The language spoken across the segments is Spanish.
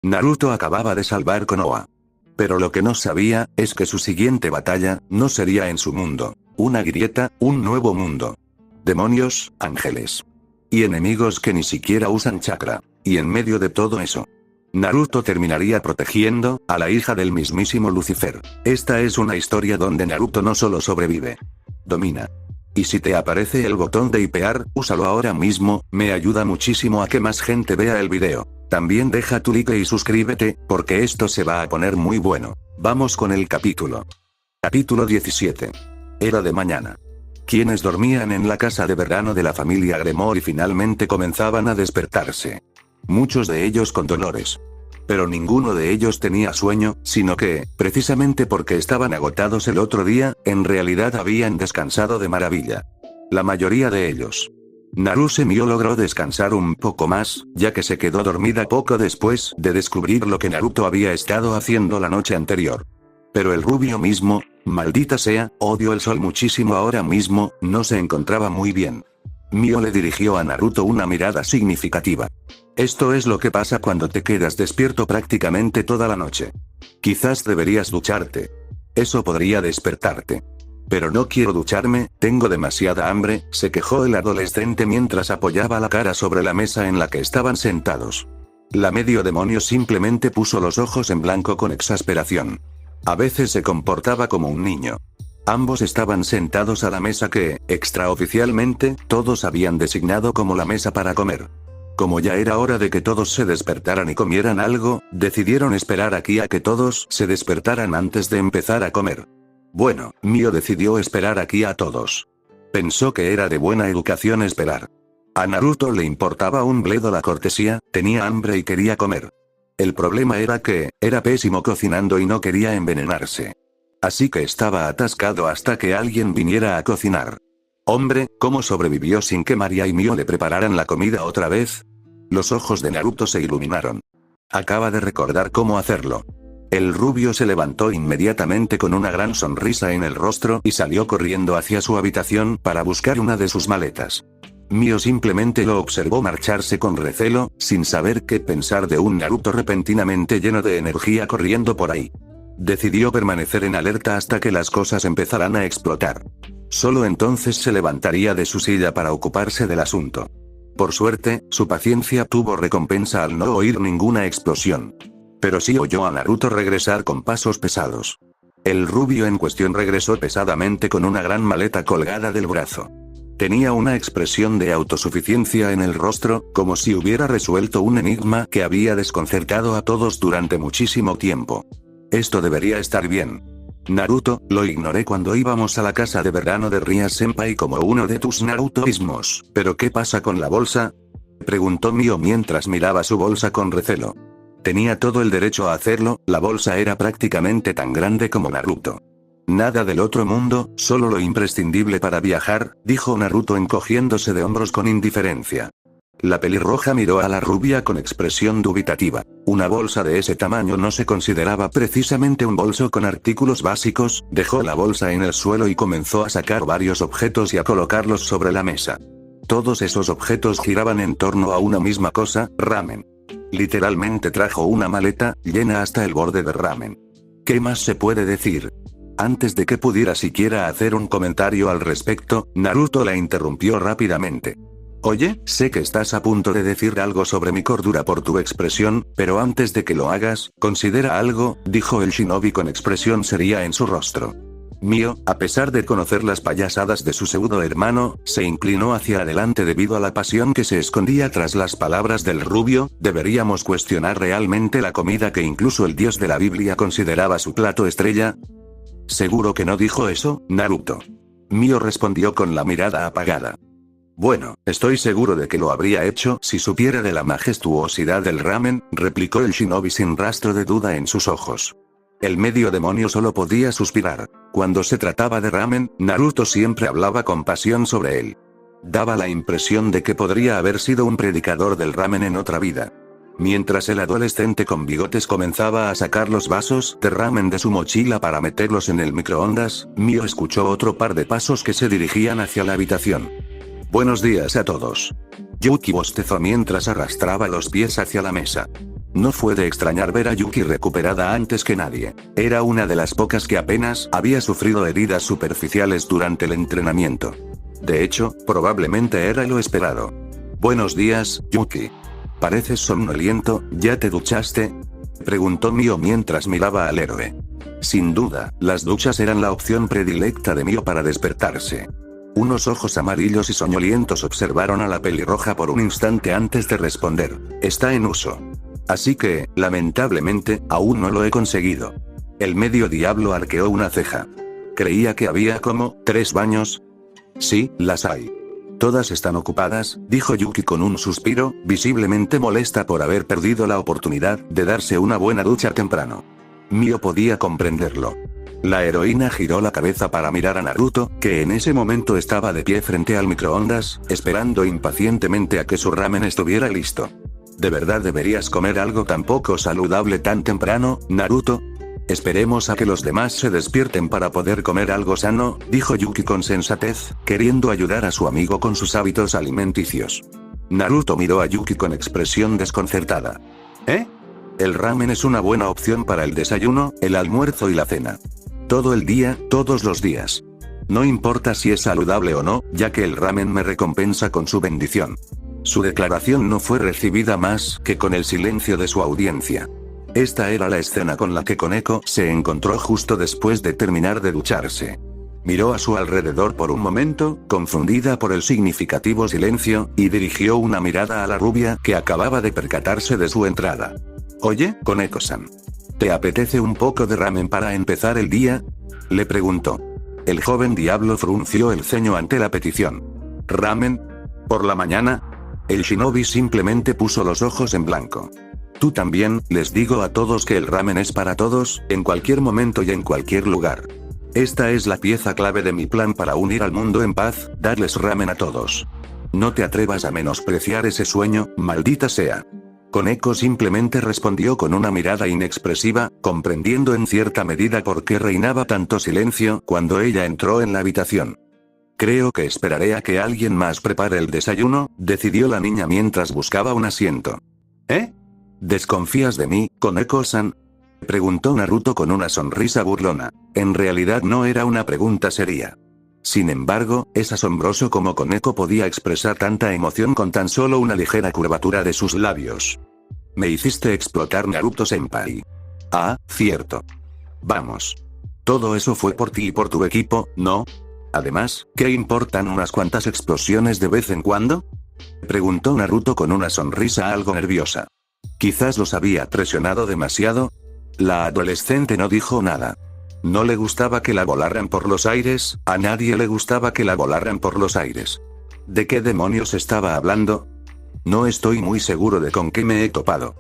Naruto acababa de salvar Konoha. Pero lo que no sabía, es que su siguiente batalla, no sería en su mundo. Una grieta, un nuevo mundo. Demonios, ángeles. Y enemigos que ni siquiera usan chakra. Y en medio de todo eso, Naruto terminaría protegiendo a la hija del mismísimo Lucifer. Esta es una historia donde Naruto no solo sobrevive, domina. Y si te aparece el botón de hipear, úsalo ahora mismo, me ayuda muchísimo a que más gente vea el video. También deja tu like y suscríbete, porque esto se va a poner muy bueno. Vamos con el capítulo. Capítulo 17. Era de mañana. Quienes dormían en la casa de verano de la familia Gremory finalmente comenzaban a despertarse. Muchos de ellos con dolores. Pero ninguno de ellos tenía sueño, sino que, precisamente porque estaban agotados el otro día, en realidad habían descansado de maravilla. La mayoría de ellos. Naruse Mio logró descansar un poco más, ya que se quedó dormida poco después de descubrir lo que Naruto había estado haciendo la noche anterior. Pero el rubio mismo, maldita sea, odio el sol muchísimo ahora mismo, no se encontraba muy bien. Mio le dirigió a Naruto una mirada significativa. Esto es lo que pasa cuando te quedas despierto prácticamente toda la noche. Quizás deberías ducharte. Eso podría despertarte. Pero no quiero ducharme, tengo demasiada hambre, se quejó el adolescente mientras apoyaba la cara sobre la mesa en la que estaban sentados. La medio demonio simplemente puso los ojos en blanco con exasperación. A veces se comportaba como un niño. Ambos estaban sentados a la mesa que, extraoficialmente, todos habían designado como la mesa para comer. Como ya era hora de que todos se despertaran y comieran algo, decidieron esperar aquí a que todos se despertaran antes de empezar a comer. Bueno, Mio decidió esperar aquí a todos. Pensó que era de buena educación esperar. A Naruto le importaba un bledo la cortesía, tenía hambre y quería comer. El problema era que, era pésimo cocinando y no quería envenenarse. Así que estaba atascado hasta que alguien viniera a cocinar. Hombre, ¿cómo sobrevivió sin que Maria y Mio le prepararan la comida otra vez? Los ojos de Naruto se iluminaron. Acaba de recordar cómo hacerlo. El rubio se levantó inmediatamente con una gran sonrisa en el rostro y salió corriendo hacia su habitación para buscar una de sus maletas. Mio simplemente lo observó marcharse con recelo, sin saber qué pensar de un Naruto repentinamente lleno de energía corriendo por ahí. Decidió permanecer en alerta hasta que las cosas empezaran a explotar. Solo entonces se levantaría de su silla para ocuparse del asunto. Por suerte, su paciencia tuvo recompensa al no oír ninguna explosión. Pero sí oyó a Naruto regresar con pasos pesados. El rubio en cuestión regresó pesadamente con una gran maleta colgada del brazo. Tenía una expresión de autosuficiencia en el rostro, como si hubiera resuelto un enigma que había desconcertado a todos durante muchísimo tiempo. Esto debería estar bien. Naruto, lo ignoré cuando íbamos a la casa de verano de Ria Senpai como uno de tus Narutoísmos, ¿pero qué pasa con la bolsa?, preguntó Mio mientras miraba su bolsa con recelo. Tenía todo el derecho a hacerlo, la bolsa era prácticamente tan grande como Naruto. Nada del otro mundo, solo lo imprescindible para viajar, dijo Naruto encogiéndose de hombros con indiferencia. La pelirroja miró a la rubia con expresión dubitativa. Una bolsa de ese tamaño no se consideraba precisamente un bolso con artículos básicos, dejó la bolsa en el suelo y comenzó a sacar varios objetos y a colocarlos sobre la mesa. Todos esos objetos giraban en torno a una misma cosa, ramen. Literalmente trajo una maleta, llena hasta el borde de ramen. ¿Qué más se puede decir? Antes de que pudiera siquiera hacer un comentario al respecto, Naruto la interrumpió rápidamente. Oye, sé que estás a punto de decir algo sobre mi cordura por tu expresión, pero antes de que lo hagas, considera algo, dijo el shinobi con expresión seria en su rostro. Mio, a pesar de conocer las payasadas de su pseudo hermano, se inclinó hacia adelante debido a la pasión que se escondía tras las palabras del rubio. ¿Deberíamos cuestionar realmente la comida que incluso el dios de la Biblia consideraba su plato estrella? ¿Seguro que no dijo eso, Naruto? Mio respondió con la mirada apagada. Bueno, estoy seguro de que lo habría hecho si supiera de la majestuosidad del ramen, replicó el shinobi sin rastro de duda en sus ojos. El medio demonio solo podía suspirar. Cuando se trataba de ramen, Naruto siempre hablaba con pasión sobre él. Daba la impresión de que podría haber sido un predicador del ramen en otra vida. Mientras el adolescente con bigotes comenzaba a sacar los vasos de ramen de su mochila para meterlos en el microondas, Mio escuchó otro par de pasos que se dirigían hacia la habitación. Buenos días a todos. Yuki bostezó mientras arrastraba los pies hacia la mesa. No fue de extrañar ver a Yuki recuperada antes que nadie. Era una de las pocas que apenas había sufrido heridas superficiales durante el entrenamiento. De hecho, probablemente era lo esperado. Buenos días, Yuki. Pareces somnoliento, ¿ya te duchaste? Preguntó Mio mientras miraba al héroe. Sin duda, las duchas eran la opción predilecta de Mio para despertarse. Unos ojos amarillos y soñolientos observaron a la pelirroja por un instante antes de responder. Está en uso. Así que, lamentablemente, aún no lo he conseguido. El medio diablo arqueó una ceja. Creía que había como 3 baños. Sí, las hay. Todas están ocupadas, dijo Yuki con un suspiro, visiblemente molesta por haber perdido la oportunidad de darse una buena ducha temprano. Mio podía comprenderlo. La heroína giró la cabeza para mirar a Naruto, que en ese momento estaba de pie frente al microondas, esperando impacientemente a que su ramen estuviera listo. ¿De verdad deberías comer algo tan poco saludable tan temprano, Naruto? Esperemos a que los demás se despierten para poder comer algo sano, dijo Yuki con sensatez, queriendo ayudar a su amigo con sus hábitos alimenticios. Naruto miró a Yuki con expresión desconcertada. ¿Eh? El ramen es una buena opción para el desayuno, el almuerzo y la cena. Todo el día, todos los días. No importa si es saludable o no, ya que el ramen me recompensa con su bendición. Su declaración no fue recibida más que con el silencio de su audiencia. Esta era la escena con la que Koneko se encontró justo después de terminar de ducharse. Miró a su alrededor por un momento, confundida por el significativo silencio, y dirigió una mirada a la rubia que acababa de percatarse de su entrada. Oye, Koneko-san. ¿Te apetece un poco de ramen para empezar el día? Le preguntó. El joven diablo frunció el ceño ante la petición. ¿Ramen? ¿Por la mañana? El shinobi simplemente puso los ojos en blanco. Tú también, les digo a todos que el ramen es para todos, en cualquier momento y en cualquier lugar. Esta es la pieza clave de mi plan para unir al mundo en paz, darles ramen a todos. No te atrevas a menospreciar ese sueño, maldita sea. Koneko simplemente respondió con una mirada inexpresiva, comprendiendo en cierta medida por qué reinaba tanto silencio cuando ella entró en la habitación. Creo que esperaré a que alguien más prepare el desayuno, decidió la niña mientras buscaba un asiento. ¿Eh? ¿Desconfías de mí, Koneko-san? Preguntó Naruto con una sonrisa burlona. En realidad no era una pregunta seria. Sin embargo, es asombroso cómo Koneko podía expresar tanta emoción con tan solo una ligera curvatura de sus labios. Me hiciste explotar, Naruto-senpai. Ah, cierto. Vamos. Todo eso fue por ti y por tu equipo, ¿no? Además, ¿qué importan unas cuantas explosiones de vez en cuando? Preguntó Naruto con una sonrisa algo nerviosa. Quizás los había presionado demasiado. La adolescente no dijo nada. No le gustaba que la volaran por los aires, a nadie le gustaba que la volaran por los aires. ¿De qué demonios estaba hablando? No estoy muy seguro de con qué me he topado.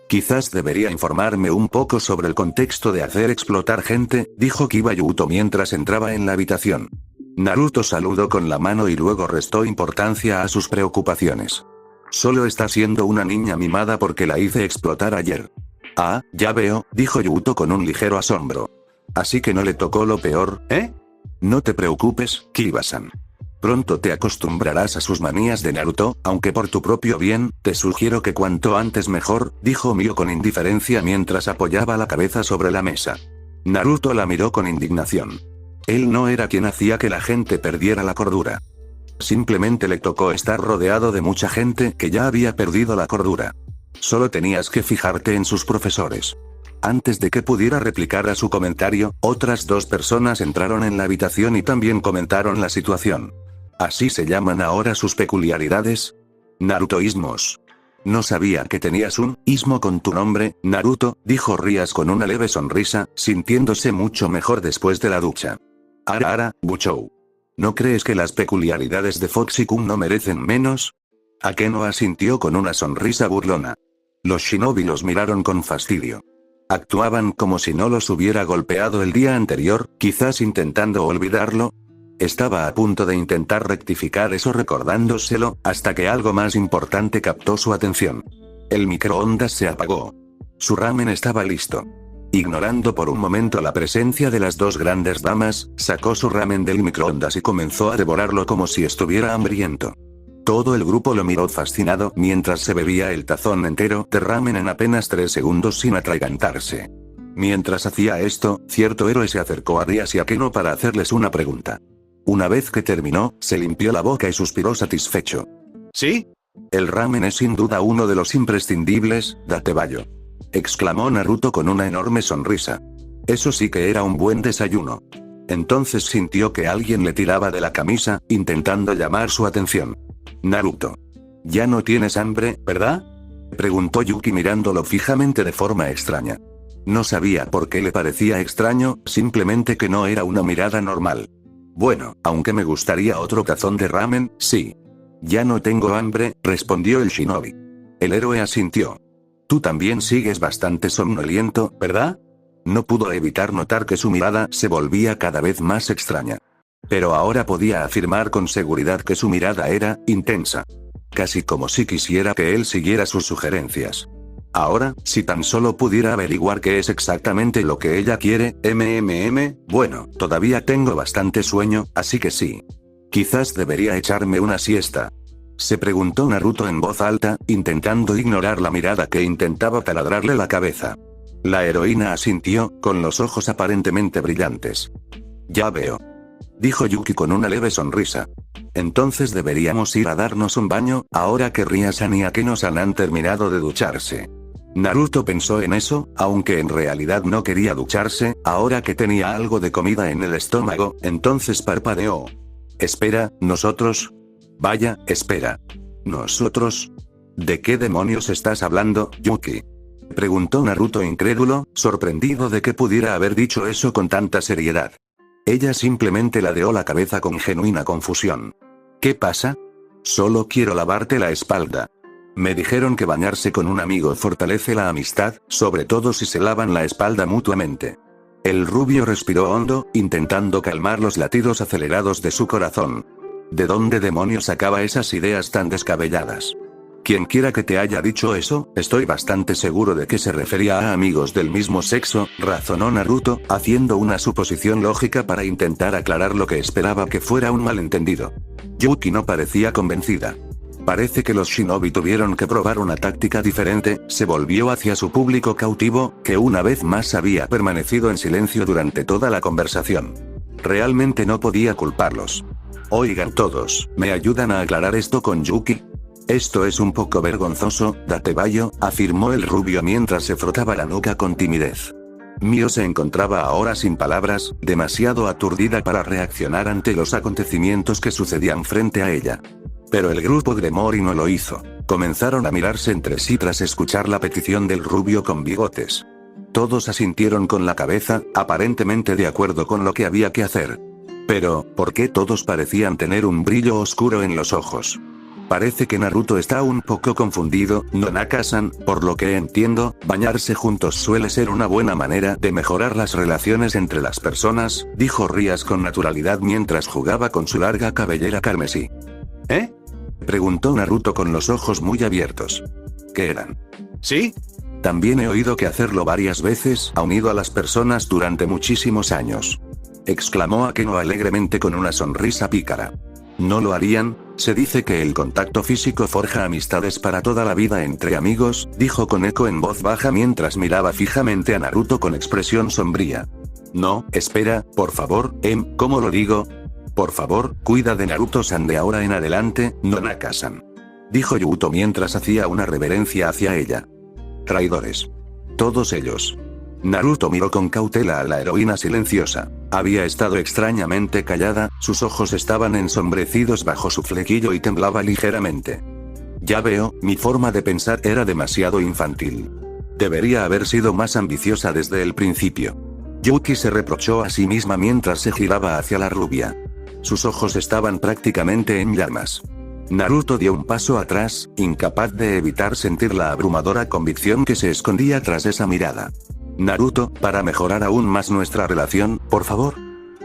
Quizás debería informarme un poco sobre el contexto de hacer explotar gente, dijo Kiba Yuto mientras entraba en la habitación. Naruto saludó con la mano y luego restó importancia a sus preocupaciones. Solo está siendo una niña mimada porque la hice explotar ayer. Ah, ya veo, dijo Yuto con un ligero asombro. Así que no le tocó lo peor, ¿eh? No te preocupes, Kiba-san. Pronto te acostumbrarás a sus manías de Naruto, aunque por tu propio bien, te sugiero que cuanto antes mejor, dijo Mio con indiferencia mientras apoyaba la cabeza sobre la mesa. Naruto la miró con indignación. Él no era quien hacía que la gente perdiera la cordura. Simplemente le tocó estar rodeado de mucha gente que ya había perdido la cordura. Solo tenías que fijarte en sus profesores. Antes de que pudiera replicar a su comentario, otras 2 personas entraron en la habitación y también comentaron la situación. ¿Así se llaman ahora sus peculiaridades? Narutoísmos. No sabía que tenías un ismo con tu nombre, Naruto, dijo Rías con una leve sonrisa, sintiéndose mucho mejor después de la ducha. Ara, Buchou. ¿No crees que las peculiaridades de Foxy-kun no merecen menos? Akeno asintió con una sonrisa burlona. Los shinobi los miraron con fastidio. Actuaban como si no los hubiera golpeado el día anterior, quizás intentando olvidarlo. Estaba a punto de intentar rectificar eso recordándoselo, hasta que algo más importante captó su atención. El microondas se apagó. Su ramen estaba listo. Ignorando por un momento la presencia de las 2 grandes damas, sacó su ramen del microondas y comenzó a devorarlo como si estuviera hambriento. Todo el grupo lo miró fascinado mientras se bebía el tazón entero de ramen en apenas 3 segundos sin atragantarse. Mientras hacía esto, cierto héroe se acercó a Rias y a Keno para hacerles una pregunta. Una vez que terminó, se limpió la boca y suspiró satisfecho. ¿Sí? El ramen es sin duda uno de los imprescindibles, Datebayo. Exclamó Naruto con una enorme sonrisa. Eso sí que era un buen desayuno. Entonces sintió que alguien le tiraba de la camisa, intentando llamar su atención. Naruto. ¿Ya no tienes hambre, verdad? Preguntó Yuki mirándolo fijamente de forma extraña. No sabía por qué le parecía extraño, simplemente que no era una mirada normal. Bueno, aunque me gustaría otro tazón de ramen, sí. Ya no tengo hambre, respondió el shinobi. El héroe asintió. Tú también sigues bastante somnoliento, ¿verdad? No pudo evitar notar que su mirada se volvía cada vez más extraña. Pero ahora podía afirmar con seguridad que su mirada era intensa. Casi como si quisiera que él siguiera sus sugerencias. Ahora, si tan solo pudiera averiguar qué es exactamente lo que ella quiere, bueno, todavía tengo bastante sueño, así que sí. Quizás debería echarme una siesta. Se preguntó Naruto en voz alta, intentando ignorar la mirada que intentaba taladrarle la cabeza. La heroína asintió, con los ojos aparentemente brillantes. Ya veo. Dijo Yuki con una leve sonrisa. Entonces deberíamos ir a darnos un baño, ahora que Rias-san y Akeno-san han terminado de ducharse. Naruto pensó en eso, aunque en realidad no quería ducharse, ahora que tenía algo de comida en el estómago, entonces parpadeó. Espera, ¿nosotros? Vaya, espera. ¿Nosotros? ¿De qué demonios estás hablando, Yuki? Preguntó Naruto incrédulo, sorprendido de que pudiera haber dicho eso con tanta seriedad. Ella simplemente ladeó la cabeza con genuina confusión. ¿Qué pasa? Solo quiero lavarte la espalda. Me dijeron que bañarse con un amigo fortalece la amistad, sobre todo si se lavan la espalda mutuamente. El rubio respiró hondo, intentando calmar los latidos acelerados de su corazón. ¿De dónde demonios sacaba esas ideas tan descabelladas? Quien quiera que te haya dicho eso, estoy bastante seguro de que se refería a amigos del mismo sexo, razonó Naruto, haciendo una suposición lógica para intentar aclarar lo que esperaba que fuera un malentendido. Yuki no parecía convencida. Parece que los shinobi tuvieron que probar una táctica diferente, se volvió hacia su público cautivo, que una vez más había permanecido en silencio durante toda la conversación. Realmente no podía culparlos. Oigan todos, ¿me ayudan a aclarar esto con Yuki? Esto es un poco vergonzoso, Datebayo, afirmó el rubio mientras se frotaba la nuca con timidez. Mio se encontraba ahora sin palabras, demasiado aturdida para reaccionar ante los acontecimientos que sucedían frente a ella. Pero el grupo Gremory no lo hizo. Comenzaron a mirarse entre sí tras escuchar la petición del rubio con bigotes. Todos asintieron con la cabeza, aparentemente de acuerdo con lo que había que hacer. Pero, ¿por qué todos parecían tener un brillo oscuro en los ojos? Parece que Naruto está un poco confundido, Nonaka-san, por lo que entiendo, bañarse juntos suele ser una buena manera de mejorar las relaciones entre las personas, dijo Rias con naturalidad mientras jugaba con su larga cabellera carmesí. ¿Eh? Preguntó Naruto con los ojos muy abiertos. ¿Qué eran? ¿Sí? También he oído que hacerlo varias veces ha unido a las personas durante muchísimos años. Exclamó Akeno alegremente con una sonrisa pícara. ¿No lo harían? Se dice que el contacto físico forja amistades para toda la vida entre amigos, dijo Koneko en voz baja mientras miraba fijamente a Naruto con expresión sombría. No, espera, por favor, ¿cómo lo digo? Por favor, cuida de Naruto-san de ahora en adelante, Nonaka-san. Dijo Yuto mientras hacía una reverencia hacia ella. Traidores. Todos ellos. Naruto miró con cautela a la heroína silenciosa. Había estado extrañamente callada, sus ojos estaban ensombrecidos bajo su flequillo y temblaba ligeramente. Ya veo, mi forma de pensar era demasiado infantil. Debería haber sido más ambiciosa desde el principio. Yuki se reprochó a sí misma mientras se giraba hacia la rubia. Sus ojos estaban prácticamente en llamas. Naruto dio un paso atrás, incapaz de evitar sentir la abrumadora convicción que se escondía tras esa mirada. Naruto, para mejorar aún más nuestra relación, por favor.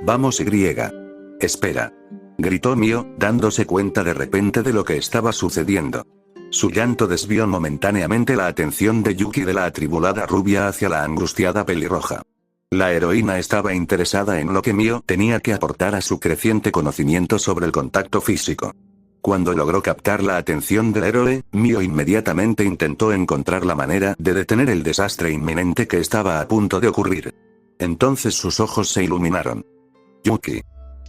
Vamos griega. Espera. Gritó Mio, dándose cuenta de repente de lo que estaba sucediendo. Su llanto desvió momentáneamente la atención de Yuki de la atribulada rubia hacia la angustiada pelirroja. La heroína estaba interesada en lo que Mio tenía que aportar a su creciente conocimiento sobre el contacto físico. Cuando logró captar la atención del héroe, Mio inmediatamente intentó encontrar la manera de detener el desastre inminente que estaba a punto de ocurrir. Entonces sus ojos se iluminaron. Yuki.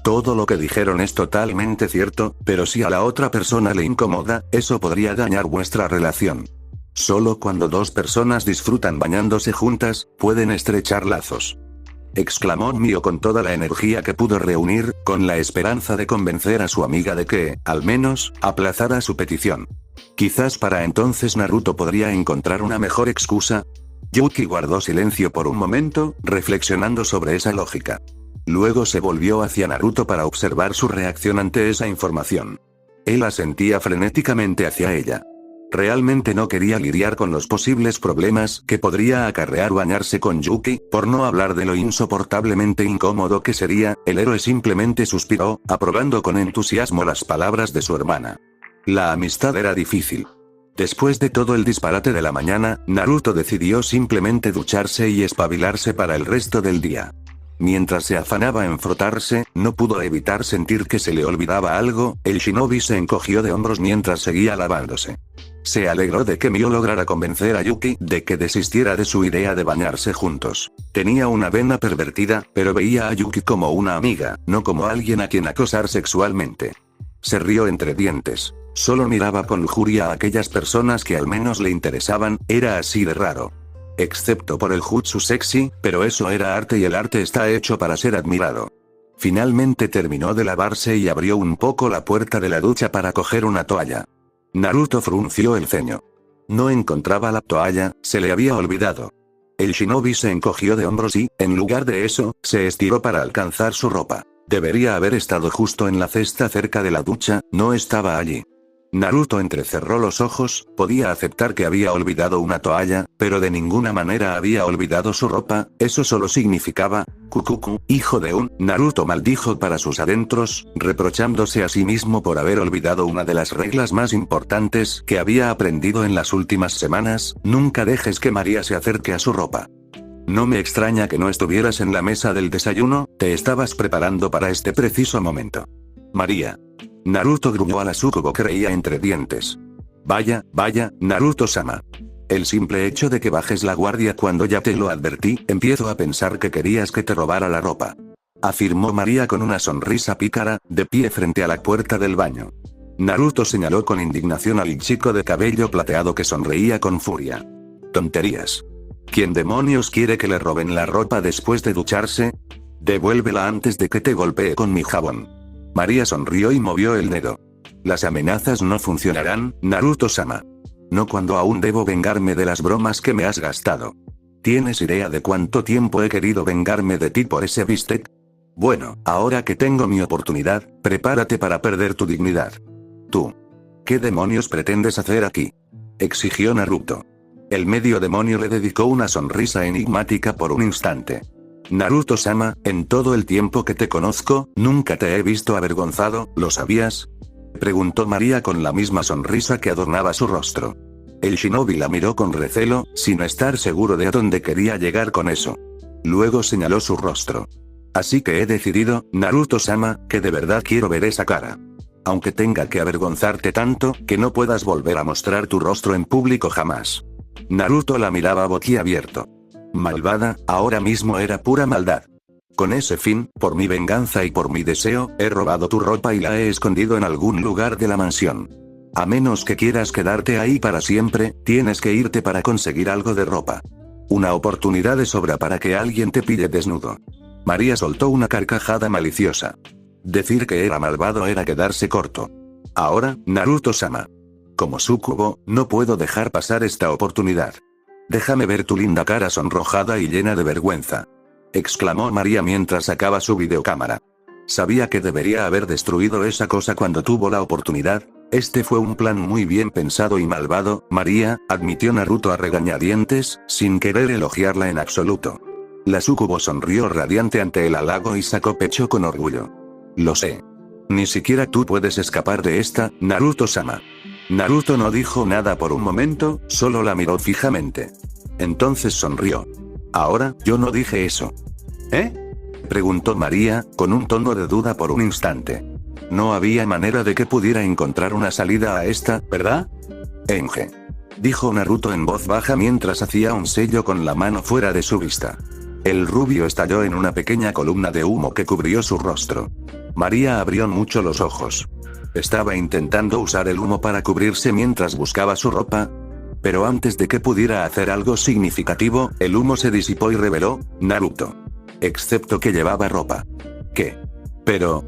Todo lo que dijeron es totalmente cierto, pero si a la otra persona le incomoda, eso podría dañar vuestra relación. Solo cuando dos personas disfrutan bañándose juntas, pueden estrechar lazos. Exclamó Mio con toda la energía que pudo reunir, con la esperanza de convencer a su amiga de que, al menos, aplazara su petición. Quizás para entonces Naruto podría encontrar una mejor excusa. Yuki guardó silencio por un momento, reflexionando sobre esa lógica. Luego se volvió hacia Naruto para observar su reacción ante esa información. Él asentía frenéticamente hacia ella. Realmente no quería lidiar con los posibles problemas que podría acarrear bañarse con Yuki, por no hablar de lo insoportablemente incómodo que sería. El héroe simplemente suspiró, aprobando con entusiasmo las palabras de su hermana. La amistad era difícil. Después de todo el disparate de la mañana, Naruto decidió simplemente ducharse y espabilarse para el resto del día. Mientras se afanaba en frotarse, no pudo evitar sentir que se le olvidaba algo. El shinobi se encogió de hombros mientras seguía lavándose. Se alegró de que Mio lograra convencer a Yuki de que desistiera de su idea de bañarse juntos. Tenía una vena pervertida, pero veía a Yuki como una amiga, no como alguien a quien acosar sexualmente. Se rió entre dientes. Solo miraba con lujuria a aquellas personas que al menos le interesaban, era así de raro. Excepto por el jutsu sexy, pero eso era arte y el arte está hecho para ser admirado. Finalmente terminó de lavarse y abrió un poco la puerta de la ducha para coger una toalla. Naruto frunció el ceño. No encontraba la toalla, se le había olvidado. El shinobi se encogió de hombros y, en lugar de eso, se estiró para alcanzar su ropa. Debería haber estado justo en la cesta cerca de la ducha, no estaba allí. Naruto entrecerró los ojos, podía aceptar que había olvidado una toalla, pero de ninguna manera había olvidado su ropa. Eso solo significaba, Kukuku, hijo de un. Naruto maldijo para sus adentros, reprochándose a sí mismo por haber olvidado una de las reglas más importantes que había aprendido en las últimas semanas: nunca dejes que María se acerque a su ropa. No me extraña que no estuvieras en la mesa del desayuno, te estabas preparando para este preciso momento. María. Naruto gruñó a la Tsukubo que reía entre dientes. Vaya, Naruto-sama. El simple hecho de que bajes la guardia cuando ya te lo advertí, empiezo a pensar que querías que te robara la ropa. Afirmó María con una sonrisa pícara, de pie frente a la puerta del baño. Naruto señaló con indignación al chico de cabello plateado que sonreía con furia. Tonterías. ¿Quién demonios quiere que le roben la ropa después de ducharse? Devuélvela antes de que te golpee con mi jabón. María sonrió y movió el dedo. Las amenazas no funcionarán, Naruto-sama. No cuando aún debo vengarme de las bromas que me has gastado. ¿Tienes idea de cuánto tiempo he querido vengarme de ti por ese bistec? Bueno, ahora que tengo mi oportunidad, prepárate para perder tu dignidad. Tú. ¿Qué demonios pretendes hacer aquí? Exigió Naruto. El medio demonio le dedicó una sonrisa enigmática por un instante. Naruto-sama, en todo el tiempo que te conozco, nunca te he visto avergonzado, ¿lo sabías? Preguntó María con la misma sonrisa que adornaba su rostro. El shinobi la miró con recelo, sin estar seguro de a dónde quería llegar con eso. Luego señaló su rostro. Así que he decidido, Naruto-sama, que de verdad quiero ver esa cara. Aunque tenga que avergonzarte tanto, que no puedas volver a mostrar tu rostro en público jamás. Naruto la miraba boquiabierto. Malvada, ahora mismo era pura maldad. Con ese fin, por mi venganza y por mi deseo, he robado tu ropa y la he escondido en algún lugar de la mansión. A menos que quieras quedarte ahí para siempre, tienes que irte para conseguir algo de ropa. Una oportunidad de sobra para que alguien te pille desnudo. María soltó una carcajada maliciosa. Decir que era malvado era quedarse corto. Ahora, Naruto-sama. Como Tsukubo, no puedo dejar pasar esta oportunidad. Déjame ver tu linda cara sonrojada y llena de vergüenza. Exclamó María mientras sacaba su videocámara. Sabía que debería haber destruido esa cosa cuando tuvo la oportunidad. Este fue un plan muy bien pensado y malvado, María, admitió Naruto a regañadientes, sin querer elogiarla en absoluto. La Tsukubo sonrió radiante ante el halago y sacó pecho con orgullo. Lo sé. Ni siquiera tú puedes escapar de esta, Naruto-sama. Naruto no dijo nada por un momento, solo la miró fijamente. Entonces sonrió. Ahora, yo no dije eso. ¿Eh? Preguntó María, con un tono de duda por un instante. No había manera de que pudiera encontrar una salida a esta, ¿verdad? Enge. Dijo Naruto en voz baja mientras hacía un sello con la mano fuera de su vista. El rubio estalló en una pequeña columna de humo que cubrió su rostro. María abrió mucho los ojos. Estaba intentando usar el humo para cubrirse mientras buscaba su ropa. Pero antes de que pudiera hacer algo significativo, el humo se disipó y reveló, Naruto. Excepto que llevaba ropa. ¿Qué? Pero.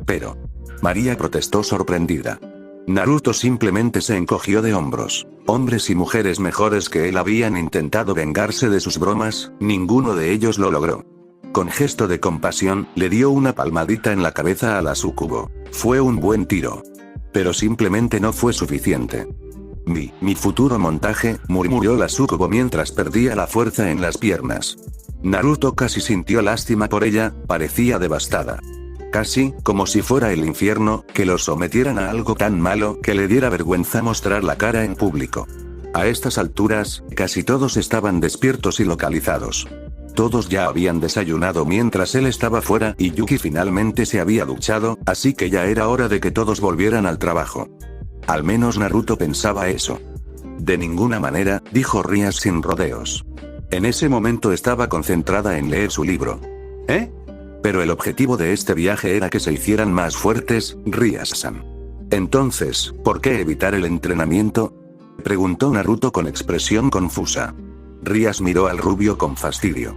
María protestó sorprendida. Naruto simplemente se encogió de hombros. Hombres y mujeres mejores que él habían intentado vengarse de sus bromas, ninguno de ellos lo logró. Con gesto de compasión, le dio una palmadita en la cabeza a la Sukubo. Fue un buen tiro. Pero simplemente no fue suficiente. Mi futuro montaje, murmuró la Sukubo mientras perdía la fuerza en las piernas. Naruto casi sintió lástima por ella, parecía devastada. Casi, como si fuera el infierno, que lo sometieran a algo tan malo que le diera vergüenza mostrar la cara en público. A estas alturas, casi todos estaban despiertos y localizados. Todos ya habían desayunado mientras él estaba fuera y Yuki finalmente se había duchado, así que ya era hora de que todos volvieran al trabajo. Al menos Naruto pensaba eso. De ninguna manera, dijo Rias sin rodeos. En ese momento estaba concentrada en leer su libro. ¿Eh? Pero el objetivo de este viaje era que se hicieran más fuertes, Rias-san. Entonces, ¿por qué evitar el entrenamiento? Preguntó Naruto con expresión confusa. Rias miró al rubio con fastidio.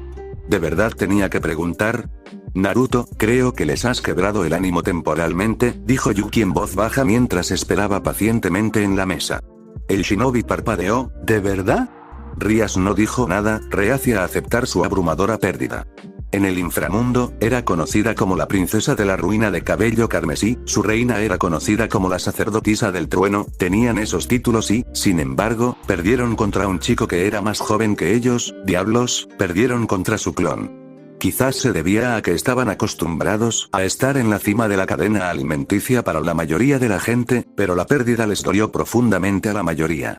¿De verdad tenía que preguntar? Naruto, creo que les has quebrado el ánimo temporalmente, dijo Yuki en voz baja mientras esperaba pacientemente en la mesa. El shinobi parpadeó, ¿de verdad? Rias no dijo nada, reacia a aceptar su abrumadora pérdida. En el inframundo, era conocida como la princesa de la ruina de cabello carmesí, su reina era conocida como la sacerdotisa del trueno, tenían esos títulos y, sin embargo, perdieron contra un chico que era más joven que ellos, diablos, perdieron contra su clon. Quizás se debía a que estaban acostumbrados a estar en la cima de la cadena alimenticia para la mayoría de la gente, pero la pérdida les dolió profundamente a la mayoría.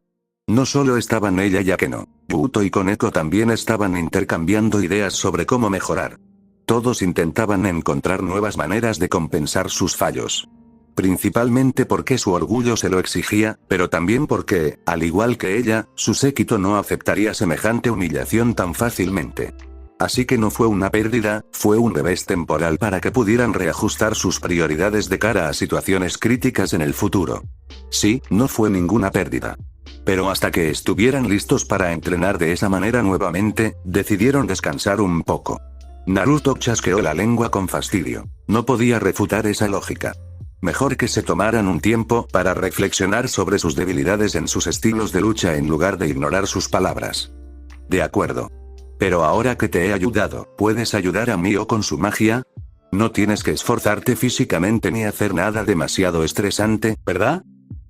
No solo estaban ella y Akeno, Buto y Koneko también estaban intercambiando ideas sobre cómo mejorar. Todos intentaban encontrar nuevas maneras de compensar sus fallos. Principalmente porque su orgullo se lo exigía, pero también porque, al igual que ella, su séquito no aceptaría semejante humillación tan fácilmente. Así que no fue una pérdida, fue un revés temporal para que pudieran reajustar sus prioridades de cara a situaciones críticas en el futuro. Sí, no fue ninguna pérdida. Pero hasta que estuvieran listos para entrenar de esa manera nuevamente, decidieron descansar un poco. Naruto chasqueó la lengua con fastidio. No podía refutar esa lógica. Mejor que se tomaran un tiempo para reflexionar sobre sus debilidades en sus estilos de lucha en lugar de ignorar sus palabras. De acuerdo. Pero ahora que te he ayudado, ¿puedes ayudar a Mio con su magia? No tienes que esforzarte físicamente ni hacer nada demasiado estresante, ¿verdad?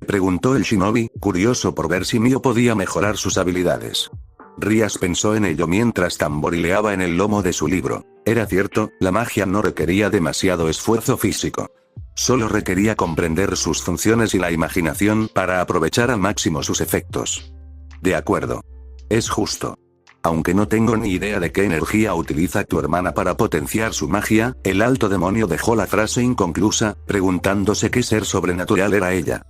Preguntó el shinobi, curioso por ver si Mio podía mejorar sus habilidades. Rias pensó en ello mientras tamborileaba en el lomo de su libro. Era cierto, la magia no requería demasiado esfuerzo físico. Solo requería comprender sus funciones y la imaginación para aprovechar al máximo sus efectos. De acuerdo. Es justo. Aunque no tengo ni idea de qué energía utiliza tu hermana para potenciar su magia, el alto demonio dejó la frase inconclusa, preguntándose qué ser sobrenatural era ella.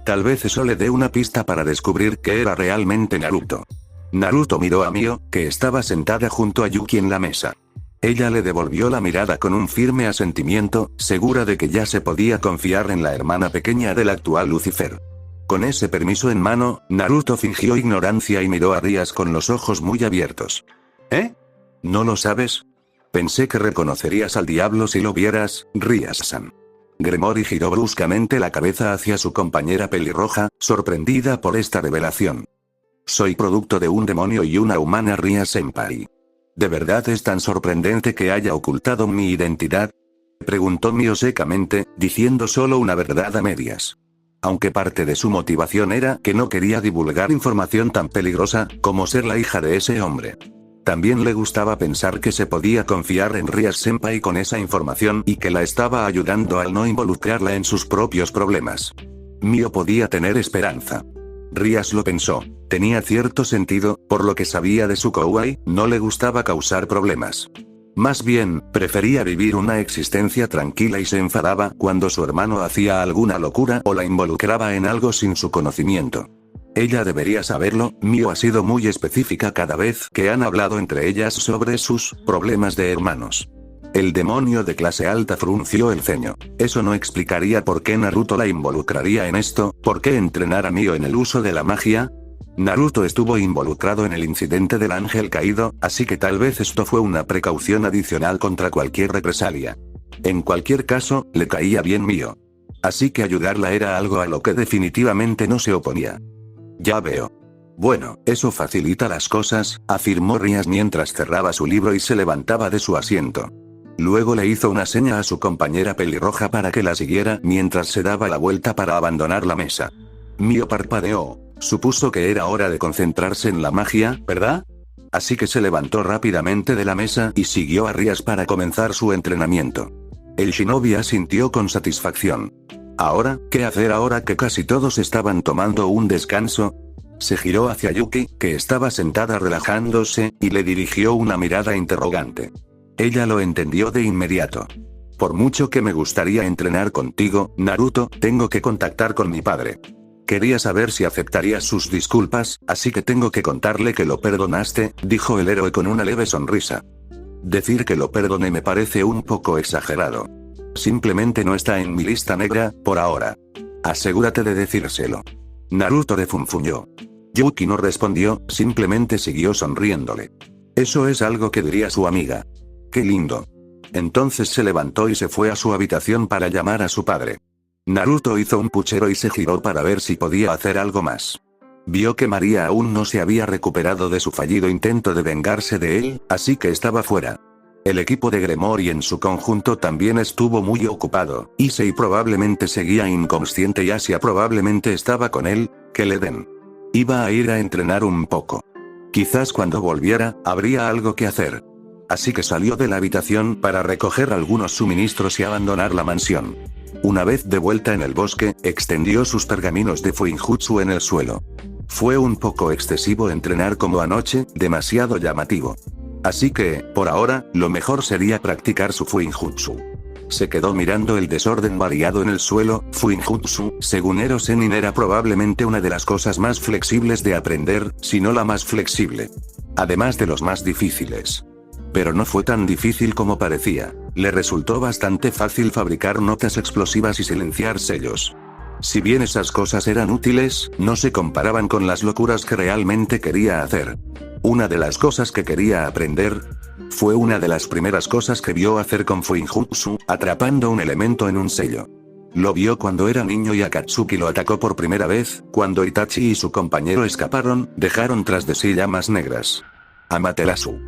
Tal vez eso le dé una pista para descubrir que era realmente Naruto. Naruto miró a Mio, que estaba sentada junto a Yuki en la mesa. Ella le devolvió la mirada con un firme asentimiento, segura de que ya se podía confiar en la hermana pequeña del actual Lucifer. Con ese permiso en mano, Naruto fingió ignorancia y miró a Rias con los ojos muy abiertos. ¿Eh? ¿No lo sabes? Pensé que reconocerías al diablo si lo vieras, Rias-san. Gremory giró bruscamente la cabeza hacia su compañera pelirroja, sorprendida por esta revelación. Soy producto de un demonio y una humana, Ria-senpai. ¿De verdad es tan sorprendente que haya ocultado mi identidad? Preguntó Mio secamente, diciendo solo una verdad a medias. Aunque parte de su motivación era que no quería divulgar información tan peligrosa como ser la hija de ese hombre. También le gustaba pensar que se podía confiar en Ria-senpai con esa información y que la estaba ayudando al no involucrarla en sus propios problemas. Mio podía tener esperanza. Rias lo pensó. Tenía cierto sentido, por lo que sabía de su kawaii, no le gustaba causar problemas. Más bien, prefería vivir una existencia tranquila y se enfadaba cuando su hermano hacía alguna locura o la involucraba en algo sin su conocimiento. Ella debería saberlo. Mio ha sido muy específica cada vez que han hablado entre ellas sobre sus problemas de hermanos. El demonio de clase alta frunció el ceño. Eso no explicaría por qué Naruto la involucraría en esto. ¿Por qué entrenar a Mio en el uso de la magia? Naruto estuvo involucrado en el incidente del ángel caído, así que tal vez esto fue una precaución adicional contra cualquier represalia. En cualquier caso, le caía bien Mio. Así que ayudarla era algo a lo que definitivamente no se oponía. Ya veo. Bueno, eso facilita las cosas, afirmó Rias mientras cerraba su libro y se levantaba de su asiento. Luego le hizo una seña a su compañera pelirroja para que la siguiera mientras se daba la vuelta para abandonar la mesa. Mio parpadeó. Supuso que era hora de concentrarse en la magia, ¿verdad? Así que se levantó rápidamente de la mesa y siguió a Rias para comenzar su entrenamiento. El shinobi asintió con satisfacción. ¿Ahora, qué hacer ahora que casi todos estaban tomando un descanso? Se giró hacia Yuki, que estaba sentada relajándose, y le dirigió una mirada interrogante. Ella lo entendió de inmediato. Por mucho que me gustaría entrenar contigo, Naruto, tengo que contactar con mi padre. Quería saber si aceptaría sus disculpas, así que tengo que contarle que lo perdonaste, dijo el héroe con una leve sonrisa. Decir que lo perdoné me parece un poco exagerado. Simplemente no está en mi lista negra, por ahora. Asegúrate de decírselo. Naruto refunfuñó. Yuki no respondió, simplemente siguió sonriéndole. Eso es algo que diría su amiga. ¡Qué lindo! Entonces se levantó y se fue a su habitación para llamar a su padre. Naruto hizo un puchero y se giró para ver si podía hacer algo más. Vio que María aún no se había recuperado de su fallido intento de vengarse de él, así que estaba fuera. El equipo de Gremory en su conjunto también estuvo muy ocupado. Issei probablemente seguía inconsciente y Asia probablemente estaba con él. Que le den. Iba a ir a entrenar un poco. Quizás cuando volviera, habría algo que hacer. Así que salió de la habitación para recoger algunos suministros y abandonar la mansión. Una vez de vuelta en el bosque, extendió sus pergaminos de Fuinjutsu en el suelo. Fue un poco excesivo entrenar como anoche, demasiado llamativo. Así que, por ahora, lo mejor sería practicar su Fuinjutsu. Se quedó mirando el desorden variado en el suelo. Fuinjutsu, según Ero Sennin, era probablemente una de las cosas más flexibles de aprender, si no la más flexible. Además de los más difíciles. Pero no fue tan difícil como parecía. Le resultó bastante fácil fabricar notas explosivas y silenciar sellos. Si bien esas cosas eran útiles, no se comparaban con las locuras que realmente quería hacer. Una de las cosas que quería aprender fue una de las primeras cosas que vio hacer con Fuinjutsu, atrapando un elemento en un sello. Lo vio cuando era niño y Akatsuki lo atacó por primera vez, cuando Itachi y su compañero escaparon, dejaron tras de sí llamas negras. Amaterasu.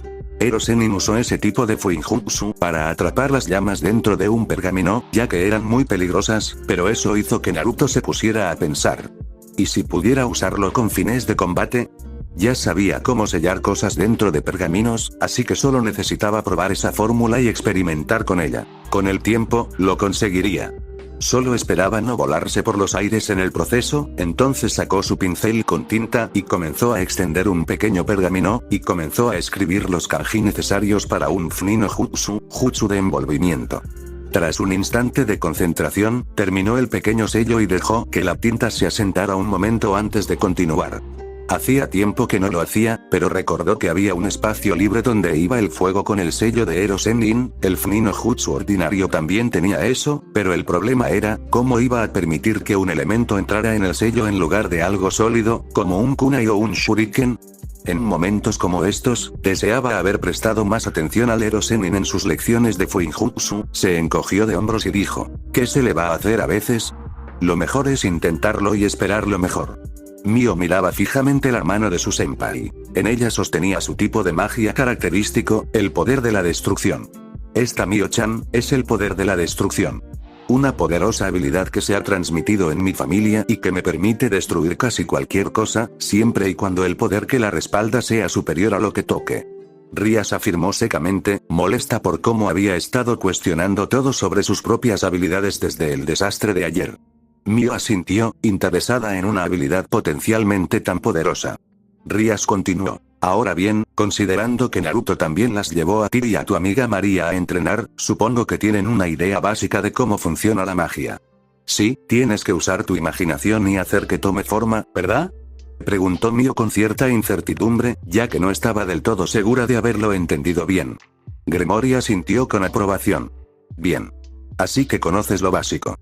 Ero Sennin usó ese tipo de Fuinjutsu para atrapar las llamas dentro de un pergamino, ya que eran muy peligrosas, pero eso hizo que Naruto se pusiera a pensar. ¿Y si pudiera usarlo con fines de combate? Ya sabía cómo sellar cosas dentro de pergaminos, así que solo necesitaba probar esa fórmula y experimentar con ella. Con el tiempo, lo conseguiría. Solo esperaba no volarse por los aires en el proceso. Entonces sacó su pincel con tinta y comenzó a extender un pequeño pergamino, y comenzó a escribir los kanji necesarios para un Funin no Jutsu, jutsu de envolvimiento. Tras un instante de concentración, terminó el pequeño sello y dejó que la tinta se asentara un momento antes de continuar. Hacía tiempo que no lo hacía, pero recordó que había un espacio libre donde iba el fuego con el sello de Ero Sennin. El Funin no Jutsu ordinario también tenía eso, pero el problema era, cómo iba a permitir que un elemento entrara en el sello en lugar de algo sólido, como un kunai o un shuriken. En momentos como estos, deseaba haber prestado más atención al Ero Sennin en sus lecciones de Fuinjutsu. Se encogió de hombros y dijo, ¿qué se le va a hacer a veces? Lo mejor es intentarlo y esperar lo mejor. Mio miraba fijamente la mano de su senpai. En ella sostenía su tipo de magia característico, el poder de la destrucción. Esta Mio-chan, es el poder de la destrucción. Una poderosa habilidad que se ha transmitido en mi familia y que me permite destruir casi cualquier cosa, siempre y cuando el poder que la respalda sea superior a lo que toque. Rias afirmó secamente, molesta por cómo había estado cuestionando todo sobre sus propias habilidades desde el desastre de ayer. Mio asintió, interesada en una habilidad potencialmente tan poderosa. Rias continuó. Ahora bien, considerando que Naruto también las llevó a ti y a tu amiga María a entrenar, supongo que tienen una idea básica de cómo funciona la magia. Sí, tienes que usar tu imaginación y hacer que tome forma, ¿verdad? Preguntó Mio con cierta incertidumbre, ya que no estaba del todo segura de haberlo entendido bien. Gremory asintió con aprobación. Bien. Así que conoces lo básico.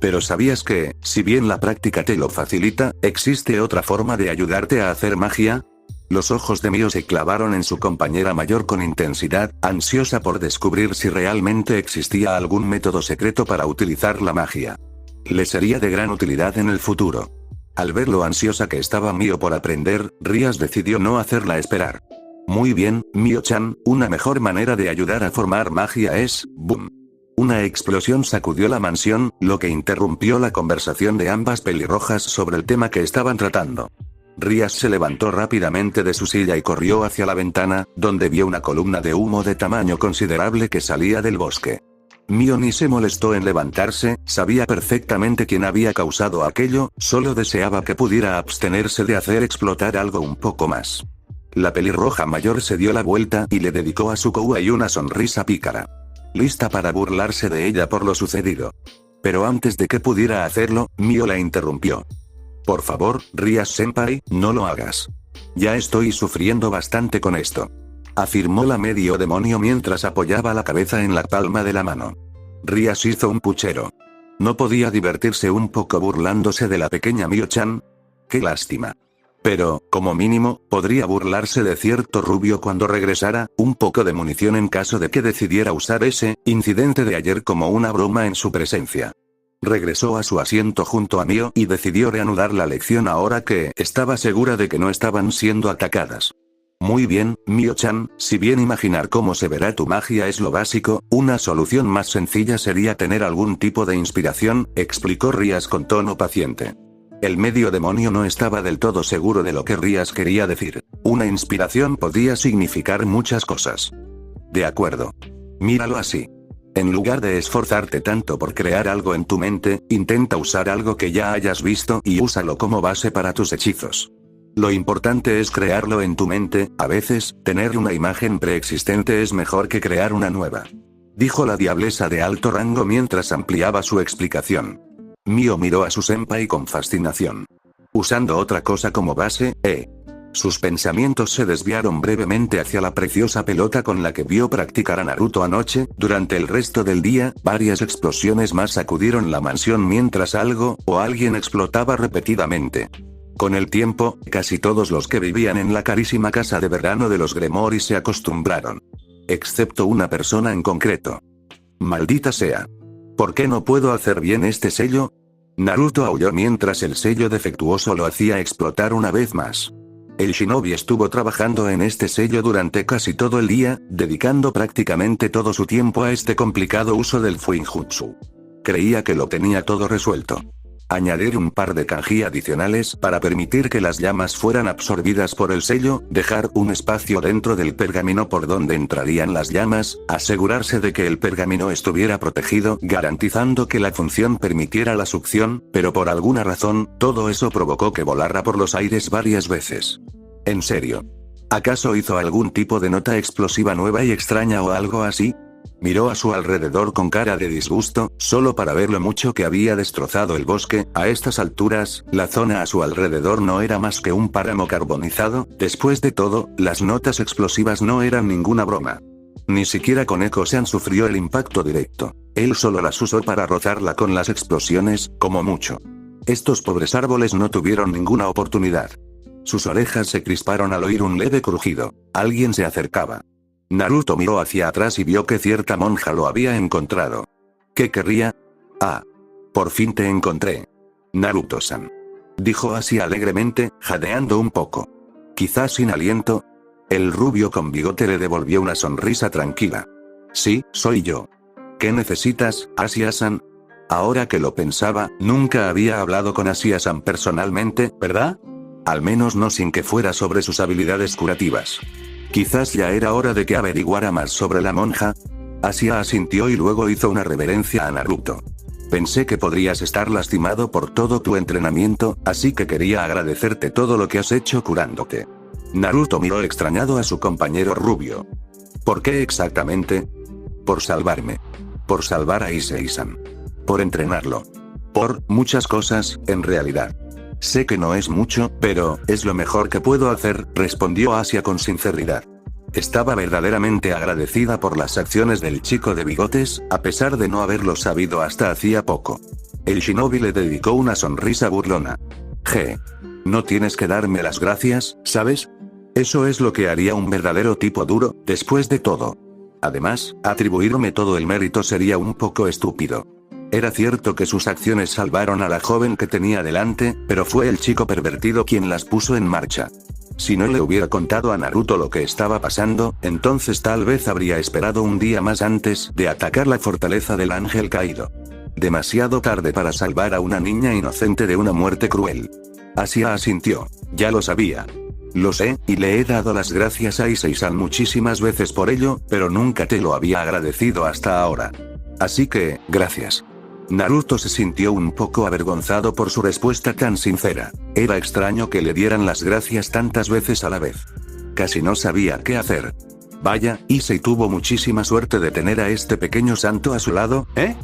Pero ¿sabías que, si bien la práctica te lo facilita, existe otra forma de ayudarte a hacer magia? Los ojos de Mio se clavaron en su compañera mayor con intensidad, ansiosa por descubrir si realmente existía algún método secreto para utilizar la magia. Le sería de gran utilidad en el futuro. Al ver lo ansiosa que estaba Mio por aprender, Rias decidió no hacerla esperar. Muy bien, Mio-chan, una mejor manera de ayudar a formar magia es, ¡boom! Una explosión sacudió la mansión, lo que interrumpió la conversación de ambas pelirrojas sobre el tema que estaban tratando. Rias se levantó rápidamente de su silla y corrió hacia la ventana, donde vio una columna de humo de tamaño considerable que salía del bosque. Mio ni se molestó en levantarse, sabía perfectamente quién había causado aquello, solo deseaba que pudiera abstenerse de hacer explotar algo un poco más. La pelirroja mayor se dio la vuelta y le dedicó a Sukouai una sonrisa pícara. Lista para burlarse de ella por lo sucedido. Pero antes de que pudiera hacerlo, Mio la interrumpió. Por favor, Rias-senpai, no lo hagas. Ya estoy sufriendo bastante con esto. Afirmó la medio demonio mientras apoyaba la cabeza en la palma de la mano. Rias hizo un puchero. ¿No podía divertirse un poco burlándose de la pequeña Mio-chan? ¡Qué lástima! Pero, como mínimo, podría burlarse de cierto rubio cuando regresara, un poco de munición en caso de que decidiera usar ese incidente de ayer como una broma en su presencia. Regresó a su asiento junto a Mio y decidió reanudar la lección ahora que estaba segura de que no estaban siendo atacadas. Muy bien, Mio-chan, si bien imaginar cómo se verá tu magia es lo básico, una solución más sencilla sería tener algún tipo de inspiración, explicó Rias con tono paciente. El medio demonio no estaba del todo seguro de lo que Rias quería decir. Una inspiración podía significar muchas cosas. De acuerdo. Míralo así. En lugar de esforzarte tanto por crear algo en tu mente, intenta usar algo que ya hayas visto y úsalo como base para tus hechizos. Lo importante es crearlo en tu mente, a veces, tener una imagen preexistente es mejor que crear una nueva. Dijo la diablesa de alto rango mientras ampliaba su explicación. Mio miró a su senpai con fascinación. Usando otra cosa como base, Sus pensamientos se desviaron brevemente hacia la preciosa pelota con la que vio practicar a Naruto anoche. Durante el resto del día, varias explosiones más sacudieron la mansión mientras algo, o alguien explotaba repetidamente. Con el tiempo, casi todos los que vivían en la carísima casa de verano de los Gremory se acostumbraron. Excepto una persona en concreto. Maldita sea. ¿Por qué no puedo hacer bien este sello? Naruto aulló mientras el sello defectuoso lo hacía explotar una vez más. El shinobi estuvo trabajando en este sello durante casi todo el día, dedicando prácticamente todo su tiempo a este complicado uso del Fuinjutsu. Creía que lo tenía todo resuelto. Añadir un par de kanji adicionales para permitir que las llamas fueran absorbidas por el sello, dejar un espacio dentro del pergamino por donde entrarían las llamas, asegurarse de que el pergamino estuviera protegido, garantizando que la función permitiera la succión, pero por alguna razón, todo eso provocó que volara por los aires varias veces. ¿En serio? ¿Acaso hizo algún tipo de nota explosiva nueva y extraña o algo así? Miró a su alrededor con cara de disgusto, solo para ver lo mucho que había destrozado el bosque. A estas alturas, la zona a su alrededor no era más que un páramo carbonizado. Después de todo, las notas explosivas no eran ninguna broma. Ni siquiera Koneko-san sufrió el impacto directo. Él solo las usó para rozarla con las explosiones, como mucho. Estos pobres árboles no tuvieron ninguna oportunidad. Sus orejas se crisparon al oír un leve crujido. Alguien se acercaba. Naruto miró hacia atrás y vio que cierta monja lo había encontrado. ¿Qué querría? Ah. Por fin te encontré. Naruto-san. Dijo así alegremente, jadeando un poco. Quizás sin aliento. El rubio con bigote le devolvió una sonrisa tranquila. Sí, soy yo. ¿Qué necesitas, Asia-san? Ahora que lo pensaba, nunca había hablado con Asia-san personalmente, ¿verdad? Al menos no sin que fuera sobre sus habilidades curativas. Quizás ya era hora de que averiguara más sobre la monja. Asia asintió y luego hizo una reverencia a Naruto. Pensé que podrías estar lastimado por todo tu entrenamiento, así que quería agradecerte todo lo que has hecho curándote. Naruto miró extrañado a su compañero rubio. ¿Por qué exactamente? Por salvarme. Por salvar a Issei-san. Por entrenarlo. Por muchas cosas, en realidad. Sé que no es mucho, pero es lo mejor que puedo hacer, respondió Asia con sinceridad. Estaba verdaderamente agradecida por las acciones del chico de bigotes, a pesar de no haberlo sabido hasta hacía poco. El shinobi le dedicó una sonrisa burlona. No tienes que darme las gracias, ¿sabes? Eso es lo que haría un verdadero tipo duro, después de todo. Además, atribuirme todo el mérito sería un poco estúpido. Era cierto que sus acciones salvaron a la joven que tenía delante, pero fue el chico pervertido quien las puso en marcha. Si no le hubiera contado a Naruto lo que estaba pasando, entonces tal vez habría esperado un día más antes de atacar la fortaleza del ángel caído. Demasiado tarde para salvar a una niña inocente de una muerte cruel. Asia asintió. Ya lo sabía. Lo sé, y le he dado las gracias a Issei-san muchísimas veces por ello, pero nunca te lo había agradecido hasta ahora. Así que, gracias. Naruto se sintió un poco avergonzado por su respuesta tan sincera. Era extraño que le dieran las gracias tantas veces a la vez. Casi no sabía qué hacer. Vaya, Issei tuvo muchísima suerte de tener a este pequeño santo a su lado, ¿eh?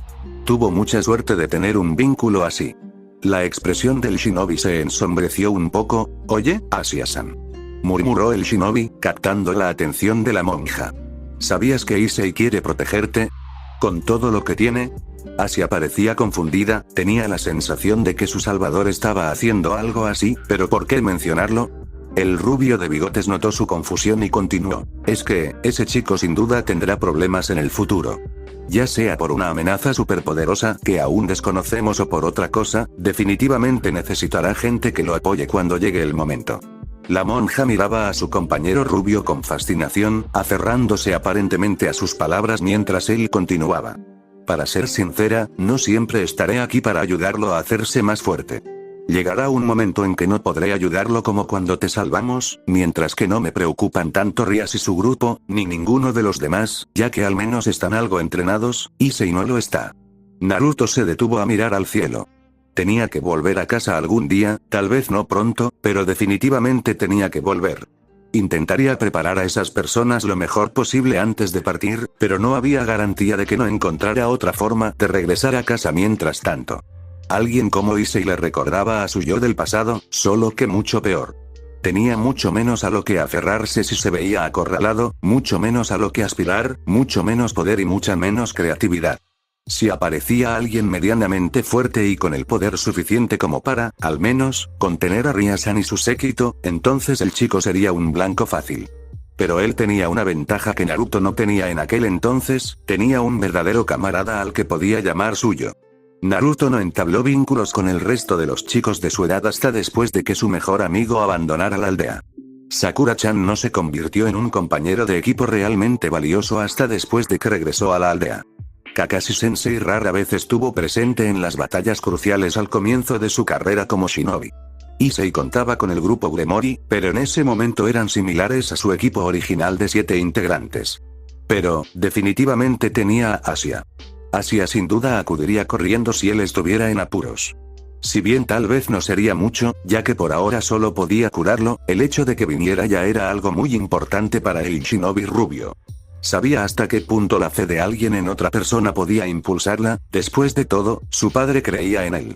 Tuvo mucha suerte de tener un vínculo así. La expresión del shinobi se ensombreció un poco. Oye, Asia-san. Murmuró el shinobi, captando la atención de la monja. ¿Sabías que Issei quiere protegerte? ¿Con todo lo que tiene? Asia parecía confundida, tenía la sensación de que su salvador estaba haciendo algo así, pero ¿por qué mencionarlo? El rubio de bigotes notó su confusión y continuó. Es que, ese chico sin duda tendrá problemas en el futuro. Ya sea por una amenaza superpoderosa que aún desconocemos o por otra cosa, definitivamente necesitará gente que lo apoye cuando llegue el momento. La monja miraba a su compañero rubio con fascinación, aferrándose aparentemente a sus palabras mientras él continuaba. Para ser sincera, no siempre estaré aquí para ayudarlo a hacerse más fuerte. Llegará un momento en que no podré ayudarlo como cuando te salvamos, mientras que no me preocupan tanto Rias y su grupo, ni ninguno de los demás, ya que al menos están algo entrenados, Issei no lo está. Naruto se detuvo a mirar al cielo. Tenía que volver a casa algún día, tal vez no pronto, pero definitivamente tenía que volver. Intentaría preparar a esas personas lo mejor posible antes de partir, pero no había garantía de que no encontrara otra forma de regresar a casa mientras tanto. Alguien como Issei le recordaba a su yo del pasado, solo que mucho peor. Tenía mucho menos a lo que aferrarse si se veía acorralado, mucho menos a lo que aspirar, mucho menos poder y mucha menos creatividad. Si aparecía alguien medianamente fuerte y con el poder suficiente como para, al menos, contener a Ryasan y su séquito, entonces el chico sería un blanco fácil. Pero él tenía una ventaja que Naruto no tenía en aquel entonces, tenía un verdadero camarada al que podía llamar suyo. Naruto no entabló vínculos con el resto de los chicos de su edad hasta después de que su mejor amigo abandonara la aldea. Sakura-chan no se convirtió en un compañero de equipo realmente valioso hasta después de que regresó a la aldea. Kakashi-sensei rara vez estuvo presente en las batallas cruciales al comienzo de su carrera como shinobi. Issei contaba con el grupo Gremori, pero en ese momento eran similares a su equipo original de 7 integrantes. Pero, definitivamente tenía a Asia. Asia sin duda acudiría corriendo si él estuviera en apuros. Si bien tal vez no sería mucho, ya que por ahora solo podía curarlo, el hecho de que viniera ya era algo muy importante para el shinobi rubio. Sabía hasta qué punto la fe de alguien en otra persona podía impulsarla, después de todo, su padre creía en él.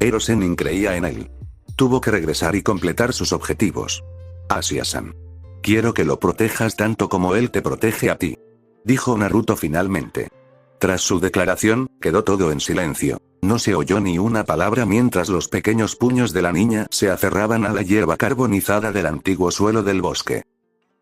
Ero Sennin creía en él. Tuvo que regresar y completar sus objetivos. Asia-san. Quiero que lo protejas tanto como él te protege a ti. Dijo Naruto finalmente. Tras su declaración, quedó todo en silencio. No se oyó ni una palabra mientras los pequeños puños de la niña se aferraban a la hierba carbonizada del antiguo suelo del bosque.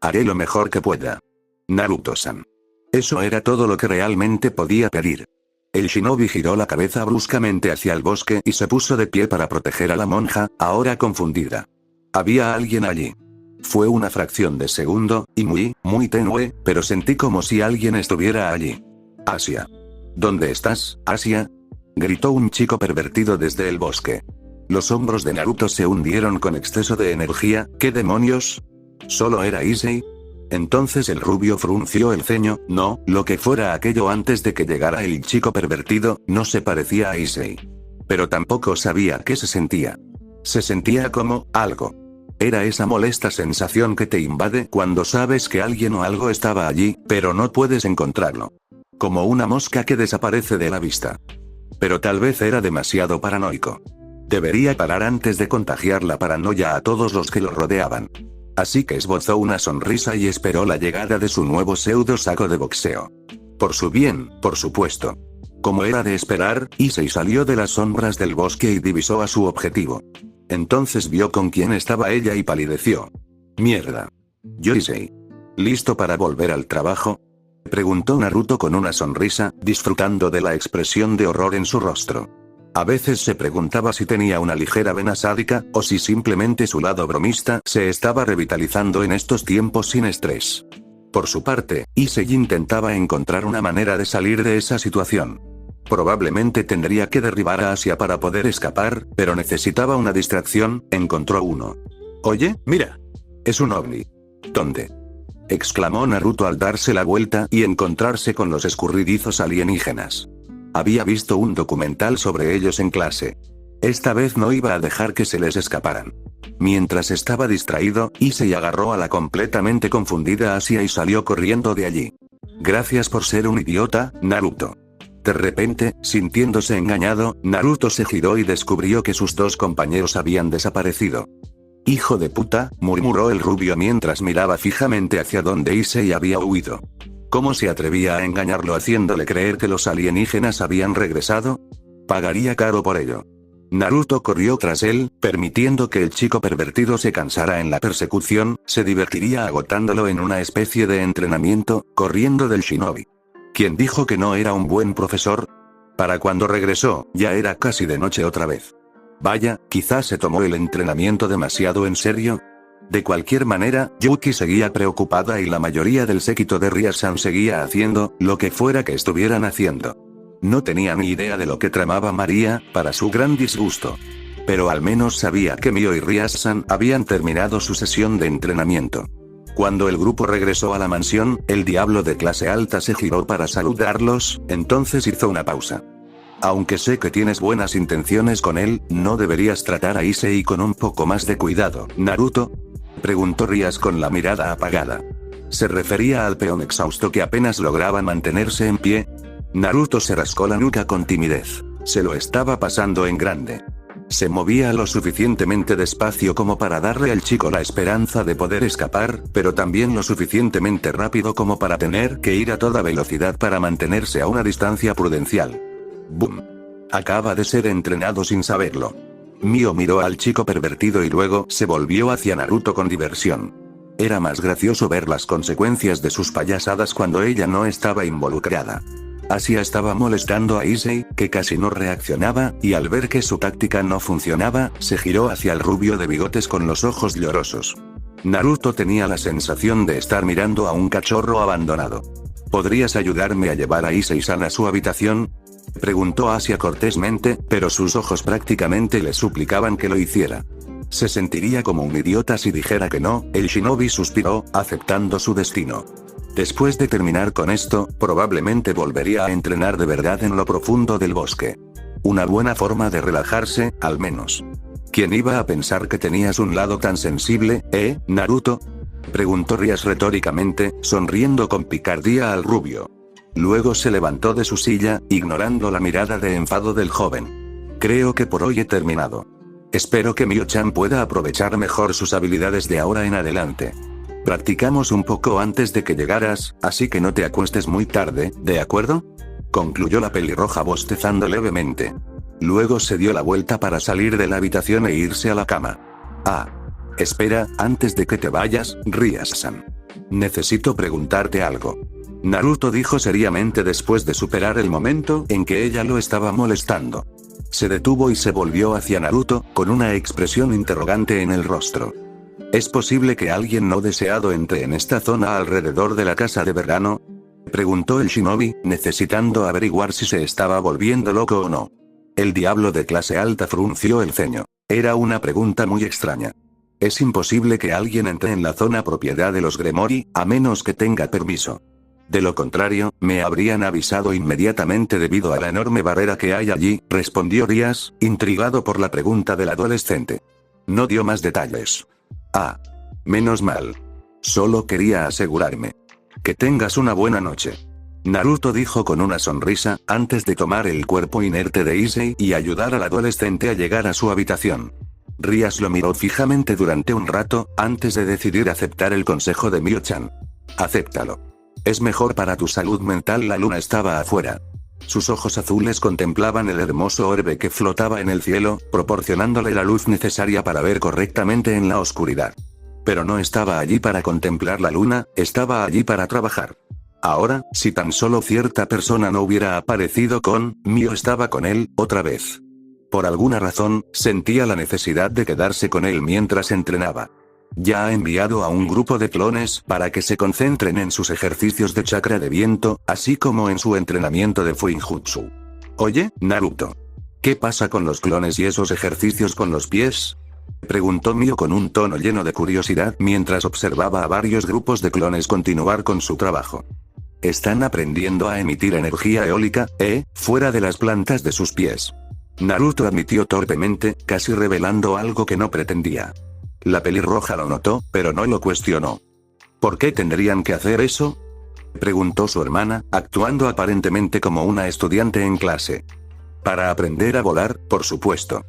Haré lo mejor que pueda. Naruto-san. Eso era todo lo que realmente podía pedir. El shinobi giró la cabeza bruscamente hacia el bosque y se puso de pie para proteger a la monja, ahora confundida. Había alguien allí. Fue una fracción de segundo, y muy tenue, pero sentí como si alguien estuviera allí. Asia. ¿Dónde estás, Asia? Gritó un chico pervertido desde el bosque. Los hombros de Naruto se hundieron con exceso de energía. ¿Qué demonios? ¿Solo era Issei? Entonces el rubio frunció el ceño. No, lo que fuera aquello antes de que llegara el chico pervertido, no se parecía a Issei. Pero tampoco sabía qué se sentía. Se sentía como algo. Era esa molesta sensación que te invade cuando sabes que alguien o algo estaba allí, pero no puedes encontrarlo. Como una mosca que desaparece de la vista. Pero tal vez era demasiado paranoico. Debería parar antes de contagiar la paranoia a todos los que lo rodeaban. Así que esbozó una sonrisa y esperó la llegada de su nuevo pseudo saco de boxeo. Por su bien, por supuesto. Como era de esperar, Issei salió de las sombras del bosque y divisó a su objetivo. Entonces vio con quién estaba ella y palideció. Mierda. Yo Issei. ¿Listo para volver al trabajo? Preguntó Naruto con una sonrisa, disfrutando de la expresión de horror en su rostro. A veces se preguntaba si tenía una ligera vena sádica, o si simplemente su lado bromista se estaba revitalizando en estos tiempos sin estrés. Por su parte, Issei intentaba encontrar una manera de salir de esa situación. Probablemente tendría que derribar a Asia para poder escapar, pero necesitaba una distracción. Encontró uno. Oye, mira. Es un ovni. ¿Dónde? Exclamó Naruto al darse la vuelta y encontrarse con los escurridizos alienígenas. Había visto un documental sobre ellos en clase. Esta vez no iba a dejar que se les escaparan. Mientras estaba distraído, Issei agarró a la completamente confundida Asia y salió corriendo de allí. Gracias por ser un idiota, Naruto. De repente, sintiéndose engañado, Naruto se giró y descubrió que sus dos compañeros habían desaparecido. Hijo de puta, murmuró el rubio mientras miraba fijamente hacia donde Issei había huido. ¿Cómo se atrevía a engañarlo haciéndole creer que los alienígenas habían regresado? Pagaría caro por ello. Naruto corrió tras él, permitiendo que el chico pervertido se cansara en la persecución, se divertiría agotándolo en una especie de entrenamiento, corriendo del shinobi. ¿Quién dijo que no era un buen profesor? Para cuando regresó, ya era casi de noche otra vez. Vaya, quizás se tomó el entrenamiento demasiado en serio. De cualquier manera, Yuki seguía preocupada y la mayoría del séquito de Ryasan seguía haciendo lo que fuera que estuvieran haciendo. No tenía ni idea de lo que tramaba María, para su gran disgusto. Pero al menos sabía que Mio y Ryasan habían terminado su sesión de entrenamiento. Cuando el grupo regresó a la mansión, el diablo de clase alta se giró para saludarlos, entonces hizo una pausa. Aunque sé que tienes buenas intenciones con él, ¿no deberías tratar a Issei con un poco más de cuidado, Naruto? Preguntó Rias con la mirada apagada. ¿Se refería al peón exhausto que apenas lograba mantenerse en pie? Naruto se rascó la nuca con timidez. Se lo estaba pasando en grande. Se movía lo suficientemente despacio como para darle al chico la esperanza de poder escapar, pero también lo suficientemente rápido como para tener que ir a toda velocidad para mantenerse a una distancia prudencial. ¡Bum! Acaba de ser entrenado sin saberlo. Mio miró al chico pervertido y luego se volvió hacia Naruto con diversión. Era más gracioso ver las consecuencias de sus payasadas cuando ella no estaba involucrada. Asia estaba molestando a Issei, que casi no reaccionaba, y al ver que su táctica no funcionaba, se giró hacia el rubio de bigotes con los ojos llorosos. Naruto tenía la sensación de estar mirando a un cachorro abandonado. ¿Podrías ayudarme a llevar a Issei-san a su habitación? Preguntó Asia cortésmente, pero sus ojos prácticamente le suplicaban que lo hiciera. Se sentiría como un idiota si dijera que no. El shinobi suspiró, aceptando su destino. Después de terminar con esto, probablemente volvería a entrenar de verdad en lo profundo del bosque. Una buena forma de relajarse, al menos. ¿Quién iba a pensar que tenías un lado tan sensible, Naruto? Preguntó Rias retóricamente, sonriendo con picardía al rubio. Luego se levantó de su silla, ignorando la mirada de enfado del joven. Creo que por hoy he terminado. Espero que Mio-chan pueda aprovechar mejor sus habilidades de ahora en adelante. Practicamos un poco antes de que llegaras, así que no te acuestes muy tarde, ¿de acuerdo? Concluyó la pelirroja bostezando levemente. Luego se dio la vuelta para salir de la habitación e irse a la cama. Ah. Espera, antes de que te vayas, Ryasan. Necesito preguntarte algo. Naruto dijo seriamente después de superar el momento en que ella lo estaba molestando. Se detuvo y se volvió hacia Naruto, con una expresión interrogante en el rostro. ¿Es posible que alguien no deseado entre en esta zona alrededor de la casa de verano? Preguntó el shinobi, necesitando averiguar si se estaba volviendo loco o no. El diablo de clase alta frunció el ceño. Era una pregunta muy extraña. Es imposible que alguien entre en la zona propiedad de los Gremory, a menos que tenga permiso. De lo contrario, me habrían avisado inmediatamente debido a la enorme barrera que hay allí, respondió Rias, intrigado por la pregunta del adolescente. No dio más detalles. Ah. Menos mal. Solo quería asegurarme. Que tengas una buena noche. Naruto dijo con una sonrisa, antes de tomar el cuerpo inerte de Issei y ayudar al adolescente a llegar a su habitación. Rias lo miró fijamente durante un rato, antes de decidir aceptar el consejo de Mio-chan. Acéptalo. Es mejor para tu salud mental. La luna estaba afuera. Sus ojos azules contemplaban el hermoso orbe que flotaba en el cielo, proporcionándole la luz necesaria para ver correctamente en la oscuridad. Pero no estaba allí para contemplar la luna, estaba allí para trabajar. Ahora, si tan solo cierta persona no hubiera aparecido Mio estaba con él, otra vez. Por alguna razón, sentía la necesidad de quedarse con él mientras entrenaba. Ya ha enviado a un grupo de clones para que se concentren en sus ejercicios de chakra de viento, así como en su entrenamiento de Fuinjutsu. Oye, Naruto. ¿Qué pasa con los clones y esos ejercicios con los pies? Preguntó Mio con un tono lleno de curiosidad mientras observaba a varios grupos de clones continuar con su trabajo. Están aprendiendo a emitir energía eólica, fuera de las plantas de sus pies. Naruto admitió torpemente, casi revelando algo que no pretendía. La pelirroja lo notó, pero no lo cuestionó. ¿Por qué tendrían que hacer eso? Preguntó su hermana, actuando aparentemente como una estudiante en clase. Para aprender a volar, por supuesto.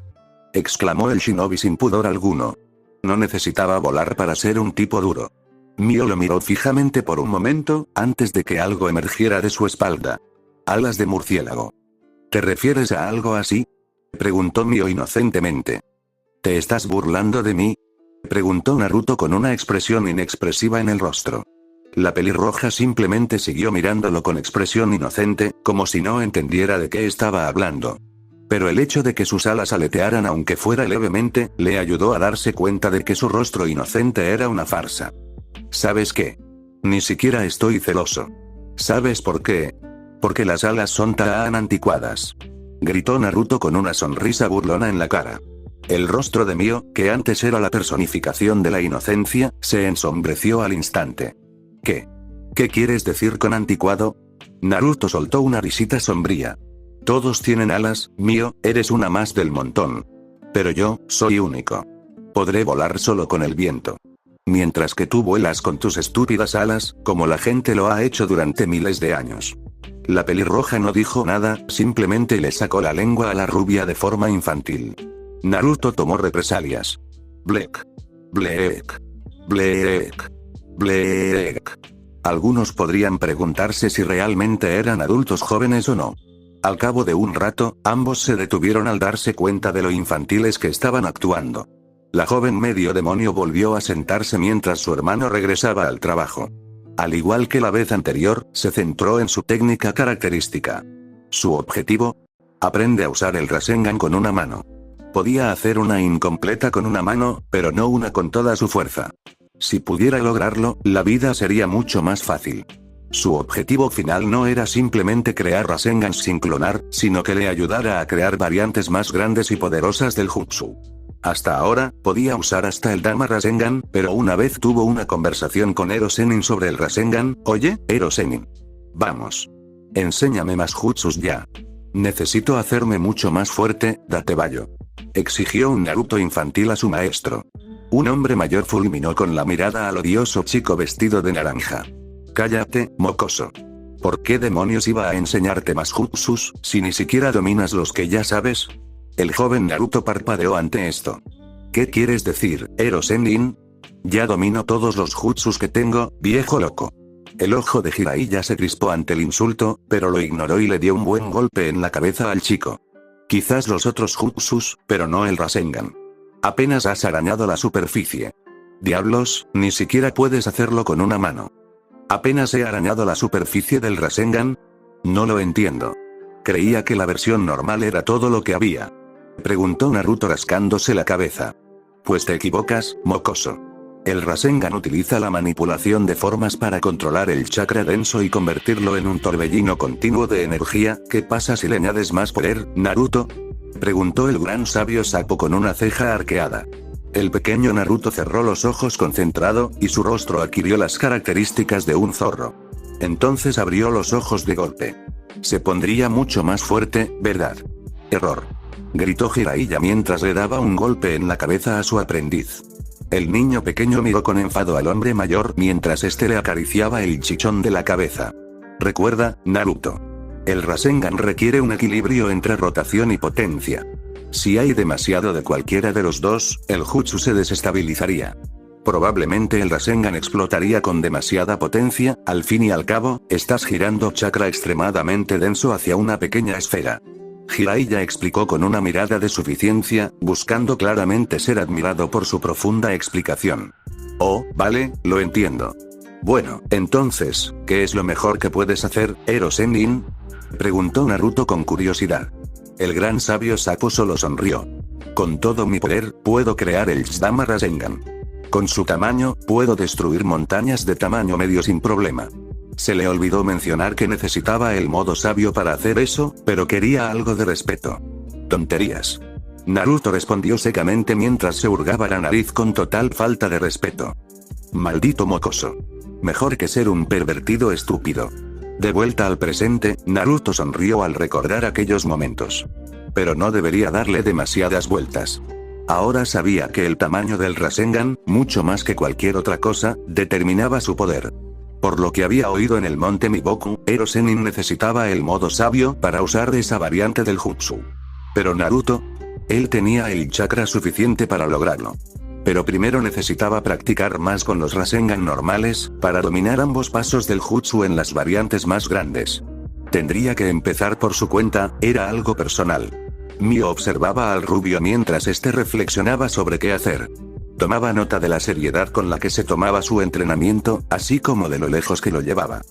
Exclamó el shinobi sin pudor alguno. No necesitaba volar para ser un tipo duro. Mio lo miró fijamente por un momento, antes de que algo emergiera de su espalda. Alas de murciélago. ¿Te refieres a algo así? Preguntó Mio inocentemente. ¿Te estás burlando de mí? Preguntó Naruto con una expresión inexpresiva en el rostro. La pelirroja simplemente siguió mirándolo con expresión inocente, como si no entendiera de qué estaba hablando. Pero el hecho de que sus alas aletearan aunque fuera levemente, le ayudó a darse cuenta de que su rostro inocente era una farsa. ¿Sabes qué? Ni siquiera estoy celoso. ¿Sabes por qué? Porque las alas son tan anticuadas. Gritó Naruto con una sonrisa burlona en la cara. El rostro de Mio, que antes era la personificación de la inocencia, se ensombreció al instante. ¿Qué? ¿Qué quieres decir con anticuado? Naruto soltó una risita sombría. Todos tienen alas, Mio, eres una más del montón. Pero yo, soy único. Podré volar solo con el viento. Mientras que tú vuelas con tus estúpidas alas, como la gente lo ha hecho durante miles de años. La pelirroja no dijo nada, simplemente le sacó la lengua a la rubia de forma infantil. Naruto tomó represalias. Bleak. Bleak. Bleak. Bleak. Algunos podrían preguntarse si realmente eran adultos jóvenes o no. Al cabo de un rato, ambos se detuvieron al darse cuenta de lo infantiles que estaban actuando. La joven medio demonio volvió a sentarse mientras su hermano regresaba al trabajo. Al igual que la vez anterior, se centró en su técnica característica. Su objetivo: aprende a usar el Rasengan con una mano. Podía hacer una incompleta con una mano, pero no una con toda su fuerza. Si pudiera lograrlo, la vida sería mucho más fácil. Su objetivo final no era simplemente crear Rasengans sin clonar, sino que le ayudara a crear variantes más grandes y poderosas del Jutsu. Hasta ahora, podía usar hasta el Dama Rasengan, pero una vez tuvo una conversación con Ero Sennin sobre el Rasengan. Oye, Ero Sennin. Vamos. Enséñame más jutsus ya. Necesito hacerme mucho más fuerte, Datebayo. Exigió un Naruto infantil a su maestro. Un hombre mayor fulminó con la mirada al odioso chico vestido de naranja. Cállate, mocoso. ¿Por qué demonios iba a enseñarte más jutsus, si ni siquiera dominas los que ya sabes? El joven Naruto parpadeó ante esto. ¿Qué quieres decir, Ero Sennin? Ya domino todos los jutsus que tengo, viejo loco. El ojo de Jiraiya se crispó ante el insulto, pero lo ignoró y le dio un buen golpe en la cabeza al chico. Quizás los otros jutsus, pero no el Rasengan. Apenas has arañado la superficie. Diablos, ni siquiera puedes hacerlo con una mano. ¿Apenas he arañado la superficie del Rasengan? No lo entiendo. Creía que la versión normal era todo lo que había. Preguntó Naruto rascándose la cabeza. Pues te equivocas, mocoso. El Rasengan utiliza la manipulación de formas para controlar el chakra denso y convertirlo en un torbellino continuo de energía. ¿Qué pasa si le añades más poder, Naruto? Preguntó el gran sabio sapo con una ceja arqueada. El pequeño Naruto cerró los ojos concentrado, y su rostro adquirió las características de un zorro. Entonces abrió los ojos de golpe. Se pondría mucho más fuerte, ¿verdad? Error. Gritó Jiraiya mientras le daba un golpe en la cabeza a su aprendiz. El niño pequeño miró con enfado al hombre mayor mientras este le acariciaba el chichón de la cabeza. Recuerda, Naruto. El Rasengan requiere un equilibrio entre rotación y potencia. Si hay demasiado de cualquiera de los dos, el jutsu se desestabilizaría. Probablemente el Rasengan explotaría con demasiada potencia. Al fin y al cabo, estás girando chakra extremadamente denso hacia una pequeña esfera. Jiraiya explicó con una mirada de suficiencia, buscando claramente ser admirado por su profunda explicación. Oh, vale, lo entiendo. Bueno, entonces, ¿qué es lo mejor que puedes hacer, Ero Sennin? Preguntó Naruto con curiosidad. El gran sabio Sapo solo sonrió. Con todo mi poder, puedo crear el Zzama Rasengan. Con su tamaño, puedo destruir montañas de tamaño medio sin problema. Se le olvidó mencionar que necesitaba el modo sabio para hacer eso, pero quería algo de respeto. Tonterías. Naruto respondió secamente mientras se hurgaba la nariz con total falta de respeto. Maldito mocoso. Mejor que ser un pervertido estúpido. De vuelta al presente, Naruto sonrió al recordar aquellos momentos. Pero no debería darle demasiadas vueltas. Ahora sabía que el tamaño del Rasengan, mucho más que cualquier otra cosa, determinaba su poder. Por lo que había oído en el monte Miboku, Ero Sennin necesitaba el modo sabio para usar esa variante del jutsu. Pero Naruto, él tenía el chakra suficiente para lograrlo. Pero primero necesitaba practicar más con los Rasengan normales, para dominar ambos pasos del jutsu en las variantes más grandes. Tendría que empezar por su cuenta, era algo personal. Mio observaba al rubio mientras este reflexionaba sobre qué hacer. Tomaba nota de la seriedad con la que se tomaba su entrenamiento, así como de lo lejos que lo llevaba.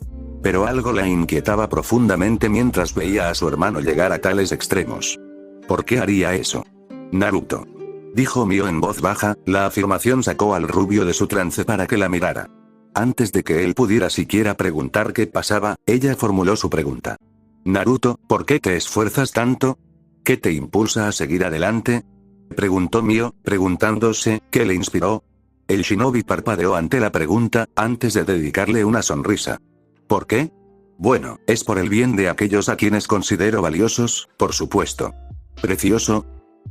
Pero algo la inquietaba profundamente mientras veía a su hermano llegar a tales extremos. ¿Por qué haría eso? Naruto. Dijo Mio en voz baja, la afirmación sacó al rubio de su trance para que la mirara. Antes de que él pudiera siquiera preguntar qué pasaba, ella formuló su pregunta. Naruto, ¿por qué te esfuerzas tanto? ¿Qué te impulsa a seguir adelante? Preguntó Mio, preguntándose, ¿qué le inspiró? El shinobi parpadeó ante la pregunta, antes de dedicarle una sonrisa. ¿Por qué? Bueno, es por el bien de aquellos a quienes considero valiosos, por supuesto. ¿Precioso?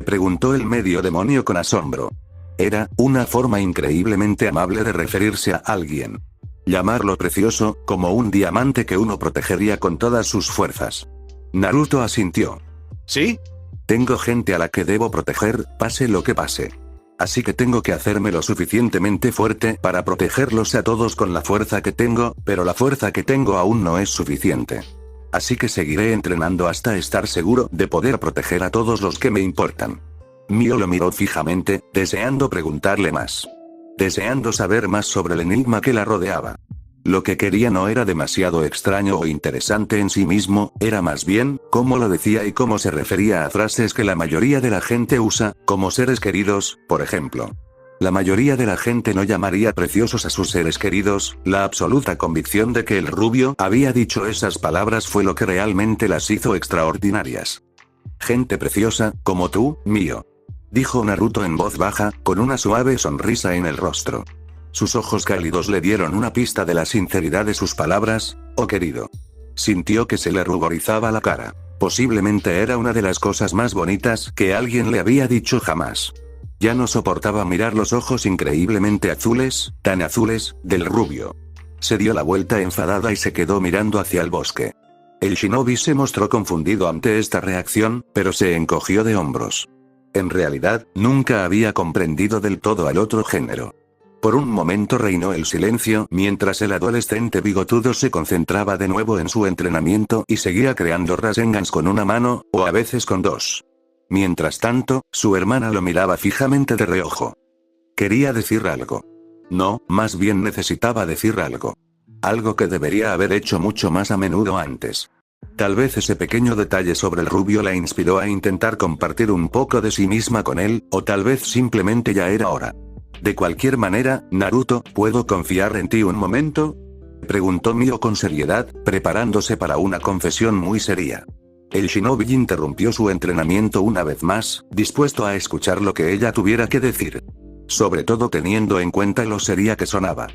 Preguntó el medio demonio con asombro. Era una forma increíblemente amable de referirse a alguien. Llamarlo precioso, como un diamante que uno protegería con todas sus fuerzas. Naruto asintió. ¿Sí? Tengo gente a la que debo proteger, pase lo que pase. Así que tengo que hacerme lo suficientemente fuerte para protegerlos a todos con la fuerza que tengo, pero la fuerza que tengo aún no es suficiente. Así que seguiré entrenando hasta estar seguro de poder proteger a todos los que me importan. Mio lo miró fijamente, deseando preguntarle más. Deseando saber más sobre el enigma que la rodeaba. Lo que quería no era demasiado extraño o interesante en sí mismo, era más bien, cómo lo decía y cómo se refería a frases que la mayoría de la gente usa, como seres queridos, por ejemplo. La mayoría de la gente no llamaría preciosos a sus seres queridos, la absoluta convicción de que el rubio había dicho esas palabras fue lo que realmente las hizo extraordinarias. Gente preciosa, como tú, Mio. Dijo Naruto en voz baja, con una suave sonrisa en el rostro. Sus ojos cálidos le dieron una pista de la sinceridad de sus palabras, oh querido. Sintió que se le ruborizaba la cara. Posiblemente era una de las cosas más bonitas que alguien le había dicho jamás. Ya no soportaba mirar los ojos increíblemente azules, tan azules, del rubio. Se dio la vuelta enfadada y se quedó mirando hacia el bosque. El shinobi se mostró confundido ante esta reacción, pero se encogió de hombros. En realidad, nunca había comprendido del todo al otro género. Por un momento reinó el silencio mientras el adolescente bigotudo se concentraba de nuevo en su entrenamiento y seguía creando Rasengans con una mano, o a veces con dos. Mientras tanto, su hermana lo miraba fijamente de reojo. Quería decir algo. No, más bien necesitaba decir algo. Algo que debería haber hecho mucho más a menudo antes. Tal vez ese pequeño detalle sobre el rubio la inspiró a intentar compartir un poco de sí misma con él, o tal vez simplemente ya era hora. De cualquier manera, Naruto, ¿puedo confiar en ti un momento? Preguntó Mio con seriedad, preparándose para una confesión muy seria. El shinobi interrumpió su entrenamiento una vez más, dispuesto a escuchar lo que ella tuviera que decir. Sobre todo teniendo en cuenta lo seria que sonaba.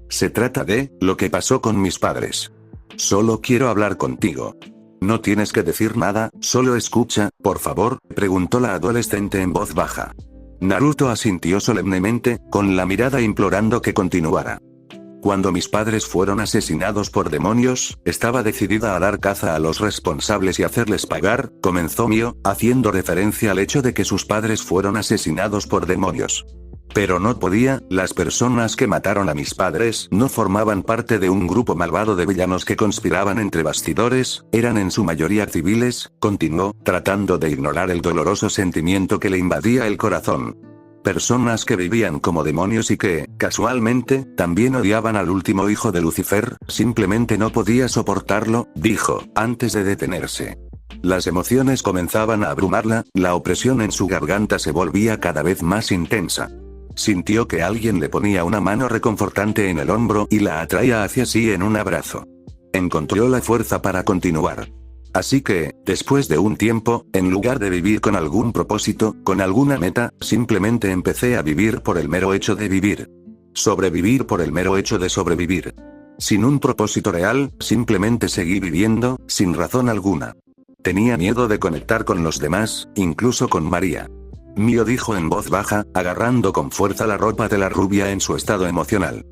Se trata de lo que pasó con mis padres. Solo quiero hablar contigo. No tienes que decir nada, solo escucha, por favor, preguntó la adolescente en voz baja. Naruto asintió solemnemente, con la mirada implorando que continuara. Cuando mis padres fueron asesinados por demonios, estaba decidida a dar caza a los responsables y hacerles pagar, comenzó Mio, haciendo referencia al hecho de que sus padres fueron asesinados por demonios. Pero no podía, las personas que mataron a mis padres no formaban parte de un grupo malvado de villanos que conspiraban entre bastidores, eran en su mayoría civiles, continuó, tratando de ignorar el doloroso sentimiento que le invadía el corazón. Personas que vivían como demonios y que, casualmente, también odiaban al último hijo de Lucifer, simplemente no podía soportarlo, dijo, antes de detenerse. Las emociones comenzaban a abrumarla, la opresión en su garganta se volvía cada vez más intensa. Sintió que alguien le ponía una mano reconfortante en el hombro y la atraía hacia sí en un abrazo. Encontró la fuerza para continuar. Así que, después de un tiempo, en lugar de vivir con algún propósito, con alguna meta, simplemente empecé a vivir por el mero hecho de vivir. Sobrevivir por el mero hecho de sobrevivir. Sin un propósito real, simplemente seguí viviendo, sin razón alguna. Tenía miedo de conectar con los demás, incluso con María. Mio dijo en voz baja, agarrando con fuerza la ropa de la rubia en su estado emocional.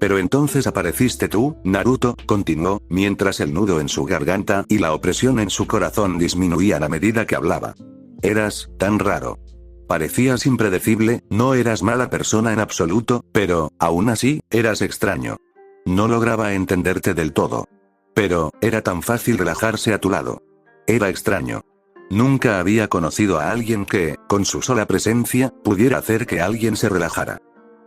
Pero entonces apareciste tú, Naruto, continuó, mientras el nudo en su garganta y la opresión en su corazón disminuían a medida que hablaba. Eras tan raro. Parecías impredecible, no eras mala persona en absoluto, pero, aún así, eras extraño. No lograba entenderte del todo. Pero, era tan fácil relajarse a tu lado. Era extraño. Nunca había conocido a alguien que, con su sola presencia, pudiera hacer que alguien se relajara.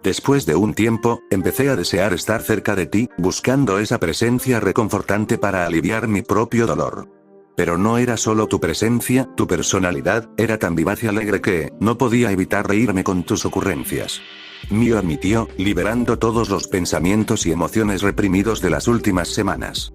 Después de un tiempo, empecé a desear estar cerca de ti, buscando esa presencia reconfortante para aliviar mi propio dolor. Pero no era solo tu presencia, tu personalidad, era tan vivaz y alegre que, no podía evitar reírme con tus ocurrencias. Mio admitió, liberando todos los pensamientos y emociones reprimidos de las últimas semanas.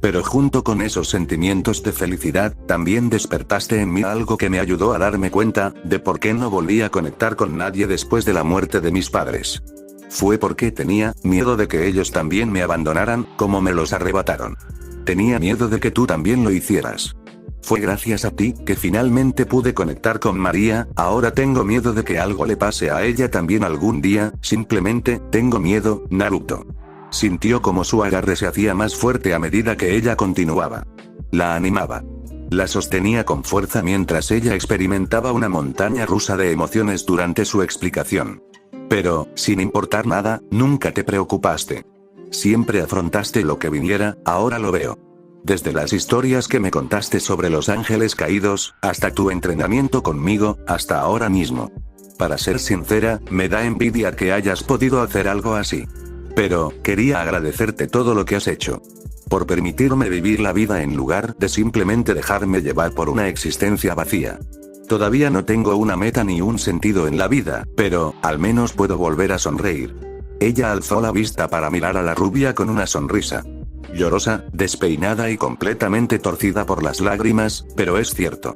Pero junto con esos sentimientos de felicidad, también despertaste en mí algo que me ayudó a darme cuenta, de por qué no volví a conectar con nadie después de la muerte de mis padres. Fue porque tenía miedo de que ellos también me abandonaran, como me los arrebataron. Tenía miedo de que tú también lo hicieras. Fue gracias a ti, que finalmente pude conectar con María, ahora tengo miedo de que algo le pase a ella también algún día, simplemente, tengo miedo, Naruto. Sintió como su agarre se hacía más fuerte a medida que ella continuaba. La animaba. La sostenía con fuerza mientras ella experimentaba una montaña rusa de emociones durante su explicación. Pero, sin importar nada, nunca te preocupaste. Siempre afrontaste lo que viniera, ahora lo veo. Desde las historias que me contaste sobre los ángeles caídos, hasta tu entrenamiento conmigo, hasta ahora mismo. Para ser sincera, me da envidia que hayas podido hacer algo así. Pero, quería agradecerte todo lo que has hecho. Por permitirme vivir la vida en lugar de simplemente dejarme llevar por una existencia vacía. Todavía no tengo una meta ni un sentido en la vida, pero, al menos puedo volver a sonreír. Ella alzó la vista para mirar a la rubia con una sonrisa. Llorosa, despeinada y completamente torcida por las lágrimas, pero es cierto.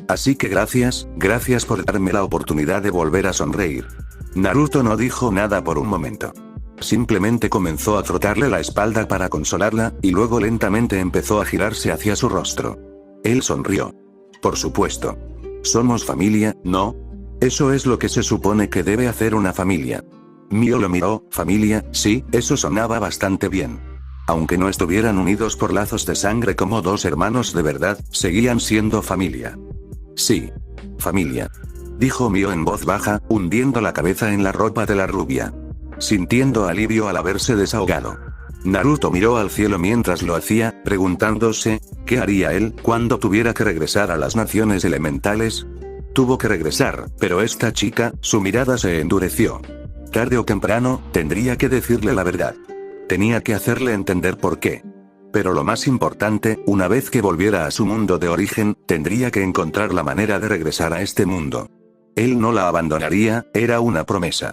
Así que gracias por darme la oportunidad de volver a sonreír. Naruto no dijo nada por un momento. Simplemente comenzó a frotarle la espalda para consolarla, y luego lentamente empezó a girarse hacia su rostro. Él sonrió. Por supuesto. Somos familia, ¿no? Eso es lo que se supone que debe hacer una familia. Mio lo miró, familia, sí, eso sonaba bastante bien. Aunque no estuvieran unidos por lazos de sangre como dos hermanos de verdad, seguían siendo familia. Sí. Familia. Dijo Mio en voz baja, hundiendo la cabeza en la ropa de la rubia. Sintiendo alivio al haberse desahogado. Naruto miró al cielo mientras lo hacía, preguntándose, ¿qué haría él cuando tuviera que regresar a las naciones elementales? Tuvo que regresar, pero esta chica, su mirada se endureció. Tarde o temprano, tendría que decirle la verdad. Tenía que hacerle entender por qué. Pero lo más importante, una vez que volviera a su mundo de origen, tendría que encontrar la manera de regresar a este mundo. Él no la abandonaría, era una promesa.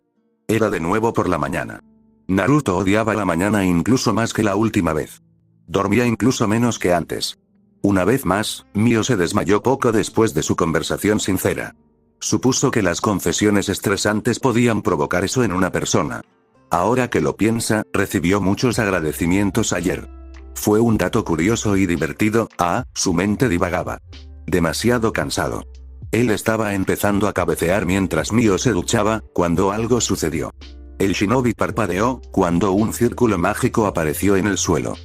Era de nuevo por la mañana. Naruto odiaba la mañana incluso más que la última vez. Dormía incluso menos que antes. Una vez más, Mio se desmayó poco después de su conversación sincera. Supuso que las confesiones estresantes podían provocar eso en una persona. Ahora que lo piensa, recibió muchos agradecimientos ayer. Fue un dato curioso y divertido, su mente divagaba. Demasiado cansado. él estaba empezando a cabecear mientras Mio se duchaba, cuando algo sucedió. El shinobi parpadeó, cuando un círculo mágico apareció en el suelo.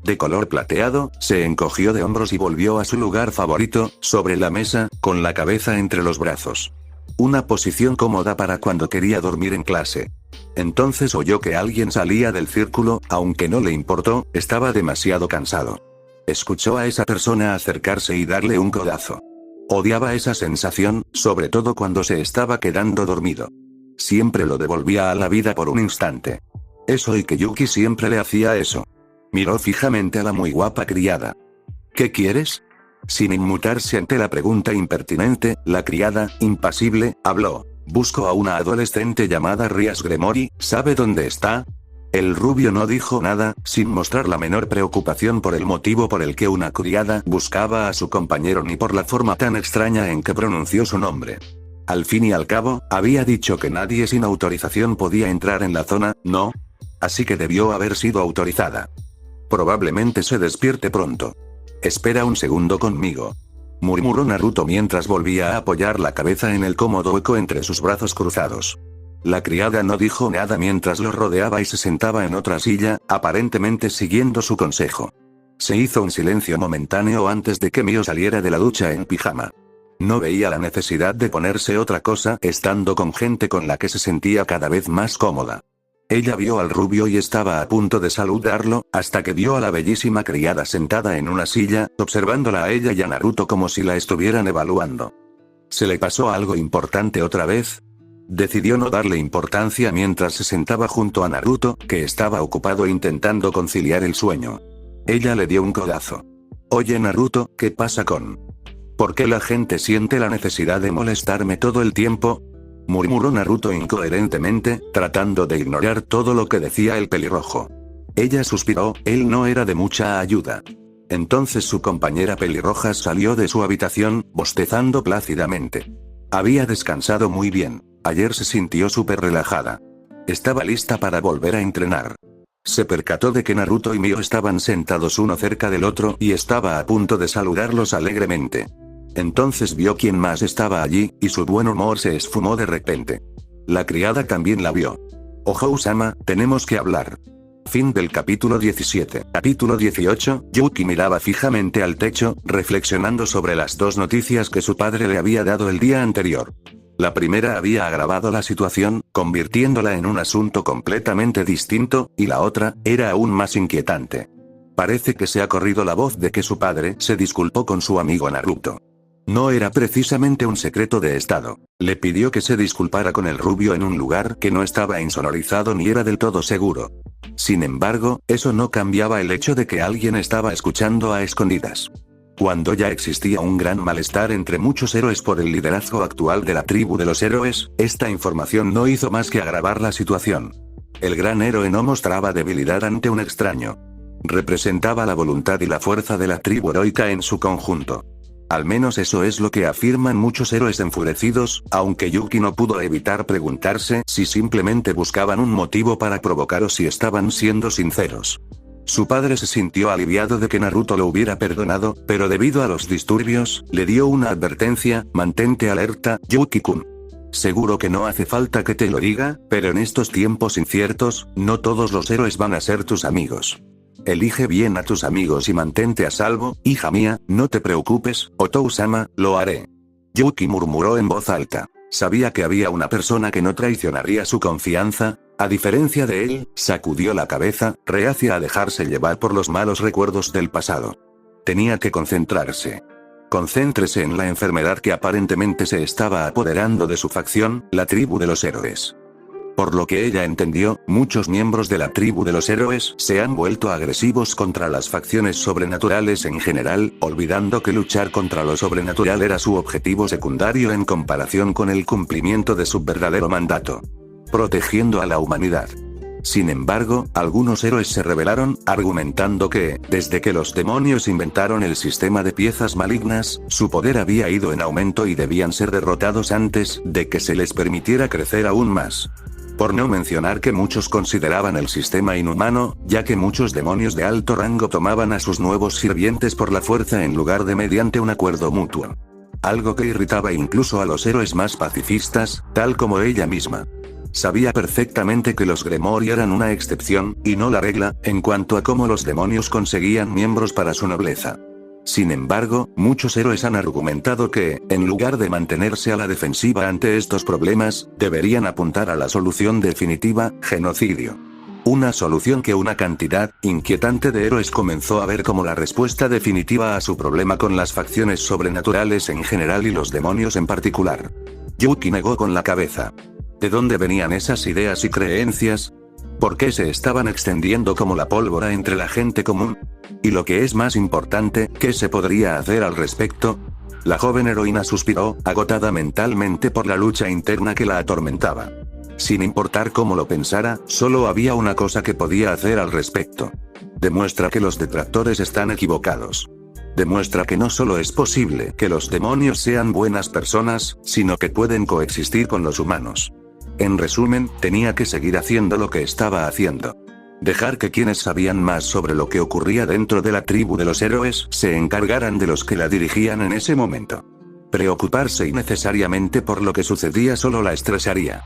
De color plateado, se encogió de hombros y volvió a su lugar favorito, sobre la mesa, con la cabeza entre los brazos. Una posición cómoda para cuando quería dormir en clase. Entonces oyó que alguien salía del círculo, aunque no le importó, estaba demasiado cansado. Escuchó a esa persona acercarse y darle un codazo. Odiaba esa sensación, sobre todo cuando se estaba quedando dormido. Siempre lo devolvía a la vida por un instante. Eso y que Yuki siempre le hacía eso. Miró fijamente a la muy guapa criada. ¿Qué quieres? Sin inmutarse ante la pregunta impertinente, la criada, impasible, habló. Busco a una adolescente llamada Rias Gremory, ¿sabe dónde está? El rubio no dijo nada, sin mostrar la menor preocupación por el motivo por el que una criada buscaba a su compañero ni por la forma tan extraña en que pronunció su nombre. Al fin y al cabo, había dicho que nadie sin autorización podía entrar en la zona, ¿no? Así que debió haber sido autorizada. Probablemente se despierte pronto. Espera un segundo conmigo, murmuró Naruto mientras volvía a apoyar la cabeza en el cómodo hueco entre sus brazos cruzados. La criada no dijo nada mientras lo rodeaba y se sentaba en otra silla, aparentemente siguiendo su consejo. Se hizo un silencio momentáneo antes de que Mio saliera de la ducha en pijama. No veía la necesidad de ponerse otra cosa estando con gente con la que se sentía cada vez más cómoda. Ella vio al rubio y estaba a punto de saludarlo, hasta que vio a la bellísima criada sentada en una silla, observándola a ella y a Naruto como si la estuvieran evaluando. ¿Se le pasó algo importante otra vez? Decidió no darle importancia mientras se sentaba junto a Naruto, que estaba ocupado intentando conciliar el sueño. Ella le dio un codazo. Oye Naruto, ¿qué pasa con? ¿Por qué la gente siente la necesidad de molestarme todo el tiempo? Murmuró Naruto incoherentemente, tratando de ignorar todo lo que decía el pelirrojo. Ella suspiró, él no era de mucha ayuda. Entonces su compañera pelirroja salió de su habitación, bostezando plácidamente. Había descansado muy bien, ayer se sintió súper relajada. Estaba lista para volver a entrenar. Se percató de que Naruto y Mio estaban sentados uno cerca del otro y estaba a punto de saludarlos alegremente. Entonces vio quién más estaba allí, y su buen humor se esfumó de repente. La criada también la vio. Ohou-sama, tenemos que hablar. Fin del capítulo 17. Capítulo 18, Yuki miraba fijamente al techo, reflexionando sobre las dos noticias que su padre le había dado el día anterior. La primera había agravado la situación, convirtiéndola en un asunto completamente distinto, y la otra, era aún más inquietante. Parece que se ha corrido la voz de que su padre se disculpó con su amigo Naruto. No era precisamente un secreto de estado. Le pidió que se disculpara con el rubio en un lugar que no estaba insonorizado ni era del todo seguro. Sin embargo, eso no cambiaba el hecho de que alguien estaba escuchando a escondidas. Cuando ya existía un gran malestar entre muchos héroes por el liderazgo actual de la tribu de los héroes, esta información no hizo más que agravar la situación. El gran héroe no mostraba debilidad ante un extraño. Representaba la voluntad y la fuerza de la tribu heroica en su conjunto. Al menos eso es lo que afirman muchos héroes enfurecidos, aunque Yuki no pudo evitar preguntarse si simplemente buscaban un motivo para provocar o si estaban siendo sinceros. Su padre se sintió aliviado de que Naruto lo hubiera perdonado, pero debido a los disturbios, le dio una advertencia: mantente alerta, Yuki-kun. Seguro que no hace falta que te lo diga, pero en estos tiempos inciertos, no todos los héroes van a ser tus amigos. Elige bien a tus amigos y mantente a salvo, hija mía, no te preocupes, Ohtou-sama, lo haré. Yuki murmuró en voz alta. Sabía que había una persona que no traicionaría su confianza. A diferencia de él, sacudió la cabeza, reacia a dejarse llevar por los malos recuerdos del pasado. Tenía que concentrarse. Concéntrese en la enfermedad que aparentemente se estaba apoderando de su facción, la tribu de los héroes. Por lo que ella entendió, muchos miembros de la tribu de los héroes se han vuelto agresivos contra las facciones sobrenaturales en general, olvidando que luchar contra lo sobrenatural era su objetivo secundario en comparación con el cumplimiento de su verdadero mandato: protegiendo a la humanidad. Sin embargo, algunos héroes se rebelaron, argumentando que, desde que los demonios inventaron el sistema de piezas malignas, su poder había ido en aumento y debían ser derrotados antes de que se les permitiera crecer aún más. Por no mencionar que muchos consideraban el sistema inhumano, ya que muchos demonios de alto rango tomaban a sus nuevos sirvientes por la fuerza en lugar de mediante un acuerdo mutuo. Algo que irritaba incluso a los héroes más pacifistas, tal como ella misma. Sabía perfectamente que los Gremori eran una excepción, y no la regla, en cuanto a cómo los demonios conseguían miembros para su nobleza. Sin embargo, muchos héroes han argumentado que, en lugar de mantenerse a la defensiva ante estos problemas, deberían apuntar a la solución definitiva: genocidio. Una solución que una cantidad inquietante de héroes comenzó a ver como la respuesta definitiva a su problema con las facciones sobrenaturales en general y los demonios en particular. Yuki negó con la cabeza. ¿De dónde venían esas ideas y creencias? ¿Por qué se estaban extendiendo como la pólvora entre la gente común? Y lo que es más importante, ¿qué se podría hacer al respecto? La joven heroína suspiró, agotada mentalmente por la lucha interna que la atormentaba. Sin importar cómo lo pensara, solo había una cosa que podía hacer al respecto. Demuestra que los detractores están equivocados. Demuestra que no solo es posible que los demonios sean buenas personas, sino que pueden coexistir con los humanos. En resumen, tenía que seguir haciendo lo que estaba haciendo. Dejar que quienes sabían más sobre lo que ocurría dentro de la tribu de los héroes se encargaran de los que la dirigían en ese momento. Preocuparse innecesariamente por lo que sucedía solo la estresaría.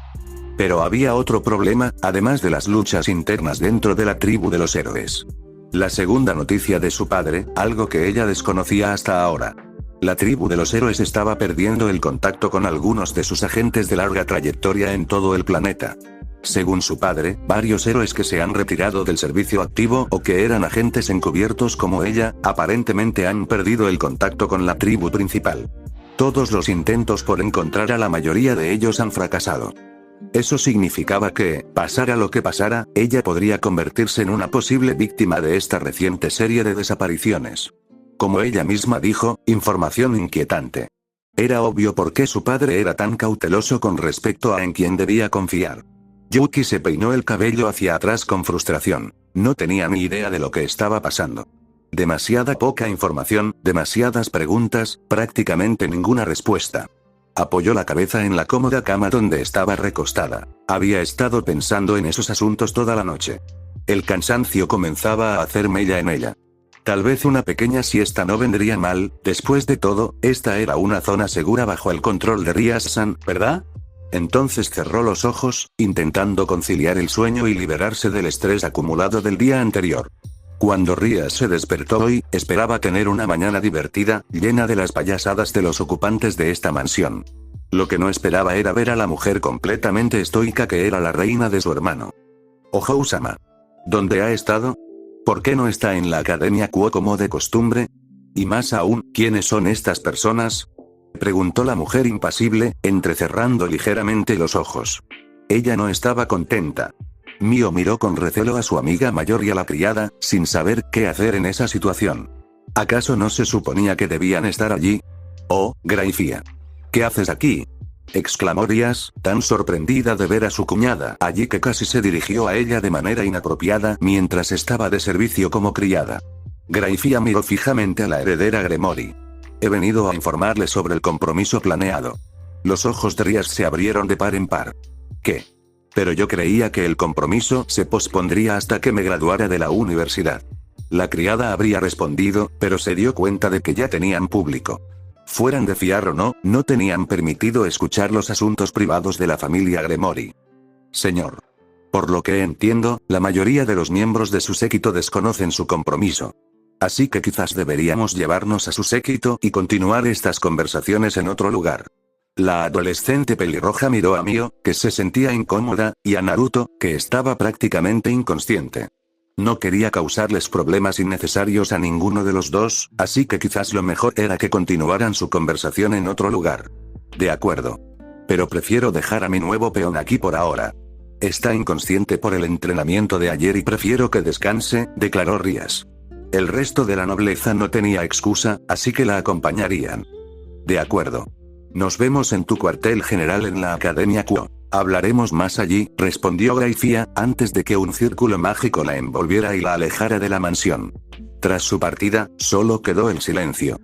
Pero había otro problema, además de las luchas internas dentro de la tribu de los héroes. La segunda noticia de su padre, algo que ella desconocía hasta ahora. La tribu de los héroes estaba perdiendo el contacto con algunos de sus agentes de larga trayectoria en todo el planeta. Según su padre, varios héroes que se han retirado del servicio activo o que eran agentes encubiertos como ella, aparentemente han perdido el contacto con la tribu principal. Todos los intentos por encontrar a la mayoría de ellos han fracasado. Eso significaba que, pasara lo que pasara, ella podría convertirse en una posible víctima de esta reciente serie de desapariciones. Como ella misma dijo, información inquietante. Era obvio por qué su padre era tan cauteloso con respecto a en quién debía confiar. Yuki se peinó el cabello hacia atrás con frustración. No tenía ni idea de lo que estaba pasando. Demasiada poca información, demasiadas preguntas, prácticamente ninguna respuesta. Apoyó la cabeza en la cómoda cama donde estaba recostada. Había estado pensando en esos asuntos toda la noche. El cansancio comenzaba a hacer mella en ella. Tal vez una pequeña siesta no vendría mal, después de todo, esta era una zona segura bajo el control de Rias-san, ¿verdad? Entonces cerró los ojos, intentando conciliar el sueño y liberarse del estrés acumulado del día anterior. Cuando Rias se despertó hoy, esperaba tener una mañana divertida, llena de las payasadas de los ocupantes de esta mansión. Lo que no esperaba era ver a la mujer completamente estoica que era la reina de su hermano. Ohou-sama. ¿Dónde ha estado? ¿Por qué no está en la Academia Kuo como de costumbre? Y más aún, ¿quiénes son estas personas? Preguntó la mujer impasible, entrecerrando ligeramente los ojos. Ella no estaba contenta. Mio miró con recelo a su amiga mayor y a la criada, sin saber qué hacer en esa situación. ¿Acaso no se suponía que debían estar allí? Oh, Graifia. ¿Qué haces aquí? Exclamó Rias, tan sorprendida de ver a su cuñada allí que casi se dirigió a ella de manera inapropiada mientras estaba de servicio como criada. Graifia miró fijamente a la heredera Gremori. He venido a informarle sobre el compromiso planeado. Los ojos de Rias se abrieron de par en par. ¿Qué? Pero yo creía que el compromiso se pospondría hasta que me graduara de la universidad. La criada habría respondido, pero se dio cuenta de que ya tenían público. Fueran de fiar o no, no tenían permitido escuchar los asuntos privados de la familia Gremori. Señor. Por lo que entiendo, la mayoría de los miembros de su séquito desconocen su compromiso. Así que quizás deberíamos llevarnos a su séquito y continuar estas conversaciones en otro lugar. La adolescente pelirroja miró a Mio, que se sentía incómoda, y a Naruto, que estaba prácticamente inconsciente. No quería causarles problemas innecesarios a ninguno de los dos, así que quizás lo mejor era que continuaran su conversación en otro lugar. De acuerdo. Pero prefiero dejar a mi nuevo peón aquí por ahora. Está inconsciente por el entrenamiento de ayer y prefiero que descanse, declaró Rias. El resto de la nobleza no tenía excusa, así que la acompañarían. De acuerdo. Nos vemos en tu cuartel general en la Academia Kuo. Hablaremos más allí, respondió Graifia, antes de que un círculo mágico la envolviera y la alejara de la mansión. Tras su partida, solo quedó el silencio.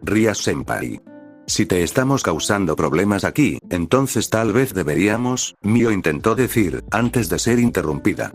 Rias-senpai. Si te estamos causando problemas aquí, entonces tal vez deberíamos, Mio intentó decir, antes de ser interrumpida.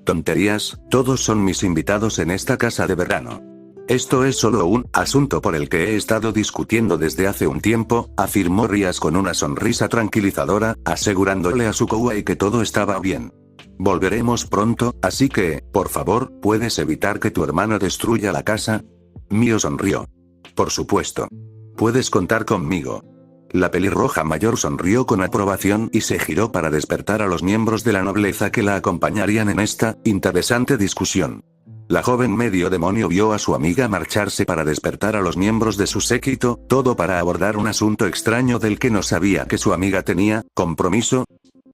Tonterías, todos son mis invitados en esta casa de verano. Esto es solo un asunto por el que he estado discutiendo desde hace un tiempo, afirmó Rías con una sonrisa tranquilizadora, asegurándole a su kawaii que todo estaba bien. Volveremos pronto, así que, por favor, ¿puedes evitar que tu hermano destruya la casa? Mio sonrió. Por supuesto. Puedes contar conmigo. La pelirroja mayor sonrió con aprobación y se giró para despertar a los miembros de la nobleza que la acompañarían en esta interesante discusión. La joven medio demonio vio a su amiga marcharse para despertar a los miembros de su séquito, todo para abordar un asunto extraño del que no sabía que su amiga tenía compromiso.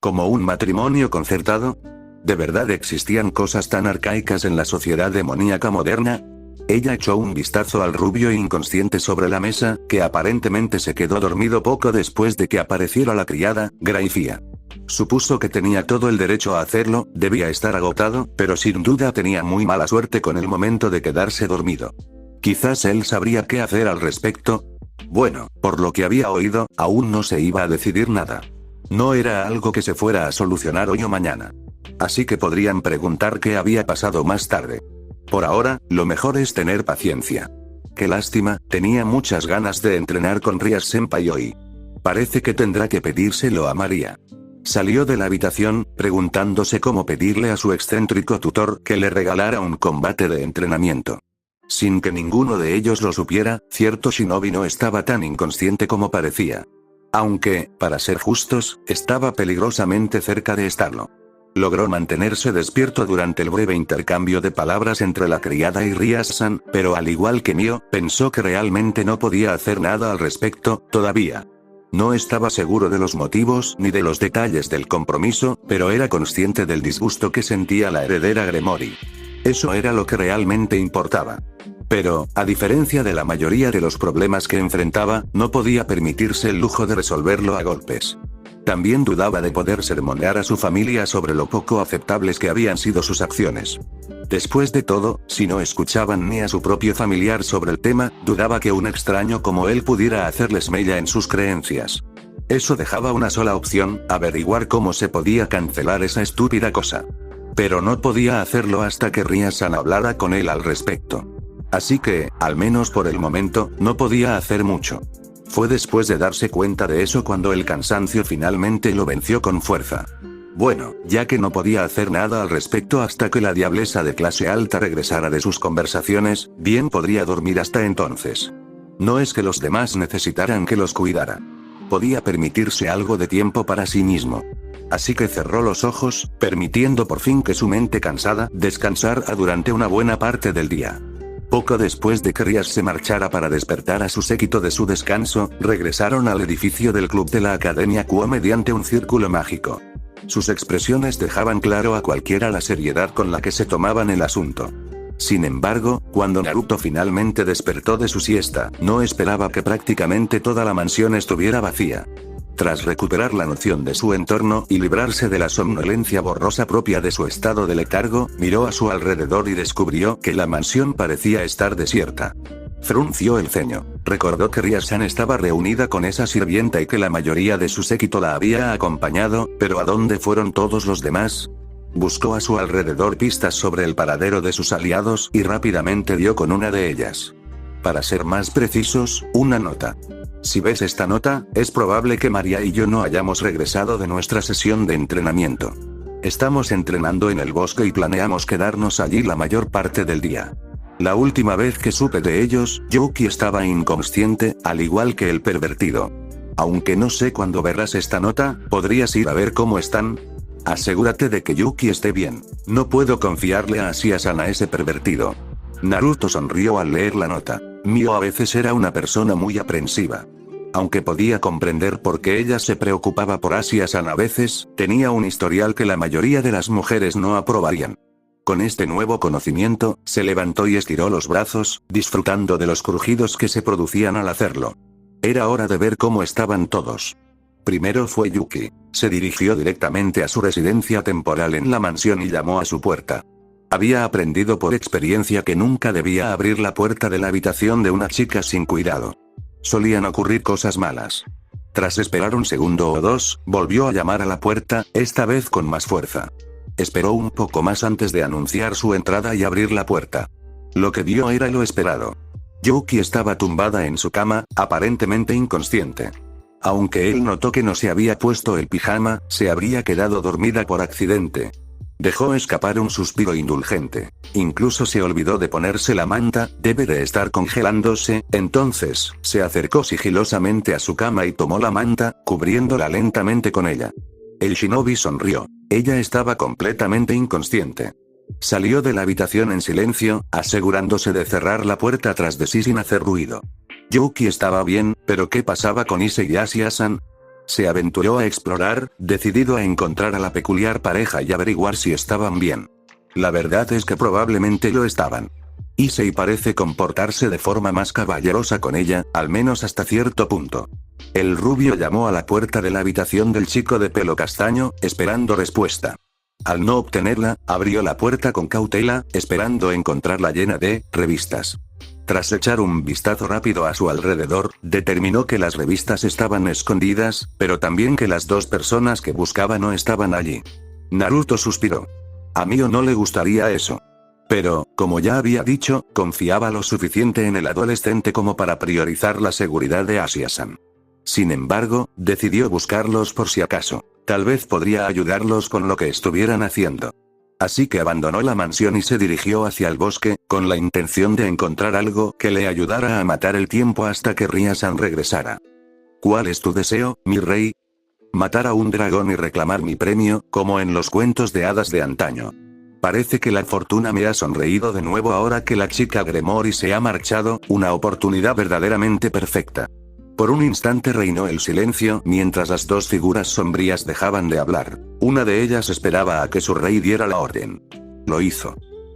¿Como un matrimonio concertado? ¿De verdad existían cosas tan arcaicas en la sociedad demoníaca moderna? Ella echó un vistazo al rubio inconsciente sobre la mesa, que aparentemente se quedó dormido poco después de que apareciera la criada, Graifia. Supuso que tenía todo el derecho a hacerlo, debía estar agotado, pero sin duda tenía muy mala suerte con el momento de quedarse dormido. Quizás él sabría qué hacer al respecto. Bueno, por lo que había oído, aún no se iba a decidir nada. No era algo que se fuera a solucionar hoy o mañana. Así que podrían preguntar qué había pasado más tarde. Por ahora, lo mejor es tener paciencia. Qué lástima, tenía muchas ganas de entrenar con Rías Senpai hoy. Parece que tendrá que pedírselo a María. Salió de la habitación, preguntándose cómo pedirle a su excéntrico tutor que le regalara un combate de entrenamiento. Sin que ninguno de ellos lo supiera, cierto shinobi no estaba tan inconsciente como parecía. Aunque, para ser justos, estaba peligrosamente cerca de estarlo. Logró mantenerse despierto durante el breve intercambio de palabras entre la criada y Rías-san, pero al igual que Mio, pensó que realmente no podía hacer nada al respecto, todavía. No estaba seguro de los motivos ni de los detalles del compromiso, pero era consciente del disgusto que sentía la heredera Gremori. Eso era lo que realmente importaba. Pero, a diferencia de la mayoría de los problemas que enfrentaba, no podía permitirse el lujo de resolverlo a golpes. También dudaba de poder sermonear a su familia sobre lo poco aceptables que habían sido sus acciones. Después de todo, si no escuchaban ni a su propio familiar sobre el tema, dudaba que un extraño como él pudiera hacerles mella en sus creencias. Eso dejaba una sola opción, averiguar cómo se podía cancelar esa estúpida cosa. Pero no podía hacerlo hasta que Rías-san hablara con él al respecto. Así que, al menos por el momento, no podía hacer mucho. Fue después de darse cuenta de eso cuando el cansancio finalmente lo venció con fuerza. Bueno, ya que no podía hacer nada al respecto hasta que la diablesa de clase alta regresara de sus conversaciones, bien podría dormir hasta entonces. No es que los demás necesitaran que los cuidara. Podía permitirse algo de tiempo para sí mismo. Así que cerró los ojos, permitiendo por fin que su mente cansada descansara durante una buena parte del día. Poco después de que Rías se marchara para despertar a su séquito de su descanso, regresaron al edificio del club de la Academia Kuo mediante un círculo mágico. Sus expresiones dejaban claro a cualquiera la seriedad con la que se tomaban el asunto. Sin embargo, cuando Naruto finalmente despertó de su siesta, no esperaba que prácticamente toda la mansión estuviera vacía. Tras recuperar la noción de su entorno y librarse de la somnolencia borrosa propia de su estado de letargo, miró a su alrededor y descubrió que la mansión parecía estar desierta. Frunció el ceño. Recordó que Rías-san estaba reunida con esa sirvienta y que la mayoría de su séquito la había acompañado, pero ¿a dónde fueron todos los demás? Buscó a su alrededor pistas sobre el paradero de sus aliados y rápidamente dio con una de ellas. Para ser más precisos, una nota. Si ves esta nota, es probable que María y yo no hayamos regresado de nuestra sesión de entrenamiento. Estamos entrenando en el bosque y planeamos quedarnos allí la mayor parte del día. La última vez que supe de ellos, Yuki estaba inconsciente, al igual que el pervertido. Aunque no sé cuándo verás esta nota, ¿podrías ir a ver cómo están? Asegúrate de que Yuki esté bien. No puedo confiarle a Asia-san a ese pervertido. Naruto sonrió al leer la nota. Mio a veces era una persona muy aprensiva. Aunque podía comprender por qué ella se preocupaba por Asia-san a veces, tenía un historial que la mayoría de las mujeres no aprobarían. Con este nuevo conocimiento, se levantó y estiró los brazos, disfrutando de los crujidos que se producían al hacerlo. Era hora de ver cómo estaban todos. Primero fue Yuki. Se dirigió directamente a su residencia temporal en la mansión y llamó a su puerta. Había aprendido por experiencia que nunca debía abrir la puerta de la habitación de una chica sin cuidado. Solían ocurrir cosas malas. Tras esperar un segundo o dos, volvió a llamar a la puerta, esta vez con más fuerza. Esperó un poco más antes de anunciar su entrada y abrir la puerta. Lo que vio era lo esperado. Yuki estaba tumbada en su cama, aparentemente inconsciente. Aunque él notó que no se había puesto el pijama, se habría quedado dormida por accidente. Dejó escapar un suspiro indulgente. Incluso se olvidó de ponerse la manta, debe de estar congelándose, entonces, se acercó sigilosamente a su cama y tomó la manta, cubriéndola lentamente con ella. El shinobi sonrió. Ella estaba completamente inconsciente. Salió de la habitación en silencio, asegurándose de cerrar la puerta tras de sí sin hacer ruido. Yuki estaba bien, pero ¿qué pasaba con Issei y Asia-san? Se aventuró a explorar, decidido a encontrar a la peculiar pareja y averiguar si estaban bien. La verdad es que probablemente lo estaban. Issei parece comportarse de forma más caballerosa con ella, al menos hasta cierto punto. El rubio llamó a la puerta de la habitación del chico de pelo castaño, esperando respuesta. Al no obtenerla, abrió la puerta con cautela, esperando encontrarla llena de revistas. Tras echar un vistazo rápido a su alrededor, determinó que las revistas estaban escondidas, pero también que las dos personas que buscaba no estaban allí. Naruto suspiró. A Mio no le gustaría eso. Pero, como ya había dicho, confiaba lo suficiente en el adolescente como para priorizar la seguridad de Asia-san. Sin embargo, decidió buscarlos por si acaso. Tal vez podría ayudarlos con lo que estuvieran haciendo. Así que abandonó la mansión y se dirigió hacia el bosque, con la intención de encontrar algo que le ayudara a matar el tiempo hasta que Ria-san regresara. ¿Cuál es tu deseo, mi rey? Matar a un dragón y reclamar mi premio, como en los cuentos de hadas de antaño. Parece que la fortuna me ha sonreído de nuevo ahora que la chica Gremory se ha marchado, una oportunidad verdaderamente perfecta. Por un instante reinó el silencio mientras las dos figuras sombrías dejaban de hablar. Una de ellas esperaba a que su rey diera la orden. Lo hizo.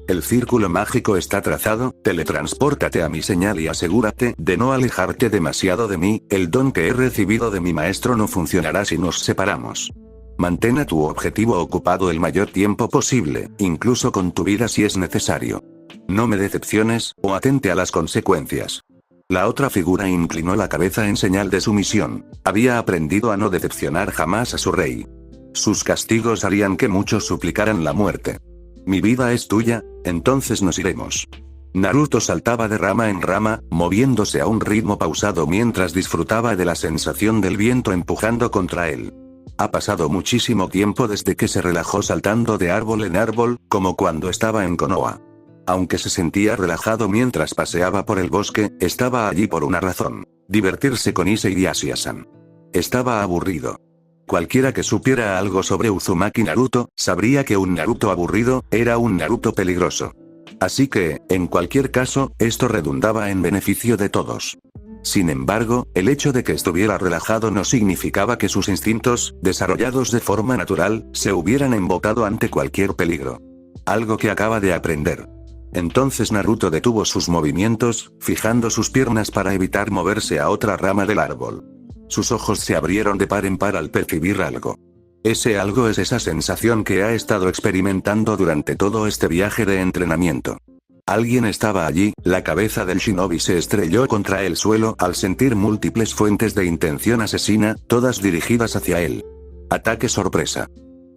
El círculo mágico está trazado, teletranspórtate a mi señal y asegúrate de no alejarte demasiado de mí, el don que he recibido de mi maestro no funcionará si nos separamos. Mantén a tu objetivo ocupado el mayor tiempo posible, incluso con tu vida si es necesario. No me decepciones, o atente a las consecuencias. La otra figura inclinó la cabeza en señal de sumisión. Había aprendido a no decepcionar jamás a su rey. Sus castigos harían que muchos suplicaran la muerte. Mi vida es tuya, entonces nos iremos. Naruto saltaba de rama en rama, moviéndose a un ritmo pausado mientras disfrutaba de la sensación del viento empujando contra él. Ha pasado muchísimo tiempo desde que se relajó saltando de árbol en árbol, como cuando estaba en Konoha. Aunque se sentía relajado mientras paseaba por el bosque, estaba allí por una razón: divertirse con Issei y Asia-san. Estaba aburrido. Cualquiera que supiera algo sobre Uzumaki Naruto, sabría que un Naruto aburrido, era un Naruto peligroso. Así que, en cualquier caso, esto redundaba en beneficio de todos. Sin embargo, el hecho de que estuviera relajado no significaba que sus instintos, desarrollados de forma natural, se hubieran embocado ante cualquier peligro. Algo que acaba de aprender. Entonces Naruto detuvo sus movimientos, fijando sus piernas para evitar moverse a otra rama del árbol. Sus ojos se abrieron de par en par al percibir algo. Ese algo es esa sensación que ha estado experimentando durante todo este viaje de entrenamiento. Alguien estaba allí, la cabeza del shinobi se estrelló contra el suelo al sentir múltiples fuentes de intención asesina, todas dirigidas hacia él. Ataque sorpresa.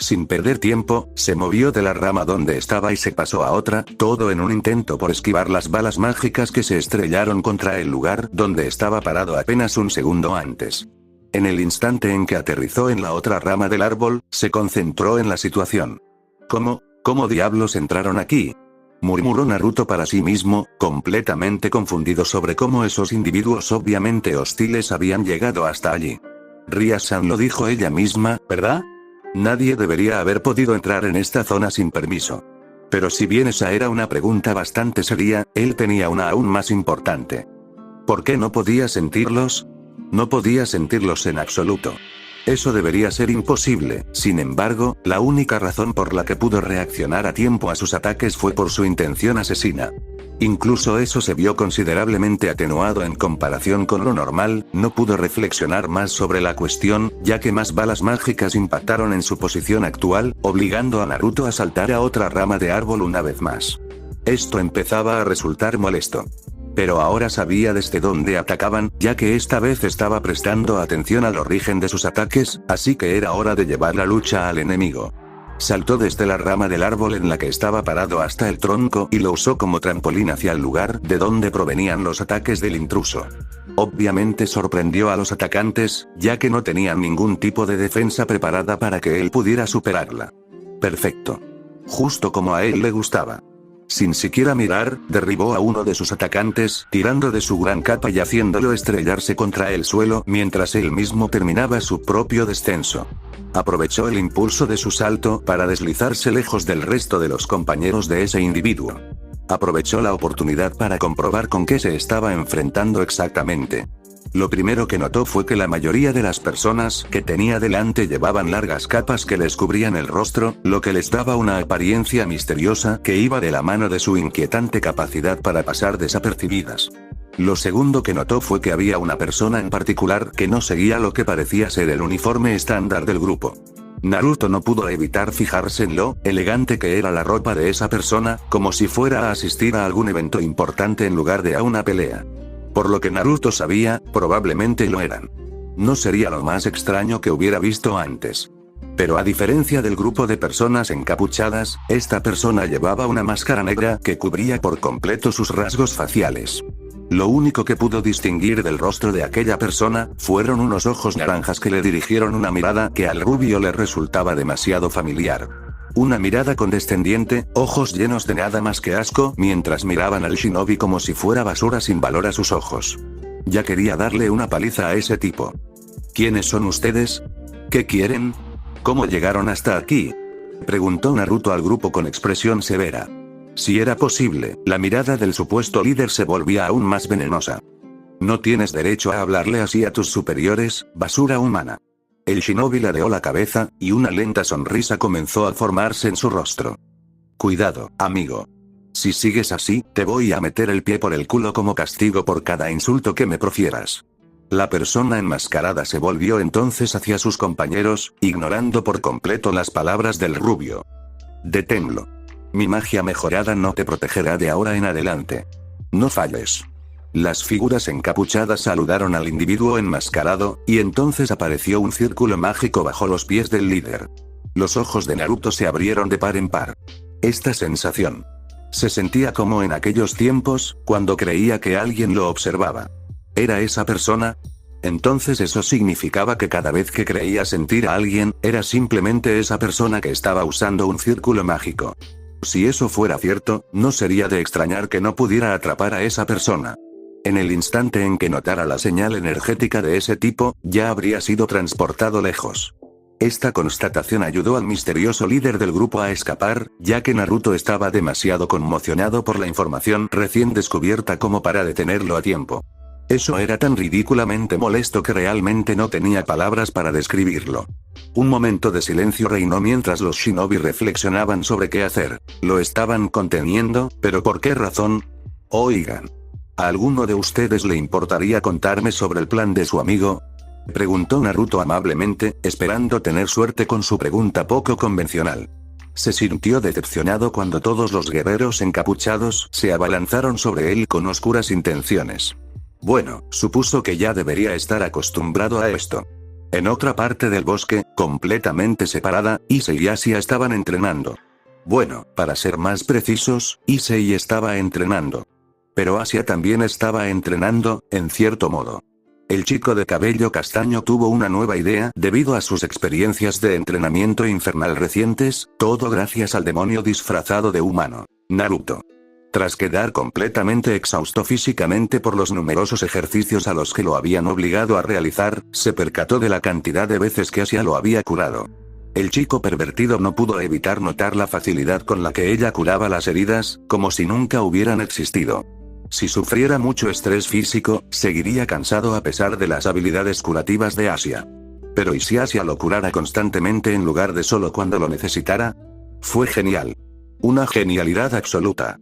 Sin perder tiempo, se movió de la rama donde estaba y se pasó a otra, todo en un intento por esquivar las balas mágicas que se estrellaron contra el lugar donde estaba parado apenas un segundo antes. En el instante en que aterrizó en la otra rama del árbol, se concentró en la situación. ¿Cómo diablos entraron aquí?, murmuró Naruto para sí mismo, completamente confundido sobre cómo esos individuos obviamente hostiles habían llegado hasta allí. Ria-san lo dijo ella misma, ¿verdad? Nadie debería haber podido entrar en esta zona sin permiso. Pero si bien esa era una pregunta bastante seria, él tenía una aún más importante. ¿Por qué no podía sentirlos? No podía sentirlos en absoluto. Eso debería ser imposible. Sin embargo, la única razón por la que pudo reaccionar a tiempo a sus ataques fue por su intención asesina. Incluso eso se vio considerablemente atenuado en comparación con lo normal, no pudo reflexionar más sobre la cuestión, ya que más balas mágicas impactaron en su posición actual, obligando a Naruto a saltar a otra rama de árbol una vez más. Esto empezaba a resultar molesto. Pero ahora sabía desde dónde atacaban, ya que esta vez estaba prestando atención al origen de sus ataques, así que era hora de llevar la lucha al enemigo. Saltó desde la rama del árbol en la que estaba parado hasta el tronco y lo usó como trampolín hacia el lugar de donde provenían los ataques del intruso. Obviamente sorprendió a los atacantes, ya que no tenían ningún tipo de defensa preparada para que él pudiera superarla. Perfecto. Justo como a él le gustaba. Sin siquiera mirar, derribó a uno de sus atacantes, tirando de su gran capa y haciéndolo estrellarse contra el suelo mientras él mismo terminaba su propio descenso. Aprovechó el impulso de su salto para deslizarse lejos del resto de los compañeros de ese individuo. Aprovechó la oportunidad para comprobar con qué se estaba enfrentando exactamente. Lo primero que notó fue que la mayoría de las personas que tenía delante llevaban largas capas que les cubrían el rostro, lo que les daba una apariencia misteriosa que iba de la mano de su inquietante capacidad para pasar desapercibidas. Lo segundo que notó fue que había una persona en particular que no seguía lo que parecía ser el uniforme estándar del grupo. Naruto no pudo evitar fijarse en lo elegante que era la ropa de esa persona, como si fuera a asistir a algún evento importante en lugar de a una pelea. Por lo que Naruto sabía, probablemente lo eran. No sería lo más extraño que hubiera visto antes. Pero a diferencia del grupo de personas encapuchadas, esta persona llevaba una máscara negra que cubría por completo sus rasgos faciales. Lo único que pudo distinguir del rostro de aquella persona, fueron unos ojos naranjas que le dirigieron una mirada que al rubio le resultaba demasiado familiar. Una mirada condescendiente, ojos llenos de nada más que asco mientras miraban al shinobi como si fuera basura sin valor a sus ojos. Ya quería darle una paliza a ese tipo. ¿Quiénes son ustedes? ¿Qué quieren? ¿Cómo llegaron hasta aquí? Preguntó Naruto al grupo con expresión severa. Si era posible, la mirada del supuesto líder se volvía aún más venenosa. No tienes derecho a hablarle así a tus superiores, basura humana. El shinobi ladeó la cabeza, y una lenta sonrisa comenzó a formarse en su rostro. Cuidado, amigo. Si sigues así, te voy a meter el pie por el culo como castigo por cada insulto que me profieras. La persona enmascarada se volvió entonces hacia sus compañeros, ignorando por completo las palabras del rubio. Deténlo. Mi magia mejorada no te protegerá de ahora en adelante. No falles. Las figuras encapuchadas saludaron al individuo enmascarado, y entonces apareció un círculo mágico bajo los pies del líder. Los ojos de Naruto se abrieron de par en par. Esta sensación. Se sentía como en aquellos tiempos, cuando creía que alguien lo observaba. ¿Era esa persona? Entonces eso significaba que cada vez que creía sentir a alguien, era simplemente esa persona que estaba usando un círculo mágico. Si eso fuera cierto, no sería de extrañar que no pudiera atrapar a esa persona. En el instante en que notara la señal energética de ese tipo, ya habría sido transportado lejos. Esta constatación ayudó al misterioso líder del grupo a escapar, ya que Naruto estaba demasiado conmocionado por la información recién descubierta como para detenerlo a tiempo. Eso era tan ridículamente molesto que realmente no tenía palabras para describirlo. Un momento de silencio reinó mientras los shinobi reflexionaban sobre qué hacer. Lo estaban conteniendo, pero ¿por qué razón? Oigan. ¿A alguno de ustedes le importaría contarme sobre el plan de su amigo? Preguntó Naruto amablemente, esperando tener suerte con su pregunta poco convencional. Se sintió decepcionado cuando todos los guerreros encapuchados se abalanzaron sobre él con oscuras intenciones. Bueno, supuso que ya debería estar acostumbrado a esto. En otra parte del bosque, completamente separada, Issei y Asia estaban entrenando. Bueno, para ser más precisos, Issei estaba entrenando. Pero Asia también estaba entrenando, en cierto modo. El chico de cabello castaño tuvo una nueva idea debido a sus experiencias de entrenamiento infernal recientes, todo gracias al demonio disfrazado de humano, Naruto. Tras quedar completamente exhausto físicamente por los numerosos ejercicios a los que lo habían obligado a realizar, se percató de la cantidad de veces que Asia lo había curado. El chico pervertido no pudo evitar notar la facilidad con la que ella curaba las heridas, como si nunca hubieran existido. Si sufriera mucho estrés físico, seguiría cansado a pesar de las habilidades curativas de Asia. Pero ¿y si Asia lo curara constantemente en lugar de solo cuando lo necesitara? Fue genial. Una genialidad absoluta.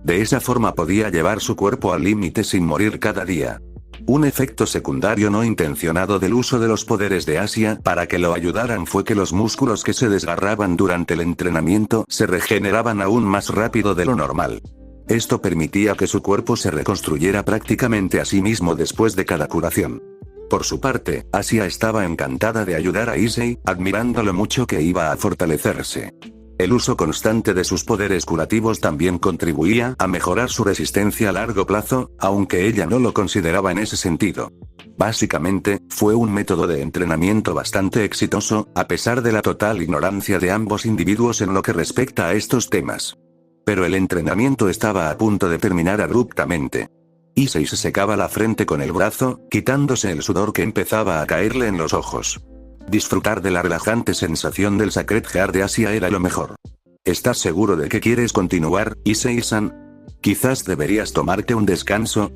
De esa forma podía llevar su cuerpo al límite sin morir cada día. Un efecto secundario no intencionado del uso de los poderes de Asia para que lo ayudaran fue que los músculos que se desgarraban durante el entrenamiento se regeneraban aún más rápido de lo normal. Esto permitía que su cuerpo se reconstruyera prácticamente a sí mismo después de cada curación. Por su parte, Asia estaba encantada de ayudar a Issei, admirando lo mucho que iba a fortalecerse. El uso constante de sus poderes curativos también contribuía a mejorar su resistencia a largo plazo, aunque ella no lo consideraba en ese sentido. Básicamente, fue un método de entrenamiento bastante exitoso, a pesar de la total ignorancia de ambos individuos en lo que respecta a estos temas. Pero el entrenamiento estaba a punto de terminar abruptamente. Issei se secaba la frente con el brazo, quitándose el sudor que empezaba a caerle en los ojos. Disfrutar de la relajante sensación del Sacred Heart de Asia era lo mejor. ¿Estás seguro de que quieres continuar, Issei-san? ¿Quizás deberías tomarte un descanso?,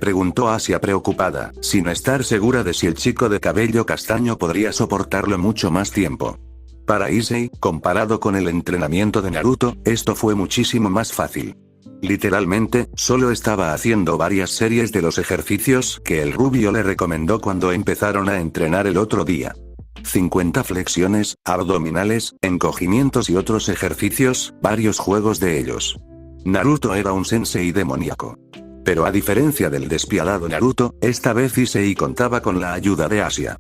preguntó Asia preocupada, sin estar segura de si el chico de cabello castaño podría soportarlo mucho más tiempo. Para Issei, comparado con el entrenamiento de Naruto, esto fue muchísimo más fácil. Literalmente, solo estaba haciendo varias series de los ejercicios que el rubio le recomendó cuando empezaron a entrenar el otro día. 50 flexiones, abdominales, encogimientos y otros ejercicios, varios juegos de ellos. Naruto era un sensei demoníaco. Pero a diferencia del despiadado Naruto, esta vez Issei contaba con la ayuda de Asia.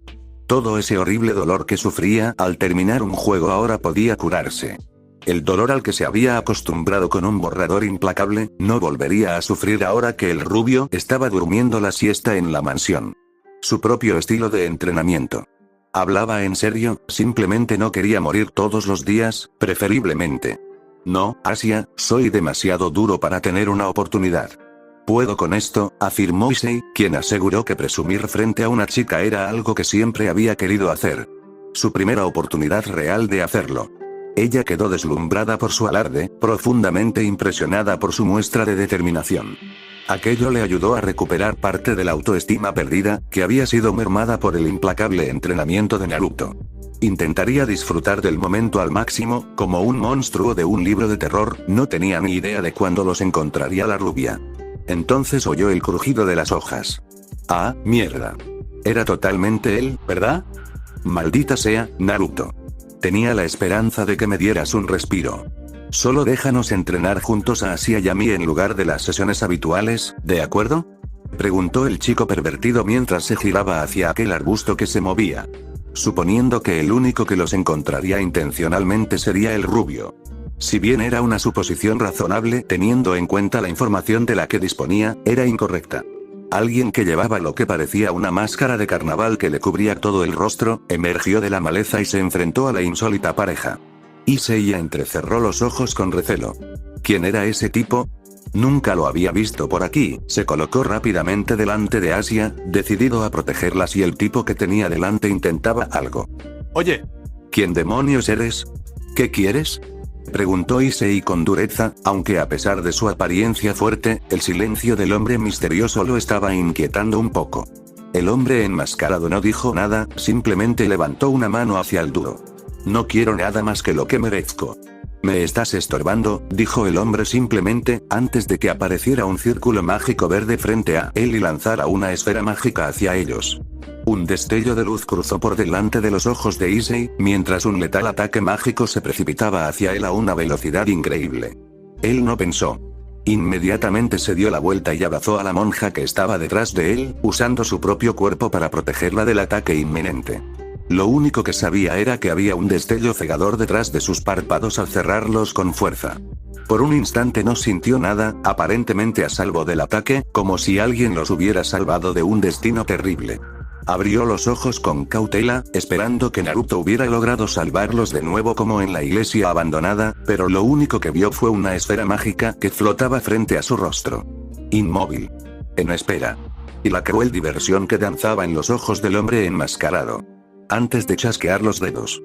Todo ese horrible dolor que sufría al terminar un juego ahora podía curarse. El dolor al que se había acostumbrado con un borrador implacable, no volvería a sufrir ahora que el rubio estaba durmiendo la siesta en la mansión. Su propio estilo de entrenamiento. ¿Hablaba en serio? Simplemente no quería morir todos los días, preferiblemente. No, Asia, soy demasiado duro para tener una oportunidad. Puedo con esto, afirmó Issei, quien aseguró que presumir frente a una chica era algo que siempre había querido hacer. Su primera oportunidad real de hacerlo. Ella quedó deslumbrada por su alarde, profundamente impresionada por su muestra de determinación. Aquello le ayudó a recuperar parte de la autoestima perdida, que había sido mermada por el implacable entrenamiento de Naruto. Intentaría disfrutar del momento al máximo, como un monstruo de un libro de terror, no tenía ni idea de cuándo los encontraría la rubia. Entonces oyó el crujido de las hojas. Ah, mierda. Era totalmente él, ¿verdad? Maldita sea, Naruto. Tenía la esperanza de que me dieras un respiro. Solo déjanos entrenar juntos a Asia y a mí en lugar de las sesiones habituales, ¿de acuerdo?, preguntó el chico pervertido mientras se giraba hacia aquel arbusto que se movía. Suponiendo que el único que los encontraría intencionalmente sería el rubio. Si bien era una suposición razonable teniendo en cuenta la información de la que disponía, era incorrecta. Alguien que llevaba lo que parecía una máscara de carnaval que le cubría todo el rostro, emergió de la maleza y se enfrentó a la insólita pareja. Issei entrecerró los ojos con recelo. ¿Quién era ese tipo? Nunca lo había visto por aquí. Se colocó rápidamente delante de Asia, decidido a protegerla si el tipo que tenía delante intentaba algo. Oye. ¿Quién demonios eres? ¿Qué quieres?, preguntó Issei con dureza, aunque a pesar de su apariencia fuerte, el silencio del hombre misterioso lo estaba inquietando un poco. El hombre enmascarado no dijo nada, simplemente levantó una mano hacia el duro. No quiero nada más que lo que merezco. Me estás estorbando, dijo el hombre simplemente, antes de que apareciera un círculo mágico verde frente a él y lanzara una esfera mágica hacia ellos. Un destello de luz cruzó por delante de los ojos de Issei, mientras un letal ataque mágico se precipitaba hacia él a una velocidad increíble. Él no pensó. Inmediatamente se dio la vuelta y abrazó a la monja que estaba detrás de él, usando su propio cuerpo para protegerla del ataque inminente. Lo único que sabía era que había un destello cegador detrás de sus párpados al cerrarlos con fuerza. Por un instante no sintió nada, aparentemente a salvo del ataque, como si alguien los hubiera salvado de un destino terrible. Abrió los ojos con cautela, esperando que Naruto hubiera logrado salvarlos de nuevo como en la iglesia abandonada, pero lo único que vio fue una esfera mágica que flotaba frente a su rostro. Inmóvil. En espera. Y la cruel diversión que danzaba en los ojos del hombre enmascarado. Antes de chasquear los dedos.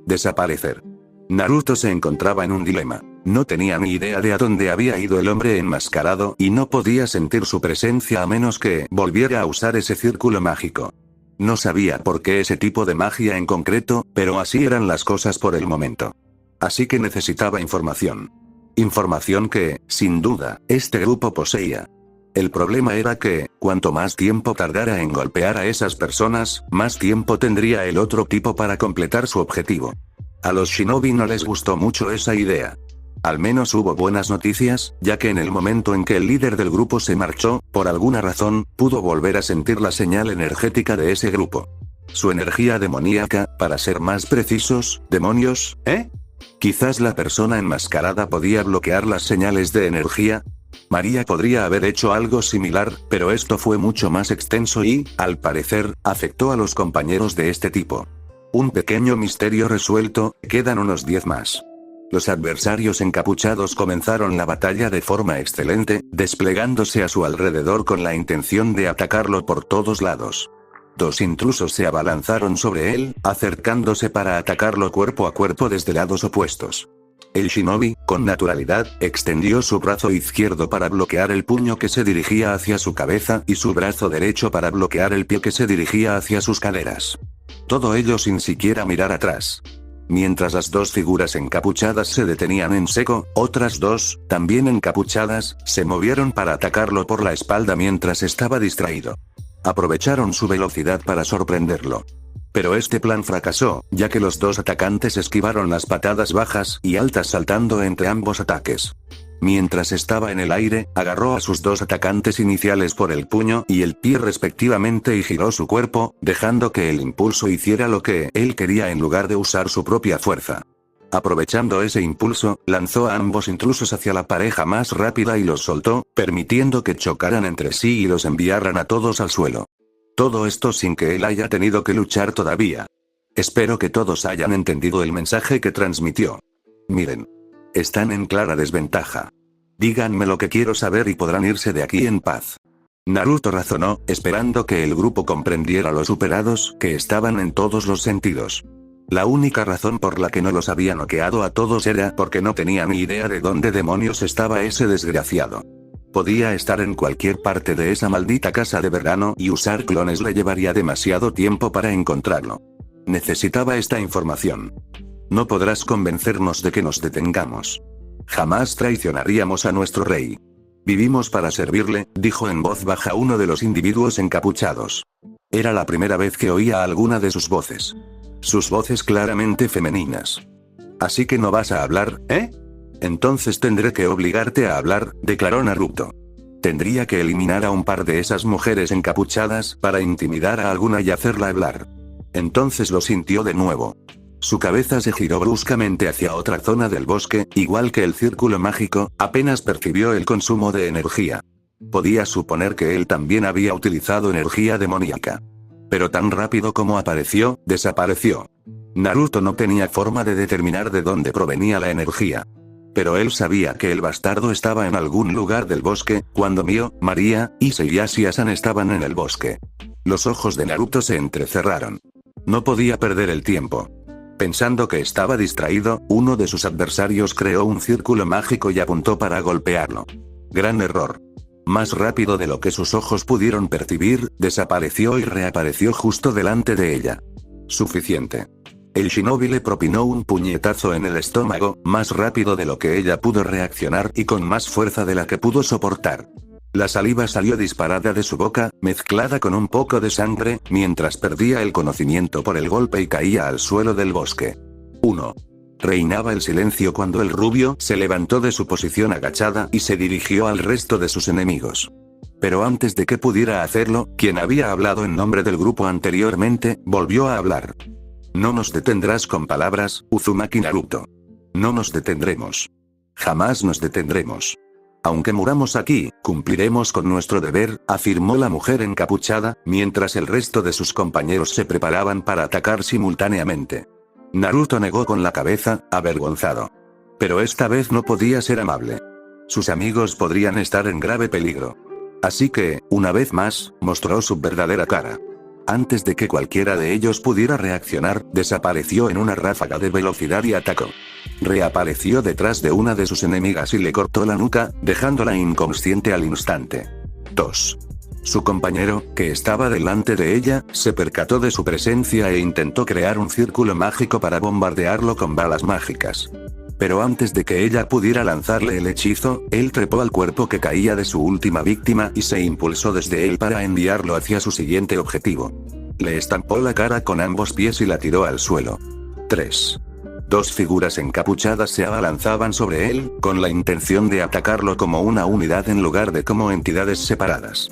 Desaparecer. Naruto se encontraba en un dilema. No tenía ni idea de a dónde había ido el hombre enmascarado y no podía sentir su presencia a menos que volviera a usar ese círculo mágico. No sabía por qué ese tipo de magia en concreto, pero así eran las cosas por el momento. Así que necesitaba información. Información que, sin duda, este grupo poseía. El problema era que, cuanto más tiempo tardara en golpear a esas personas, más tiempo tendría el otro tipo para completar su objetivo. A los shinobi no les gustó mucho esa idea. Al menos hubo buenas noticias, ya que en el momento en que el líder del grupo se marchó, por alguna razón, pudo volver a sentir la señal energética de ese grupo. Su energía demoníaca, para ser más precisos, demonios, ¿eh? Quizás la persona enmascarada podía bloquear las señales de energía. María podría haber hecho algo similar, pero esto fue mucho más extenso y, al parecer, afectó a los compañeros de este tipo. Un pequeño misterio resuelto, quedan unos 10 más. Los adversarios encapuchados comenzaron la batalla de forma excelente, desplegándose a su alrededor con la intención de atacarlo por todos lados. 2 intrusos se abalanzaron sobre él, acercándose para atacarlo cuerpo a cuerpo desde lados opuestos. El shinobi, con naturalidad, extendió su brazo izquierdo para bloquear el puño que se dirigía hacia su cabeza y su brazo derecho para bloquear el pie que se dirigía hacia sus caderas. Todo ello sin siquiera mirar atrás. Mientras las 2 figuras encapuchadas se detenían en seco, otras 2, también encapuchadas, se movieron para atacarlo por la espalda mientras estaba distraído. Aprovecharon su velocidad para sorprenderlo. Pero este plan fracasó, ya que los 2 atacantes esquivaron las patadas bajas y altas saltando entre ambos ataques. Mientras estaba en el aire, agarró a sus 2 atacantes iniciales por el puño y el pie respectivamente y giró su cuerpo, dejando que el impulso hiciera lo que él quería en lugar de usar su propia fuerza. Aprovechando ese impulso, lanzó a ambos intrusos hacia la pareja más rápida y los soltó, permitiendo que chocaran entre sí y los enviaran a todos al suelo. Todo esto sin que él haya tenido que luchar todavía. Espero que todos hayan entendido el mensaje que transmitió. Miren. Están en clara desventaja. Díganme lo que quiero saber y podrán irse de aquí en paz. Naruto razonó, esperando que el grupo comprendiera lo superados que estaban en todos los sentidos. La única razón por la que no los había noqueado a todos era porque no tenía ni idea de dónde demonios estaba ese desgraciado. Podía estar en cualquier parte de esa maldita casa de verano y usar clones le llevaría demasiado tiempo para encontrarlo. Necesitaba esta información. No podrás convencernos de que nos detengamos. Jamás traicionaríamos a nuestro rey. Vivimos para servirle, dijo en voz baja uno de los individuos encapuchados. Era la primera vez que oía alguna de sus voces. Sus voces claramente femeninas. Así que no vas a hablar, ¿eh? Entonces tendré que obligarte a hablar, declaró Naruto. Tendría que eliminar a un par de esas mujeres encapuchadas para intimidar a alguna y hacerla hablar. Entonces lo sintió de nuevo. Su cabeza se giró bruscamente hacia otra zona del bosque, igual que el círculo mágico, apenas percibió el consumo de energía. Podía suponer que él también había utilizado energía demoníaca. Pero tan rápido como apareció, desapareció. Naruto no tenía forma de determinar de dónde provenía la energía. Pero él sabía que el bastardo estaba en algún lugar del bosque, cuando Mio, María, Issei y Asia-san estaban en el bosque. Los ojos de Naruto se entrecerraron. No podía perder el tiempo. Pensando que estaba distraído, uno de sus adversarios creó un círculo mágico y apuntó para golpearlo. Gran error. Más rápido de lo que sus ojos pudieron percibir, desapareció y reapareció justo delante de ella. Suficiente. El shinobi le propinó un puñetazo en el estómago, más rápido de lo que ella pudo reaccionar y con más fuerza de la que pudo soportar. La saliva salió disparada de su boca, mezclada con un poco de sangre, mientras perdía el conocimiento por el golpe y caía al suelo del bosque. 1. Reinaba el silencio cuando el rubio se levantó de su posición agachada y se dirigió al resto de sus enemigos. Pero antes de que pudiera hacerlo, quien había hablado en nombre del grupo anteriormente, volvió a hablar. No nos detendrás con palabras, Uzumaki Naruto. No nos detendremos. Jamás nos detendremos. Aunque muramos aquí, cumpliremos con nuestro deber, afirmó la mujer encapuchada, mientras el resto de sus compañeros se preparaban para atacar simultáneamente. Naruto negó con la cabeza, avergonzado. Pero esta vez no podía ser amable. Sus amigos podrían estar en grave peligro. Así que, una vez más, mostró su verdadera cara. Antes de que cualquiera de ellos pudiera reaccionar, desapareció en una ráfaga de velocidad y atacó. Reapareció detrás de una de sus enemigas y le cortó la nuca, dejándola inconsciente al instante. 2. Su compañero, que estaba delante de ella, se percató de su presencia e intentó crear un círculo mágico para bombardearlo con balas mágicas. Pero antes de que ella pudiera lanzarle el hechizo, él trepó al cuerpo que caía de su última víctima y se impulsó desde él para enviarlo hacia su siguiente objetivo. Le estampó la cara con ambos pies y la tiró al suelo. 3. Dos figuras encapuchadas se abalanzaban sobre él, con la intención de atacarlo como una unidad en lugar de como entidades separadas.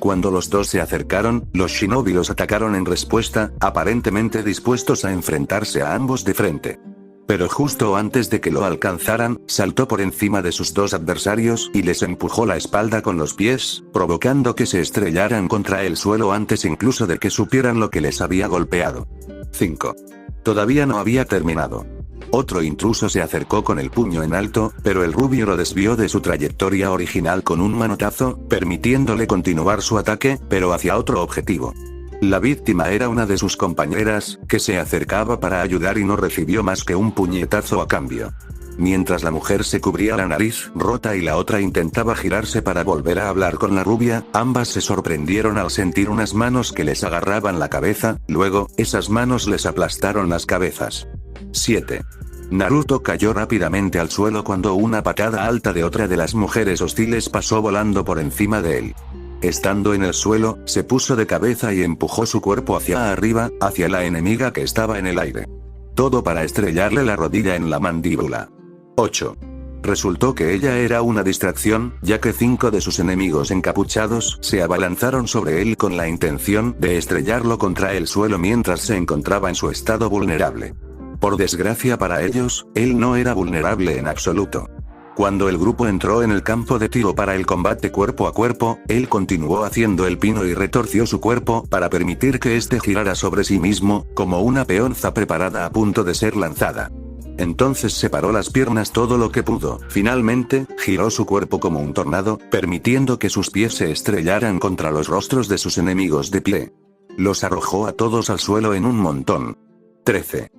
Cuando los dos se acercaron, los shinobi los atacaron en respuesta, aparentemente dispuestos a enfrentarse a ambos de frente. Pero justo antes de que lo alcanzaran, saltó por encima de sus dos adversarios y les empujó la espalda con los pies, provocando que se estrellaran contra el suelo antes incluso de que supieran lo que les había golpeado. 5. Todavía no había terminado. Otro intruso se acercó con el puño en alto, pero el rubio lo desvió de su trayectoria original con un manotazo, permitiéndole continuar su ataque, pero hacia otro objetivo. La víctima era una de sus compañeras, que se acercaba para ayudar y no recibió más que un puñetazo a cambio. Mientras la mujer se cubría la nariz rota y la otra intentaba girarse para volver a hablar con la rubia, ambas se sorprendieron al sentir unas manos que les agarraban la cabeza, luego, esas manos les aplastaron las cabezas. 7. Naruto cayó rápidamente al suelo cuando una patada alta de otra de las mujeres hostiles pasó volando por encima de él. Estando en el suelo, se puso de cabeza y empujó su cuerpo hacia arriba, hacia la enemiga que estaba en el aire. Todo para estrellarle la rodilla en la mandíbula. 8. Resultó que ella era una distracción, ya que 5 de sus enemigos encapuchados se abalanzaron sobre él con la intención de estrellarlo contra el suelo mientras se encontraba en su estado vulnerable. Por desgracia para ellos, él no era vulnerable en absoluto. Cuando el grupo entró en el campo de tiro para el combate cuerpo a cuerpo, él continuó haciendo el pino y retorció su cuerpo para permitir que éste girara sobre sí mismo, como una peonza preparada a punto de ser lanzada. Entonces separó las piernas todo lo que pudo, finalmente, giró su cuerpo como un tornado, permitiendo que sus pies se estrellaran contra los rostros de sus enemigos de pie. Los arrojó a todos al suelo en un montón. 13.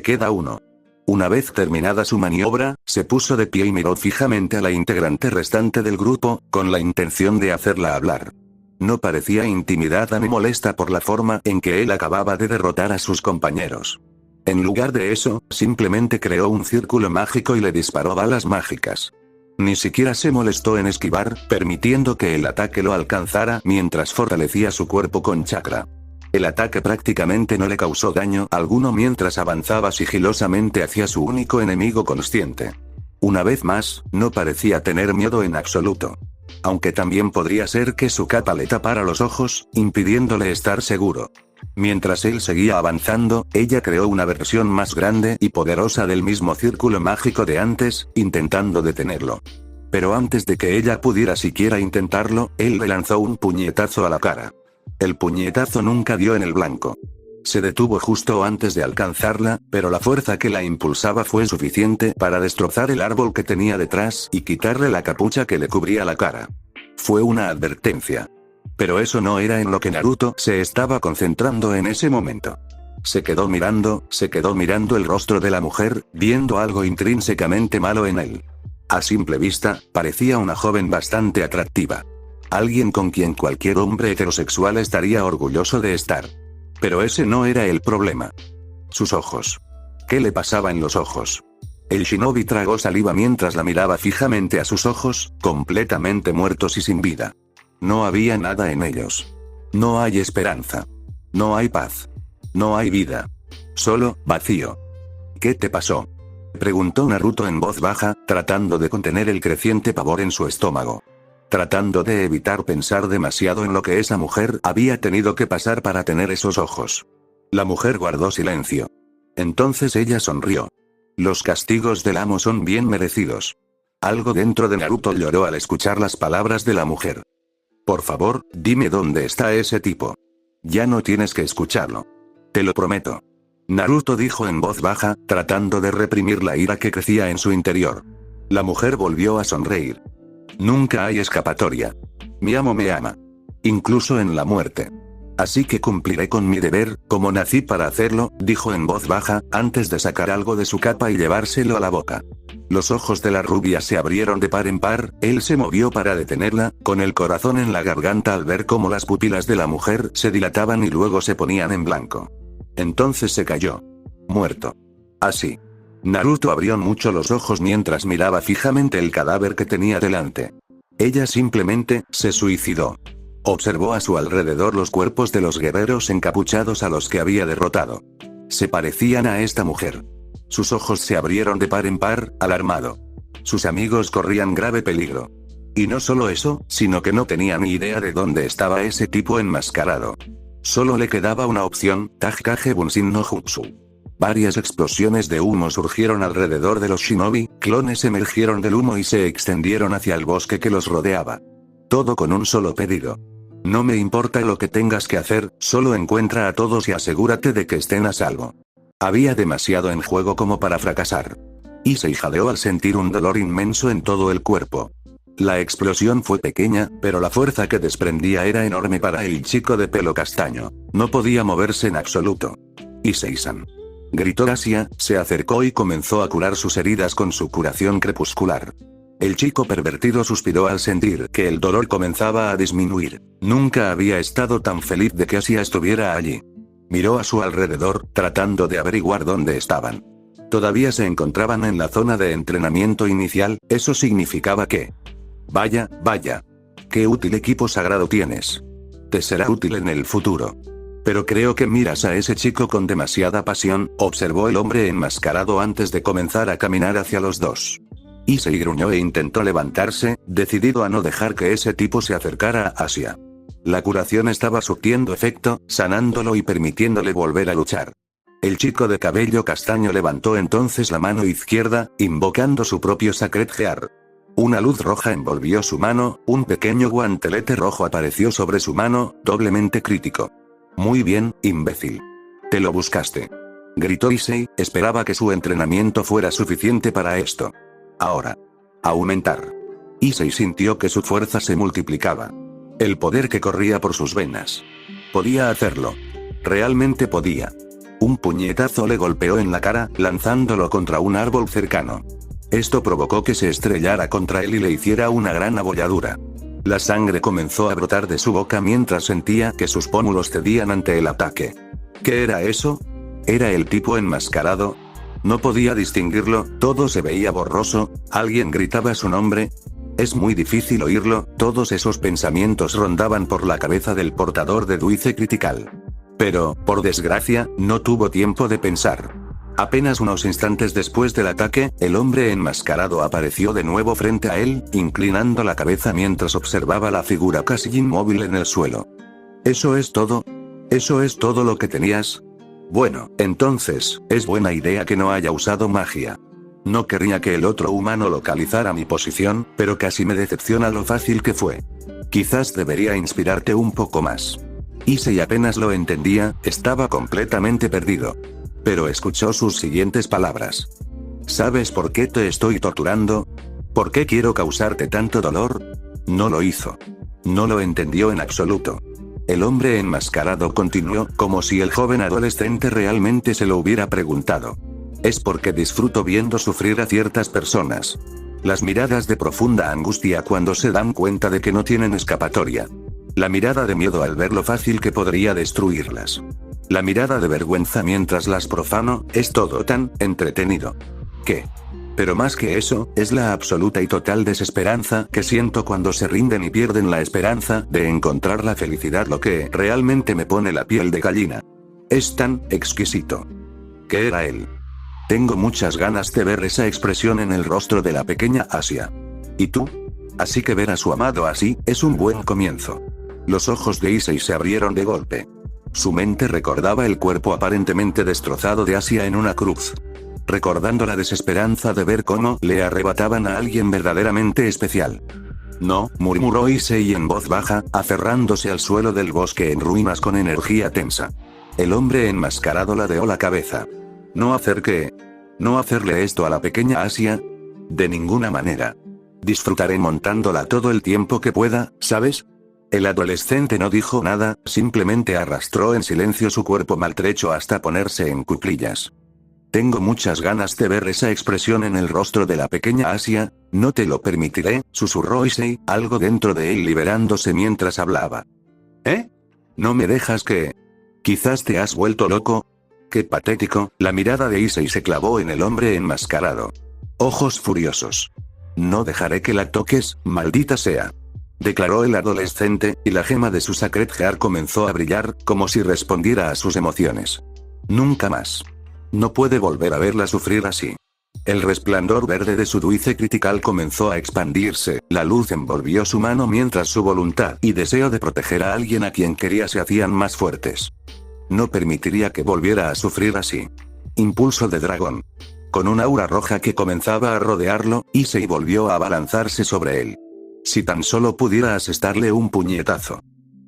Queda uno. Una vez terminada su maniobra, se puso de pie y miró fijamente a la integrante restante del grupo, con la intención de hacerla hablar. No parecía intimidada ni molesta por la forma en que él acababa de derrotar a sus compañeros. En lugar de eso, simplemente creó un círculo mágico y le disparó balas mágicas. Ni siquiera se molestó en esquivar, permitiendo que el ataque lo alcanzara mientras fortalecía su cuerpo con chakra. El ataque prácticamente no le causó daño alguno mientras avanzaba sigilosamente hacia su único enemigo consciente. Una vez más, no parecía tener miedo en absoluto. Aunque también podría ser que su capa le tapara los ojos, impidiéndole estar seguro. Mientras él seguía avanzando, ella creó una versión más grande y poderosa del mismo círculo mágico de antes, intentando detenerlo. Pero antes de que ella pudiera siquiera intentarlo, él le lanzó un puñetazo a la cara. El puñetazo nunca dio en el blanco. Se detuvo justo antes de alcanzarla, pero la fuerza que la impulsaba fue suficiente para destrozar el árbol que tenía detrás y quitarle la capucha que le cubría la cara. Fue una advertencia. Pero eso no era en lo que Naruto se estaba concentrando en ese momento. Se quedó mirando el rostro de la mujer, viendo algo intrínsecamente malo en él. A simple vista, parecía una joven bastante atractiva. Alguien con quien cualquier hombre heterosexual estaría orgulloso de estar. Pero ese no era el problema. Sus ojos. ¿Qué le pasaba en los ojos? El shinobi tragó saliva mientras la miraba fijamente a sus ojos, completamente muertos y sin vida. No había nada en ellos. No hay esperanza. No hay paz. No hay vida. Solo vacío. ¿Qué te pasó?, preguntó Naruto en voz baja, tratando de contener el creciente pavor en su estómago. Tratando de evitar pensar demasiado en lo que esa mujer había tenido que pasar para tener esos ojos. La mujer guardó silencio. Entonces ella sonrió. Los castigos del amo son bien merecidos. Algo dentro de Naruto lloró al escuchar las palabras de la mujer. Por favor, dime dónde está ese tipo. Ya no tienes que escucharlo. Te lo prometo. Naruto dijo en voz baja, tratando de reprimir la ira que crecía en su interior. La mujer volvió a sonreír. Nunca hay escapatoria. Mi amo me ama. Incluso en la muerte. Así que cumpliré con mi deber, como nací para hacerlo, dijo en voz baja, antes de sacar algo de su capa y llevárselo a la boca. Los ojos de la rubia se abrieron de par en par, él se movió para detenerla, con el corazón en la garganta al ver cómo las pupilas de la mujer se dilataban y luego se ponían en blanco. Entonces se cayó. Muerto. Así. Naruto abrió mucho los ojos mientras miraba fijamente el cadáver que tenía delante. Ella simplemente se suicidó. Observó a su alrededor los cuerpos de los guerreros encapuchados a los que había derrotado. Se parecían a esta mujer. Sus ojos se abrieron de par en par, alarmado. Sus amigos corrían grave peligro. Y no solo eso, sino que no tenía ni idea de dónde estaba ese tipo enmascarado. Solo le quedaba una opción, Takage Bunshin no Jutsu. Varias explosiones de humo surgieron alrededor de los shinobi, clones emergieron del humo y se extendieron hacia el bosque que los rodeaba. Todo con un solo pedido. No me importa lo que tengas que hacer, solo encuentra a todos y asegúrate de que estén a salvo. Había demasiado en juego como para fracasar. Issei jadeó al sentir un dolor inmenso en todo el cuerpo. La explosión fue pequeña, pero la fuerza que desprendía era enorme para el chico de pelo castaño. No podía moverse en absoluto. Issei-san. Gritó Asia, se acercó y comenzó a curar sus heridas con su curación crepuscular. El chico pervertido suspiró al sentir que el dolor comenzaba a disminuir. Nunca había estado tan feliz de que Asia estuviera allí. Miró a su alrededor, tratando de averiguar dónde estaban. Todavía se encontraban en la zona de entrenamiento inicial, eso significaba que... Vaya, vaya. Qué útil equipo sagrado tienes. Te será útil en el futuro. Pero creo que miras a ese chico con demasiada pasión, observó el hombre enmascarado antes de comenzar a caminar hacia los dos. Issei gruñó e intentó levantarse, decidido a no dejar que ese tipo se acercara a Asia. La curación estaba surtiendo efecto, sanándolo y permitiéndole volver a luchar. El chico de cabello castaño levantó entonces la mano izquierda, invocando su propio Sacred Heart. Una luz roja envolvió su mano, un pequeño guantelete rojo apareció sobre su mano, doblemente crítico. Muy bien, imbécil. Te lo buscaste. Gritó Issei, esperaba que su entrenamiento fuera suficiente para esto. Ahora. Aumentar. Issei sintió que su fuerza se multiplicaba. El poder que corría por sus venas. Podía hacerlo. Realmente podía. Un puñetazo le golpeó en la cara, lanzándolo contra un árbol cercano. Esto provocó que se estrellara contra él y le hiciera una gran abolladura. La sangre comenzó a brotar de su boca mientras sentía que sus pómulos cedían ante el ataque. ¿Qué era eso? ¿Era el tipo enmascarado? No podía distinguirlo, todo se veía borroso, alguien gritaba su nombre. Es muy difícil oírlo, todos esos pensamientos rondaban por la cabeza del portador de Duice Critical. Pero, por desgracia, no tuvo tiempo de pensar. Apenas unos instantes después del ataque, el hombre enmascarado apareció de nuevo frente a él, inclinando la cabeza mientras observaba la figura casi inmóvil en el suelo. ¿Eso es todo? ¿Eso es todo lo que tenías? Bueno, entonces, es buena idea que no haya usado magia. No querría que el otro humano localizara mi posición, pero casi me decepciona lo fácil que fue. Quizás debería inspirarte un poco más. Issei apenas lo entendía, estaba completamente perdido. Pero escuchó sus siguientes palabras. ¿Sabes por qué te estoy torturando? ¿Por qué quiero causarte tanto dolor? No lo hizo. No lo entendió en absoluto. El hombre enmascarado continuó, como si el joven adolescente realmente se lo hubiera preguntado. Es porque disfruto viendo sufrir a ciertas personas. Las miradas de profunda angustia cuando se dan cuenta de que no tienen escapatoria. La mirada de miedo al ver lo fácil que podría destruirlas. La mirada de vergüenza mientras las profano, es todo tan entretenido. ¿Qué? Pero más que eso, es la absoluta y total desesperanza que siento cuando se rinden y pierden la esperanza de encontrar la felicidad lo que realmente me pone la piel de gallina. Es tan exquisito. ¿Qué era él? Tengo muchas ganas de ver esa expresión en el rostro de la pequeña Asia. ¿Y tú? Así que ver a su amado así, es un buen comienzo. Los ojos de Issei se abrieron de golpe. Su mente recordaba el cuerpo aparentemente destrozado de Asia en una cruz. Recordando la desesperanza de ver cómo le arrebataban a alguien verdaderamente especial. No, murmuró Issei en voz baja, aferrándose al suelo del bosque en ruinas con energía tensa. El hombre enmascarado ladeó la cabeza. ¿No hacer qué? ¿No hacerle esto a la pequeña Asia? De ninguna manera. Disfrutaré montándola todo el tiempo que pueda, ¿sabes? El adolescente no dijo nada, simplemente arrastró en silencio su cuerpo maltrecho hasta ponerse en cuclillas. Tengo muchas ganas de ver esa expresión en el rostro de la pequeña Asia, no te lo permitiré, susurró Issei, algo dentro de él liberándose mientras hablaba. ¿Eh? ¿No me dejas que...? ¿Quizás te has vuelto loco? Qué patético, la mirada de Issei se clavó en el hombre enmascarado. Ojos furiosos. No dejaré que la toques, maldita sea. Declaró el adolescente, y la gema de su Sacred Heart comenzó a brillar, como si respondiera a sus emociones. Nunca más. No puede volver a verla sufrir así. El resplandor verde de su dulce critical comenzó a expandirse, la luz envolvió su mano mientras su voluntad y deseo de proteger a alguien a quien quería se hacían más fuertes. No permitiría que volviera a sufrir así. Impulso de dragón. Con una aura roja que comenzaba a rodearlo, Issei volvió a abalanzarse sobre él. Si tan solo pudiera asestarle un puñetazo.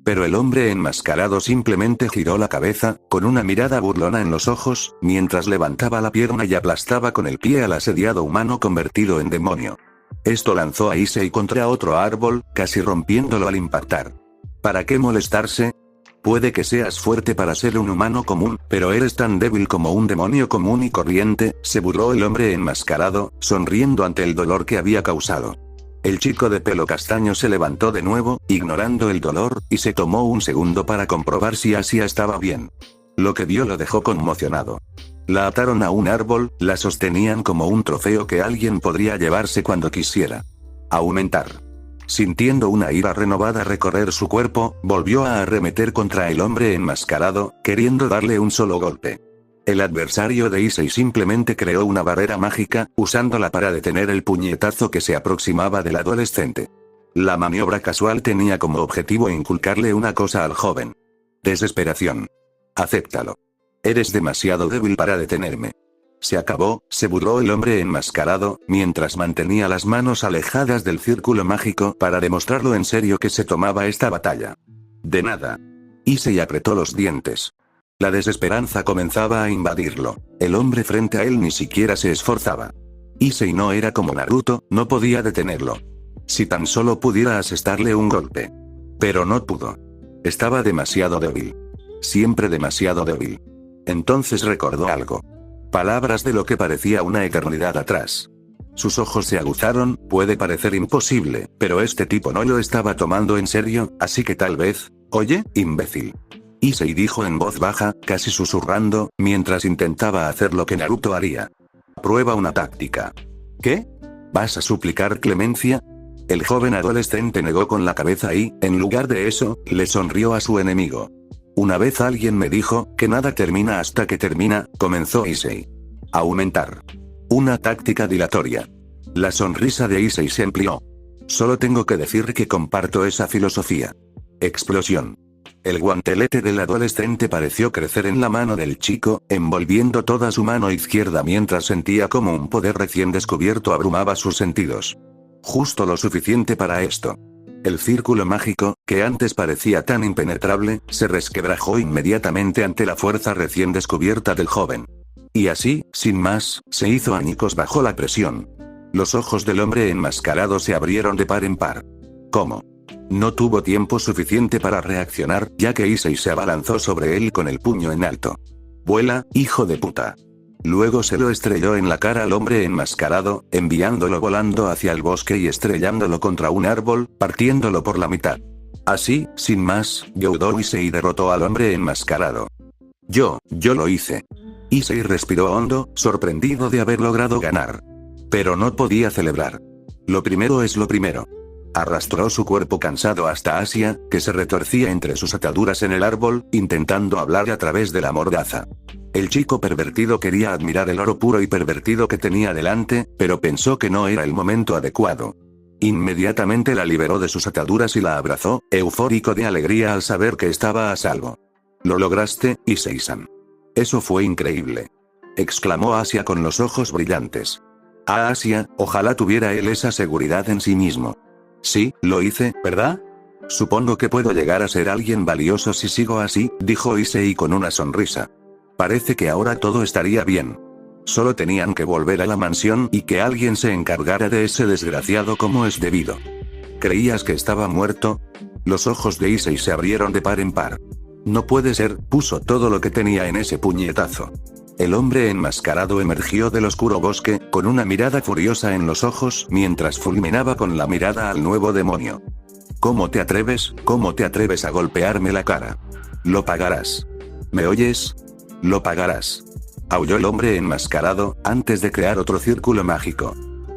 Pero el hombre enmascarado simplemente giró la cabeza, con una mirada burlona en los ojos, mientras levantaba la pierna y aplastaba con el pie al asediado humano convertido en demonio. Esto lanzó a Issei contra otro árbol, casi rompiéndolo al impactar. ¿Para qué molestarse? Puede que seas fuerte para ser un humano común, pero eres tan débil como un demonio común y corriente, se burló el hombre enmascarado, sonriendo ante el dolor que había causado. El chico de pelo castaño se levantó de nuevo, ignorando el dolor, y se tomó un segundo para comprobar si Asia estaba bien. Lo que vio lo dejó conmocionado. La ataron a un árbol, la sostenían como un trofeo que alguien podría llevarse cuando quisiera. Aumentar. Sintiendo una ira renovada recorrer su cuerpo, volvió a arremeter contra el hombre enmascarado, queriendo darle un solo golpe. El adversario de Issei simplemente creó una barrera mágica, usándola para detener el puñetazo que se aproximaba del adolescente. La maniobra casual tenía como objetivo inculcarle una cosa al joven. Desesperación. Acéptalo. Eres demasiado débil para detenerme. Se acabó, se burló el hombre enmascarado, mientras mantenía las manos alejadas del círculo mágico para demostrarlo en serio que se tomaba esta batalla. De nada. Issei apretó los dientes. La desesperanza comenzaba a invadirlo. El hombre frente a él ni siquiera se esforzaba. Issei no era como Naruto, no podía detenerlo. Si tan solo pudiera asestarle un golpe. Pero no pudo. Estaba demasiado débil. Siempre demasiado débil. Entonces recordó algo. Palabras de lo que parecía una eternidad atrás. Sus ojos se aguzaron, puede parecer imposible, pero este tipo no lo estaba tomando en serio, así que tal vez, oye, imbécil. Issei dijo en voz baja, casi susurrando, mientras intentaba hacer lo que Naruto haría. Prueba una táctica. ¿Qué? ¿Vas a suplicar clemencia? El joven adolescente negó con la cabeza y, en lugar de eso, le sonrió a su enemigo. Una vez alguien me dijo, que nada termina hasta que termina, comenzó Issei. Aumentar. Una táctica dilatoria. La sonrisa de Issei se amplió. Solo tengo que decir que comparto esa filosofía. Explosión. El guantelete del adolescente pareció crecer en la mano del chico, envolviendo toda su mano izquierda mientras sentía como un poder recién descubierto abrumaba sus sentidos. Justo lo suficiente para esto. El círculo mágico, que antes parecía tan impenetrable, se resquebrajó inmediatamente ante la fuerza recién descubierta del joven. Y así, sin más, se hizo añicos bajo la presión. Los ojos del hombre enmascarado se abrieron de par en par. ¿Cómo? No tuvo tiempo suficiente para reaccionar, ya que Issei se abalanzó sobre él con el puño en alto. «Vuela, hijo de puta». Luego se lo estrelló en la cara al hombre enmascarado, enviándolo volando hacia el bosque y estrellándolo contra un árbol, partiéndolo por la mitad. Así, sin más, Gyudo Issei derrotó al hombre enmascarado. Yo lo hice. Issei respiró hondo, sorprendido de haber logrado ganar. Pero no podía celebrar. Lo primero es lo primero. Arrastró su cuerpo cansado hasta Asia, que se retorcía entre sus ataduras en el árbol, intentando hablar a través de la mordaza. El chico pervertido quería admirar el oro puro y pervertido que tenía delante, pero pensó que no era el momento adecuado. Inmediatamente la liberó de sus ataduras y la abrazó, eufórico de alegría al saber que estaba a salvo. «Lo lograste, Issei-san. Eso fue increíble», exclamó Asia con los ojos brillantes. A Asia, ojalá tuviera él esa seguridad en sí mismo. «Sí, lo hice, ¿verdad? Supongo que puedo llegar a ser alguien valioso si sigo así», dijo Issei con una sonrisa. Parece que ahora todo estaría bien. Solo tenían que volver a la mansión y que alguien se encargara de ese desgraciado como es debido. ¿Creías que estaba muerto? Los ojos de Issei se abrieron de par en par. No puede ser, puso todo lo que tenía en ese puñetazo. El hombre enmascarado emergió del oscuro bosque, con una mirada furiosa en los ojos mientras fulminaba con la mirada al nuevo demonio. ¿Cómo te atreves? ¿Cómo te atreves a golpearme la cara? Lo pagarás. ¿Me oyes? Lo pagarás. Aulló el hombre enmascarado, antes de crear otro círculo mágico.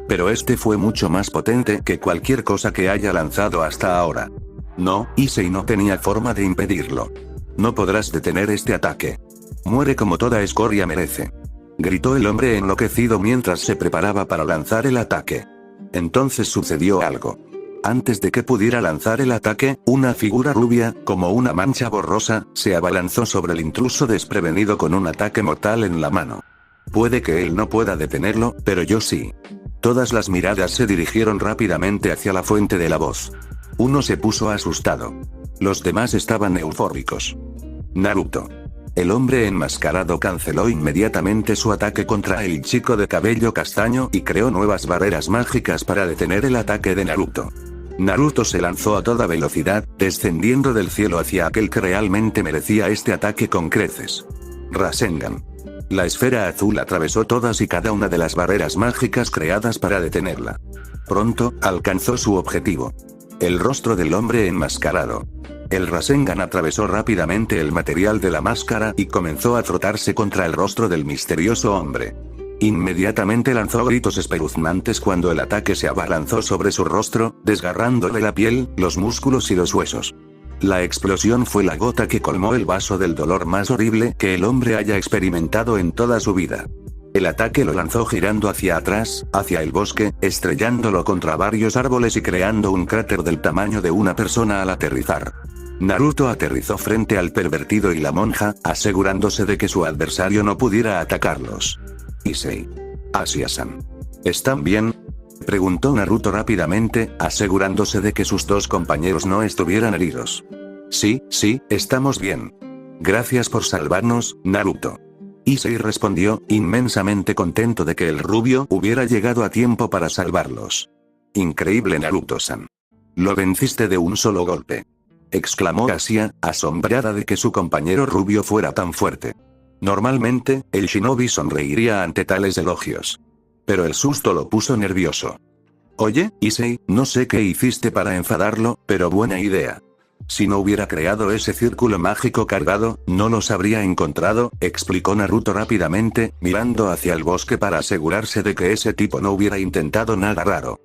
Pero este fue mucho más potente que cualquier cosa que haya lanzado hasta ahora. No, Issei no tenía forma de impedirlo. No podrás detener este ataque. Muere como toda escoria merece. Gritó el hombre enloquecido mientras se preparaba para lanzar el ataque. Entonces sucedió algo. Antes de que pudiera lanzar el ataque, una figura rubia, como una mancha borrosa, se abalanzó sobre el intruso desprevenido con un ataque mortal en la mano. Puede que él no pueda detenerlo, pero yo sí. Todas las miradas se dirigieron rápidamente hacia la fuente de la voz. Uno se puso asustado. Los demás estaban eufóricos. Naruto. El hombre enmascarado canceló inmediatamente su ataque contra el chico de cabello castaño y creó nuevas barreras mágicas para detener el ataque de Naruto. Naruto se lanzó a toda velocidad, descendiendo del cielo hacia aquel que realmente merecía este ataque con creces. Rasengan. La esfera azul atravesó todas y cada una de las barreras mágicas creadas para detenerla. Pronto, alcanzó su objetivo. El rostro del hombre enmascarado. El Rasengan atravesó rápidamente el material de la máscara y comenzó a frotarse contra el rostro del misterioso hombre. Inmediatamente lanzó gritos espeluznantes cuando el ataque se abalanzó sobre su rostro, desgarrándole la piel, los músculos y los huesos. La explosión fue la gota que colmó el vaso del dolor más horrible que el hombre haya experimentado en toda su vida. El ataque lo lanzó girando hacia atrás, hacia el bosque, estrellándolo contra varios árboles y creando un cráter del tamaño de una persona al aterrizar. Naruto aterrizó frente al pervertido y la monja, asegurándose de que su adversario no pudiera atacarlos. Issei. Asia-san. ¿Están bien?, preguntó Naruto rápidamente, asegurándose de que sus dos compañeros no estuvieran heridos. Sí, estamos bien. Gracias por salvarnos, Naruto. Issei respondió, inmensamente contento de que el rubio hubiera llegado a tiempo para salvarlos. Increíble, Naruto-san. Lo venciste de un solo golpe. Exclamó Asia, asombrada de que su compañero rubio fuera tan fuerte. Normalmente, el shinobi sonreiría ante tales elogios. Pero el susto lo puso nervioso. Oye, Issei, no sé qué hiciste para enfadarlo, pero buena idea. Si no hubiera creado ese círculo mágico cargado, no los habría encontrado, explicó Naruto rápidamente, mirando hacia el bosque para asegurarse de que ese tipo no hubiera intentado nada raro.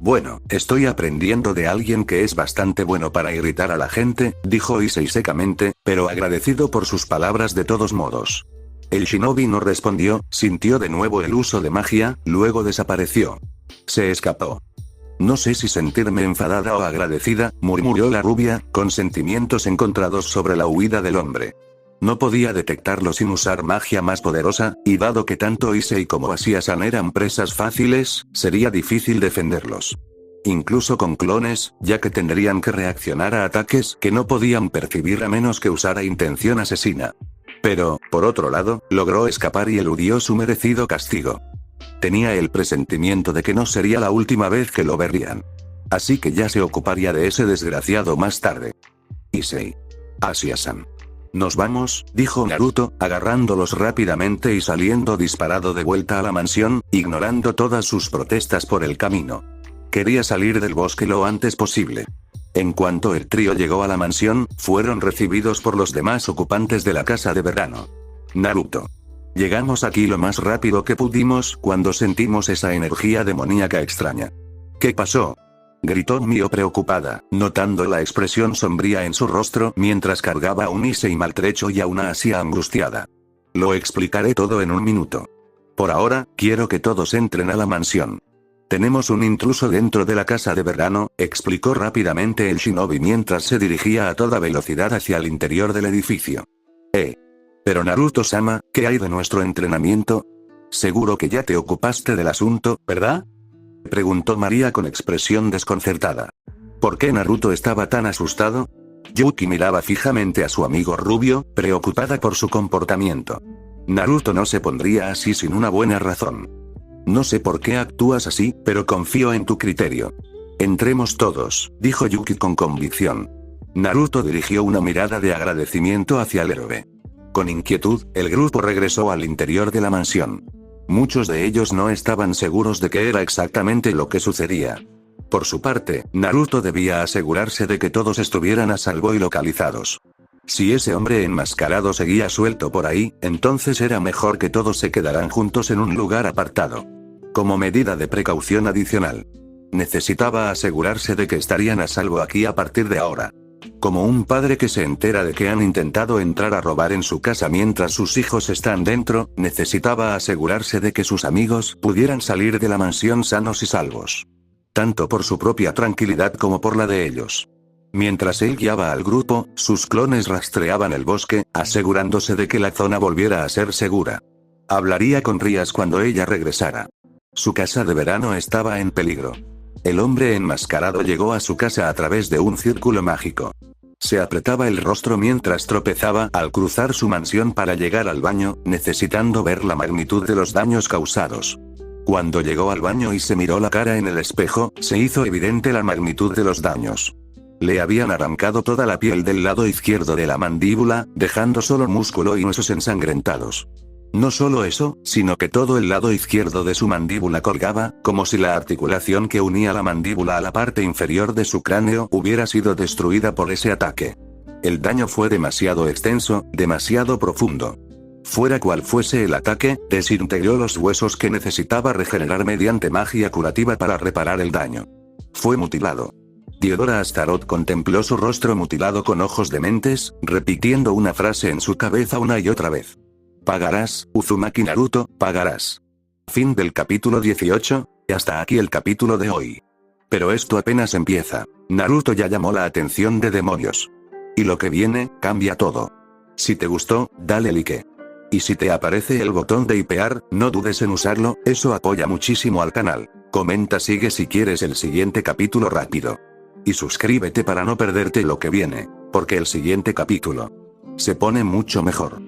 Bueno, estoy aprendiendo de alguien que es bastante bueno para irritar a la gente, dijo Issei secamente, pero agradecido por sus palabras de todos modos. El shinobi no respondió, sintió de nuevo el uso de magia, luego desapareció. Se escapó. No sé si sentirme enfadada o agradecida, murmuró la rubia, con sentimientos encontrados sobre la huida del hombre. No podía detectarlo sin usar magia más poderosa, y dado que tanto Issei como Asia-san eran presas fáciles, sería difícil defenderlos. Incluso con clones, ya que tendrían que reaccionar a ataques que no podían percibir a menos que usara intención asesina. Pero, por otro lado, logró escapar y eludió su merecido castigo. Tenía el presentimiento de que no sería la última vez que lo verían. Así que ya se ocuparía de ese desgraciado más tarde. Issei. Asia-san. Nos vamos, dijo Naruto, agarrándolos rápidamente y saliendo disparado de vuelta a la mansión, ignorando todas sus protestas por el camino. Quería salir del bosque lo antes posible. En cuanto el trío llegó a la mansión, fueron recibidos por los demás ocupantes de la casa de verano. Naruto. Llegamos aquí lo más rápido que pudimos cuando sentimos esa energía demoníaca extraña. ¿Qué pasó?, gritó Mio preocupada, notando la expresión sombría en su rostro mientras cargaba a un Issei maltrecho y a una Asia angustiada. Lo explicaré todo en un minuto. Por ahora, quiero que todos entren a la mansión. Tenemos un intruso dentro de la casa de verano, explicó rápidamente el shinobi mientras se dirigía a toda velocidad hacia el interior del edificio. Pero Naruto-sama, ¿qué hay de nuestro entrenamiento? Seguro que ya te ocupaste del asunto, ¿verdad?, preguntó María con expresión desconcertada. ¿Por qué Naruto estaba tan asustado? Yuki miraba fijamente a su amigo rubio, preocupada por su comportamiento. Naruto no se pondría así sin una buena razón. No sé por qué actúas así, pero confío en tu criterio. Entremos todos, dijo Yuki con convicción. Naruto dirigió una mirada de agradecimiento hacia el héroe. Con inquietud, el grupo regresó al interior de la mansión. Muchos de ellos no estaban seguros de qué era exactamente lo que sucedía. Por su parte, Naruto debía asegurarse de que todos estuvieran a salvo y localizados. Si ese hombre enmascarado seguía suelto por ahí, entonces era mejor que todos se quedaran juntos en un lugar apartado. Como medida de precaución adicional. Necesitaba asegurarse de que estarían a salvo aquí a partir de ahora. Como un padre que se entera de que han intentado entrar a robar en su casa mientras sus hijos están dentro, necesitaba asegurarse de que sus amigos pudieran salir de la mansión sanos y salvos. Tanto por su propia tranquilidad como por la de ellos. Mientras él guiaba al grupo, sus clones rastreaban el bosque, asegurándose de que la zona volviera a ser segura. Hablaría con Rías cuando ella regresara. Su casa de verano estaba en peligro. El hombre enmascarado llegó a su casa a través de un círculo mágico. Se apretaba el rostro mientras tropezaba al cruzar su mansión para llegar al baño, necesitando ver la magnitud de los daños causados. Cuando llegó al baño y se miró la cara en el espejo, se hizo evidente la magnitud de los daños. Le habían arrancado toda la piel del lado izquierdo de la mandíbula, dejando solo músculo y huesos ensangrentados. No solo eso, sino que todo el lado izquierdo de su mandíbula colgaba, como si la articulación que unía la mandíbula a la parte inferior de su cráneo hubiera sido destruida por ese ataque. El daño fue demasiado extenso, demasiado profundo. Fuera cual fuese el ataque, desintegró los huesos que necesitaba regenerar mediante magia curativa para reparar el daño. Fue mutilado. Diodora Astaroth contempló su rostro mutilado con ojos dementes, repitiendo una frase en su cabeza una y otra vez. Pagarás, Uzumaki Naruto, pagarás. Fin del capítulo 18, y hasta aquí el capítulo de hoy. Pero esto apenas empieza. Naruto ya llamó la atención de demonios. Y lo que viene, cambia todo. Si te gustó, dale like. Y si te aparece el botón de hipear, no dudes en usarlo, eso apoya muchísimo al canal. Comenta sigue si quieres el siguiente capítulo rápido. Y suscríbete para no perderte lo que viene, porque el siguiente capítulo se pone mucho mejor.